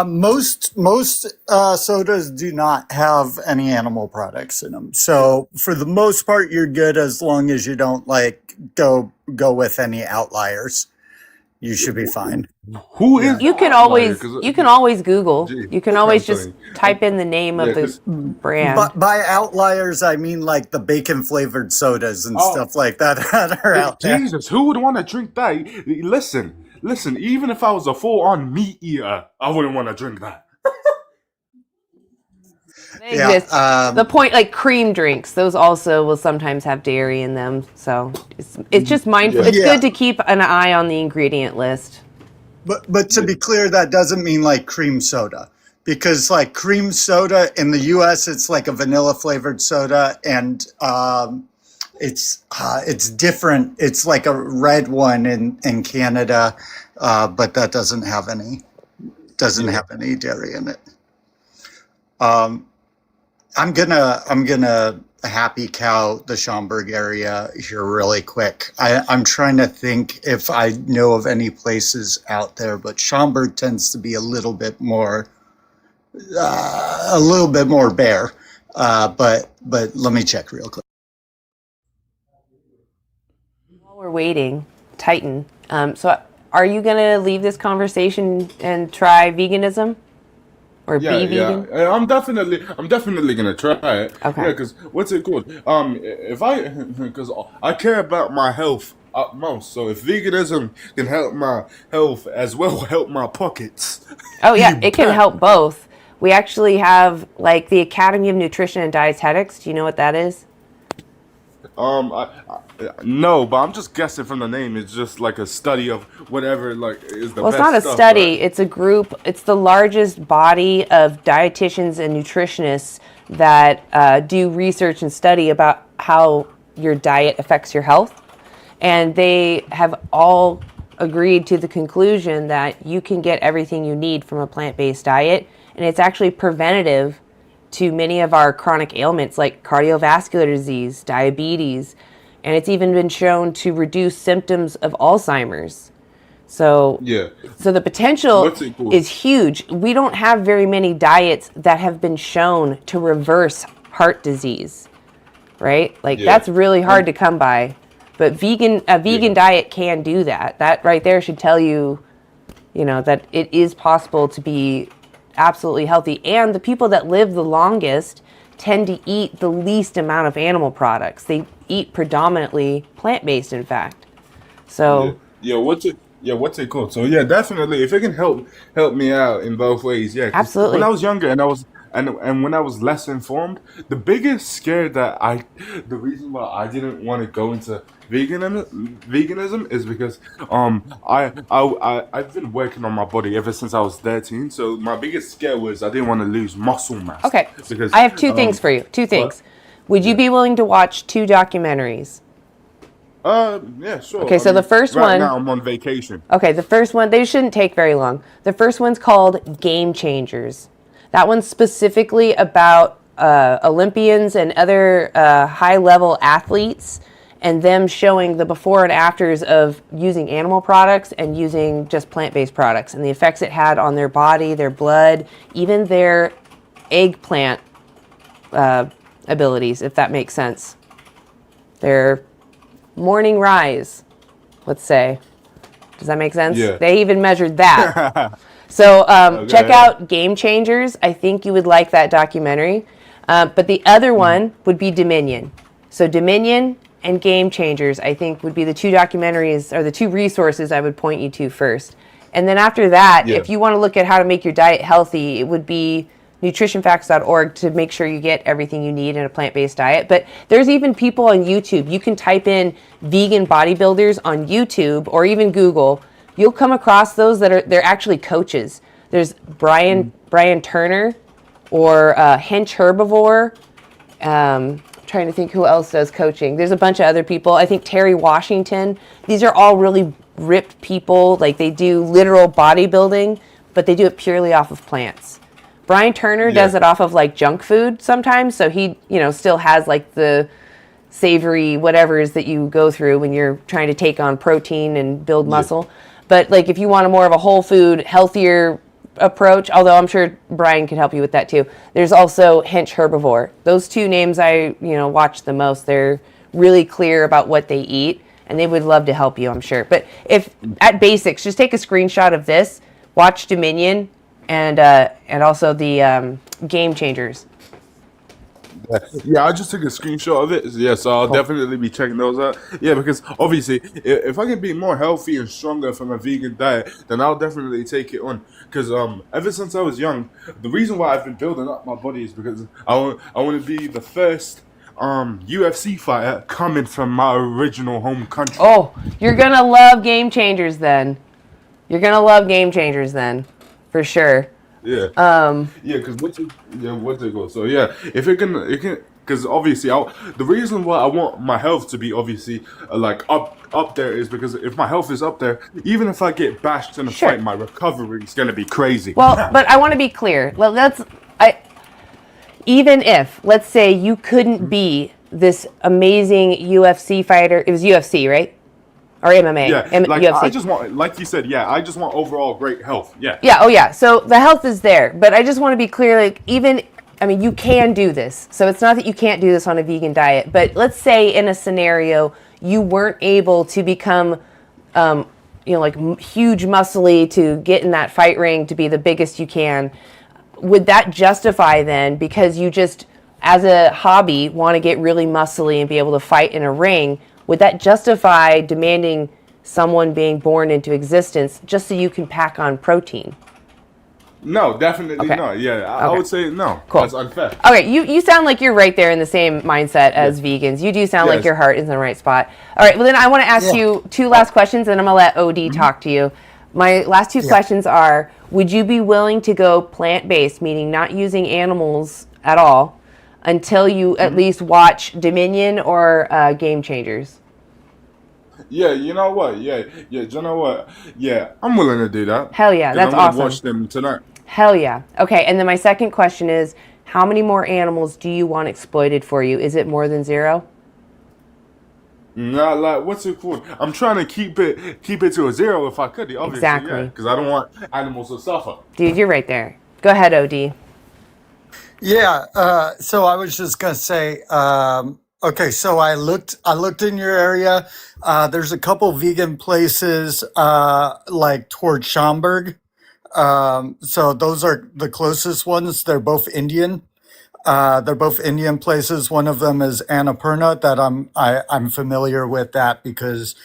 Most sodas do not have any animal products in them. So for the most part, you're good as long as you don't go with any outliers. You should be fine. Who is You can always Google. You can always just type in the name of the brand. But by outliers, I mean like the bacon flavored sodas and stuff like that that are out there. Jesus, who would want to drink that? Listen, even if I was a full-on meat eater, I wouldn't want to drink that. They exist. The point, like cream drinks, those also will sometimes have dairy in them. So it's just mindful. Yeah. It's good to keep an eye on the ingredient list. But to be clear, that doesn't mean like cream soda. Because like cream soda in the US, it's like a vanilla flavored soda and it's different. It's like a red one in Canada, but that doesn't have any dairy in it. I'm gonna happy cow the Schaumburg area here really quick. I'm trying to think if I know of any places out there, but Schaumburg tends to be a little bit more bare. But let me check real quick. While we're waiting, Titan. So are you gonna leave this conversation and try veganism? Or be vegan? I'm definitely gonna try it. Okay. Yeah, because what's it called? Because I care about my health utmost. So if veganism can help my health as well, help my pockets. Oh yeah, it can help both. We actually have like the Academy of Nutrition and Dietetics. Do you know what that is? No, but I'm just guessing from the name. It's just like a study of whatever like is the Well, best it's not a stuff, study. right? It's a group. It's the largest body of dietitians and nutritionists that do research and study about how your diet affects your health. And they have all agreed to the conclusion that you can get everything you need from a plant-based diet. And it's actually preventative to many of our chronic ailments like cardiovascular disease, diabetes, and it's even been shown to reduce symptoms of Alzheimer's. So the potential is huge. We don't have very many diets that have been shown to reverse heart disease, right? Like that's really hard to come by. But a vegan diet can do that. That right there should tell you, that it is possible to be absolutely healthy. And the people that live the longest tend to eat the least amount of animal products. They eat predominantly plant-based, in fact. So what's it called? So yeah, definitely if it can help me out in both ways, yeah. 'Cause absolutely. when I was younger and when I was less informed, the biggest scare the reason why I didn't want to go into veganism is because I've been working on my body ever since I was 13. So my biggest scare was I didn't want to lose muscle mass. Okay, because I have two things for you. Two things. Would you be willing to watch 2 documentaries? Yeah, sure. Okay, so the first right one. now I'm on vacation. Okay, the first one, they shouldn't take very long. The first one's called Game Changers. That one's specifically about Olympians and other high-level athletes and them showing the before and afters of using animal products and using just plant-based products and the effects it had on their body, their blood, even their eggplant abilities, if that makes sense. Their morning rise, let's say. Does that make sense? Yeah. They even measured that. So check out Game Changers. I think you would like that documentary. But the other one would be Dominion. So Dominion and Game Changers, I think, would be the 2 documentaries or the 2 resources I would point you to first. And then after that, if you want to look at how to make your diet healthy, it would be nutritionfacts.org to make sure you get everything you need in a plant-based diet. But there's even people on YouTube. You can type in vegan bodybuilders on YouTube or even Google. You'll come across those they're actually coaches. There's Brian Turner or Hench Herbivore. Trying to think who else does coaching. There's a bunch of other people. I think Terry Washington. These are all really ripped people. Like they do literal bodybuilding, but they do it purely off of plants. Brian Turner does it off of like junk food sometimes. So he, still has like the savory whatevers that you go through when you're trying to take on protein and build muscle. But like if you want a more of a whole food, healthier approach, although I'm sure Brian could help you with that too. There's also Hench Herbivore. Those 2 names I, watch the most. They're really clear about what they eat and they would love to help you, I'm sure. But if at basics, just take a screenshot of this, watch Dominion and also the Game Changers. Yeah, I just took a screenshot of it. Yeah, so I'll definitely be checking those out. Yeah, because obviously, if I can be more healthy and stronger from a vegan diet, then I'll definitely take it on. Because ever since I was young, the reason why I've been building up my body is because I want to be the first UFC fighter coming from my original home country. Oh, you're gonna love Game Changers then. For sure. Yeah. Because what's it go? So yeah, if it can, because obviously, the reason why I want my health to be obviously like up there is because if my health is up there, even if I get bashed in a fight, my recovery is gonna be crazy. Well, but I want to be clear. even if, let's say, you couldn't be this amazing UFC fighter, it was UFC, right? Or MMA, Yeah, like UFC. I just want, like you said, yeah, I just want overall great health. Yeah. Yeah, oh yeah. So the health is there, but I just want to be clear, like even, I mean, you can do this. So it's not that you can't do this on a vegan diet, but let's say in a scenario you weren't able to become, like huge muscly to get in that fight ring to be the biggest you can. Would that justify then, because you just, as a hobby, want to get really muscly and be able to fight in a ring, would that justify demanding someone being born into existence just so you can pack on protein? No, definitely Okay. not. Yeah, I Okay. would say no. Cool. That's unfair. Okay, you sound like you're right there in the same mindset as vegans. You do sound like Yes. your heart is in the right spot. All right, well then I want to ask you two last questions, and I'm gonna let OD talk to you. My last two questions are: would you be willing to go plant-based, meaning not using animals at all, until you at least watch Dominion or Game Changers? Yeah, you know what? Yeah, you know what? Yeah, I'm willing to do that. Hell yeah, 'Cause that's I'm gonna awesome. watch them tonight. Hell yeah. Okay, and then my second question is, how many more animals do you want exploited for you? Is it more than 0? Not like what's it called? I'm trying to keep it to a 0 if I could, obviously. Exactly. Because I don't want animals to suffer. Dude, you're right there. Go ahead, OD. Yeah. So I was just gonna say. Okay. So I looked in your area. There's a couple vegan places, like toward Schaumburg. So those are the closest ones. They're both Indian. They're both Indian places. One of them is Annapurna, that I'm familiar with that because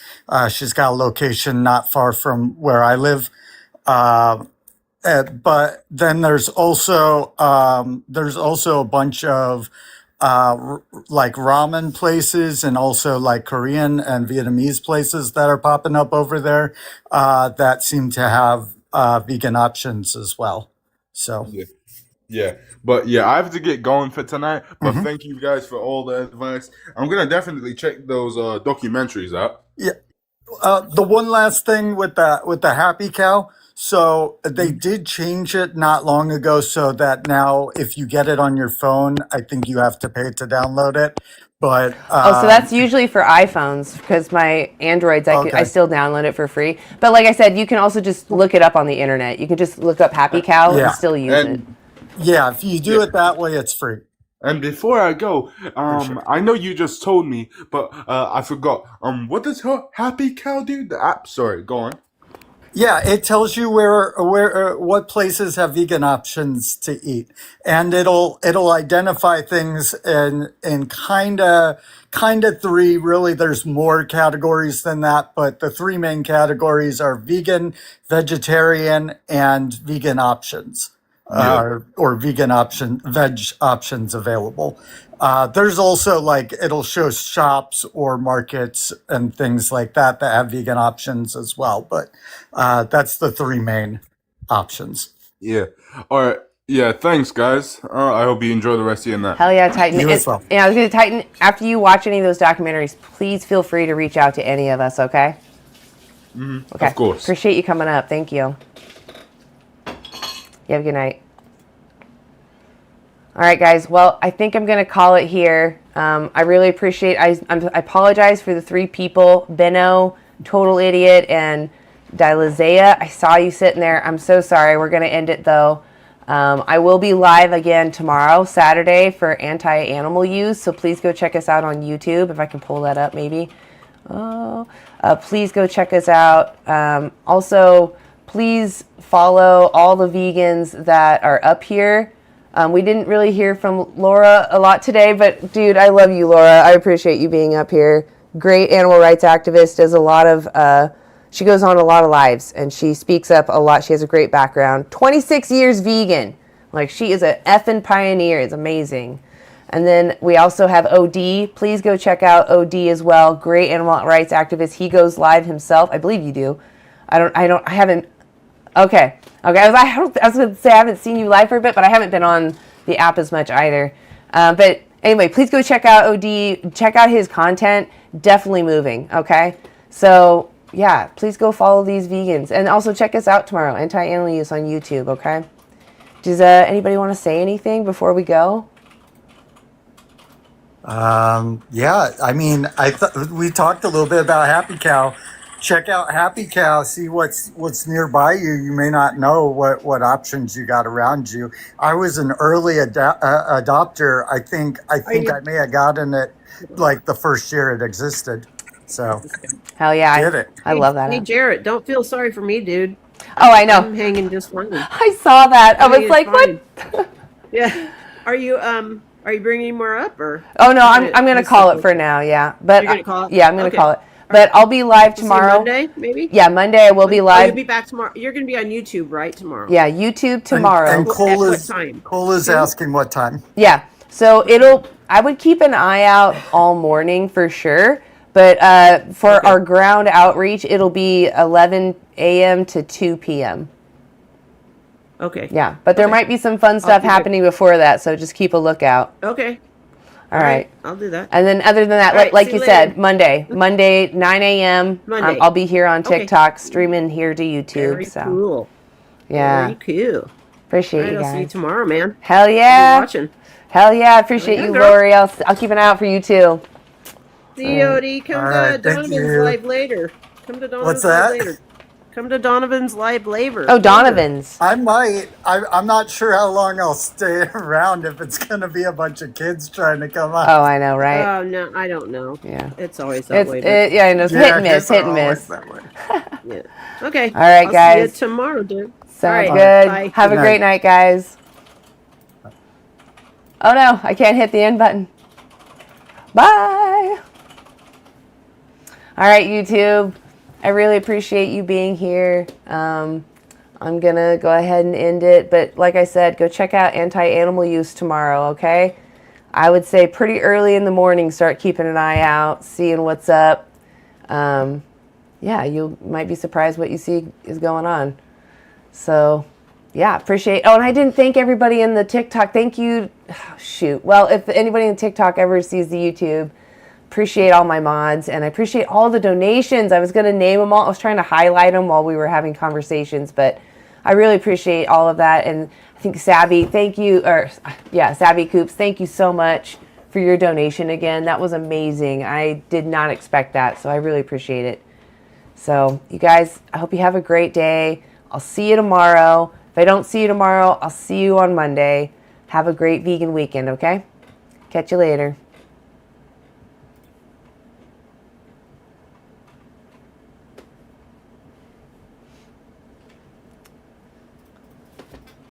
she's got a location not far from where I live. But then there's also a bunch of like ramen places, and also like Korean and Vietnamese places that are popping up over there that seem to have vegan options as well. So Yeah. Yeah, but yeah, I have to get going for tonight. But Mhm. thank you guys for all the advice. I'm gonna definitely check those documentaries out. yeah. The one last thing with the Happy Cow. So they did change it not long ago, so that now if you get it on your phone, I think you have to pay to download it. But So that's usually for iPhones, because my Androids, I okay. still download it for free. But like I said, you can also just look it up on the internet. You can just look up Happy Cow and still use it. Yeah, if you do it that way, it's free. And before I go, sure. I know you just told me, but I forgot. What does Happy Cow do? The app. Sorry, go on. Yeah, it tells you where what places have vegan options to eat, and it'll identify things in kind of three. Really, there's more categories than that, but the three main categories are vegan, vegetarian, and vegan options. Or veg options available. There's also like it'll show shops or markets and things like that have vegan options as well. But that's the three main options. Yeah. All right. Yeah. Thanks, guys. I hope you enjoy the rest of your night. Hell yeah, Titan. You as well. Yeah, I was going to Titan, after you watch any of those documentaries, please feel free to reach out to any of us, okay? Okay. Of course. Appreciate you coming up. Thank you. You have a good night. All right, guys. Well, I think I'm going to call it here. I really appreciate. I apologize for the 3 people: Benno, Total Idiot, and Dailey. I saw you sitting there. I'm so sorry. We're going to end it though. I will be live again tomorrow, Saturday, for anti-animal use. So please go check us out on YouTube. If I can pull that up, maybe. Please go check us out. Also, please follow all the vegans that are up here. We didn't really hear from Laura a lot today, but dude, I love you, Laura. I appreciate you being up here. Great animal rights activist, does a lot of, she goes on a lot of lives and she speaks up a lot. She has a great background. 26 years vegan. Like, she is a effing pioneer. It's amazing. And then we also have OD. Please go check out OD as well. Great animal rights activist. He goes live himself. I believe you do. I haven't. Okay. I was going to say I haven't seen you live for a bit, but I haven't been on the app as much either. But anyway, please go check out OD. Check out his content. Definitely moving. Okay. So yeah, please go follow these vegans, and also check us out tomorrow. Anti-animal use on YouTube. Okay. Does anybody want to say anything before we go? Yeah, I mean, we talked a little bit about Happy Cow. Check out Happy Cow. See what's nearby you. You may not know what options you got around you. I was an early adopter. I think I may have gotten it like the first year it existed. So Hell yeah, get it. I love that Hey, app. Jarrett, don't feel sorry for me, dude. Oh, I know. I'm hanging just fine. I saw that. I was like, what? Yeah. Are you bringing more up or? Oh no, You're I'm gonna just call like- it for now. Yeah, but You're gonna call it? yeah, I'm gonna Okay. call it. But I'll be live We'll see you tomorrow. Monday, maybe. Yeah, Monday I will be Oh, live. you'll be back tomorrow. You're gonna be on YouTube, right? Tomorrow. Yeah, YouTube tomorrow. And At Cole what is time? Cole is Two? asking what time. Yeah, so I would keep an eye out all morning for sure. But for our ground outreach, it'll be 11 a.m. to 2 p.m. Okay. Yeah, but there might be some fun stuff happening before that, so just keep a lookout. Okay. All right. I'll do that. And then other than that, All right, like see you you said, later. Monday, 9 a.m. Monday. I'll be here on Okay. TikTok, streaming here to YouTube. Very so cool. yeah, Very cool. appreciate All right, you I'll guys. see you tomorrow, man. Hell I'll yeah! be watching. Hell yeah! I appreciate Yeah, you, girl. Lori. I'll keep an eye out for you too. See you, Odie. Come All to right, thank Donovan's you. live later. Come to Donovan's What's live that? later. Come to Donovan's live later. Oh, Donovan's. I might. I'm not sure how long I'll stay around if it's going to be a bunch of kids trying to come up. Oh, I know, right? Oh no, I don't know. Yeah. It's always that way. Yeah, I know. It's hit and miss, kids are hit and always miss. that way. Yeah. Okay. All right, I'll guys. See you tomorrow, dude. Sounds All right, good. bye. Have Good a great night, guys. Oh no, I can't hit the end button. Bye. All right, YouTube. I really appreciate you being here. I'm going to go ahead and end it. But like I said, go check out Anti-Animal Use tomorrow, okay? I would say pretty early in the morning, start keeping an eye out, seeing what's up. Yeah, you might be surprised what you see is going on. So, yeah, appreciate. Oh, and I didn't thank everybody in the TikTok. Thank you. Oh, shoot. Well, if anybody in TikTok ever sees the YouTube, appreciate all my mods, and I appreciate all the donations. I was going to name them all. I was trying to highlight them while we were having conversations, but I really appreciate all of that. And I think Savvy, thank you. Savvy Coops, thank you so much for your donation again. That was amazing. I did not expect that, so I really appreciate it. So, you guys, I hope you have a great day. I'll see you tomorrow. If I don't see you tomorrow, I'll see you on Monday. Have a great vegan weekend, okay? Catch you later.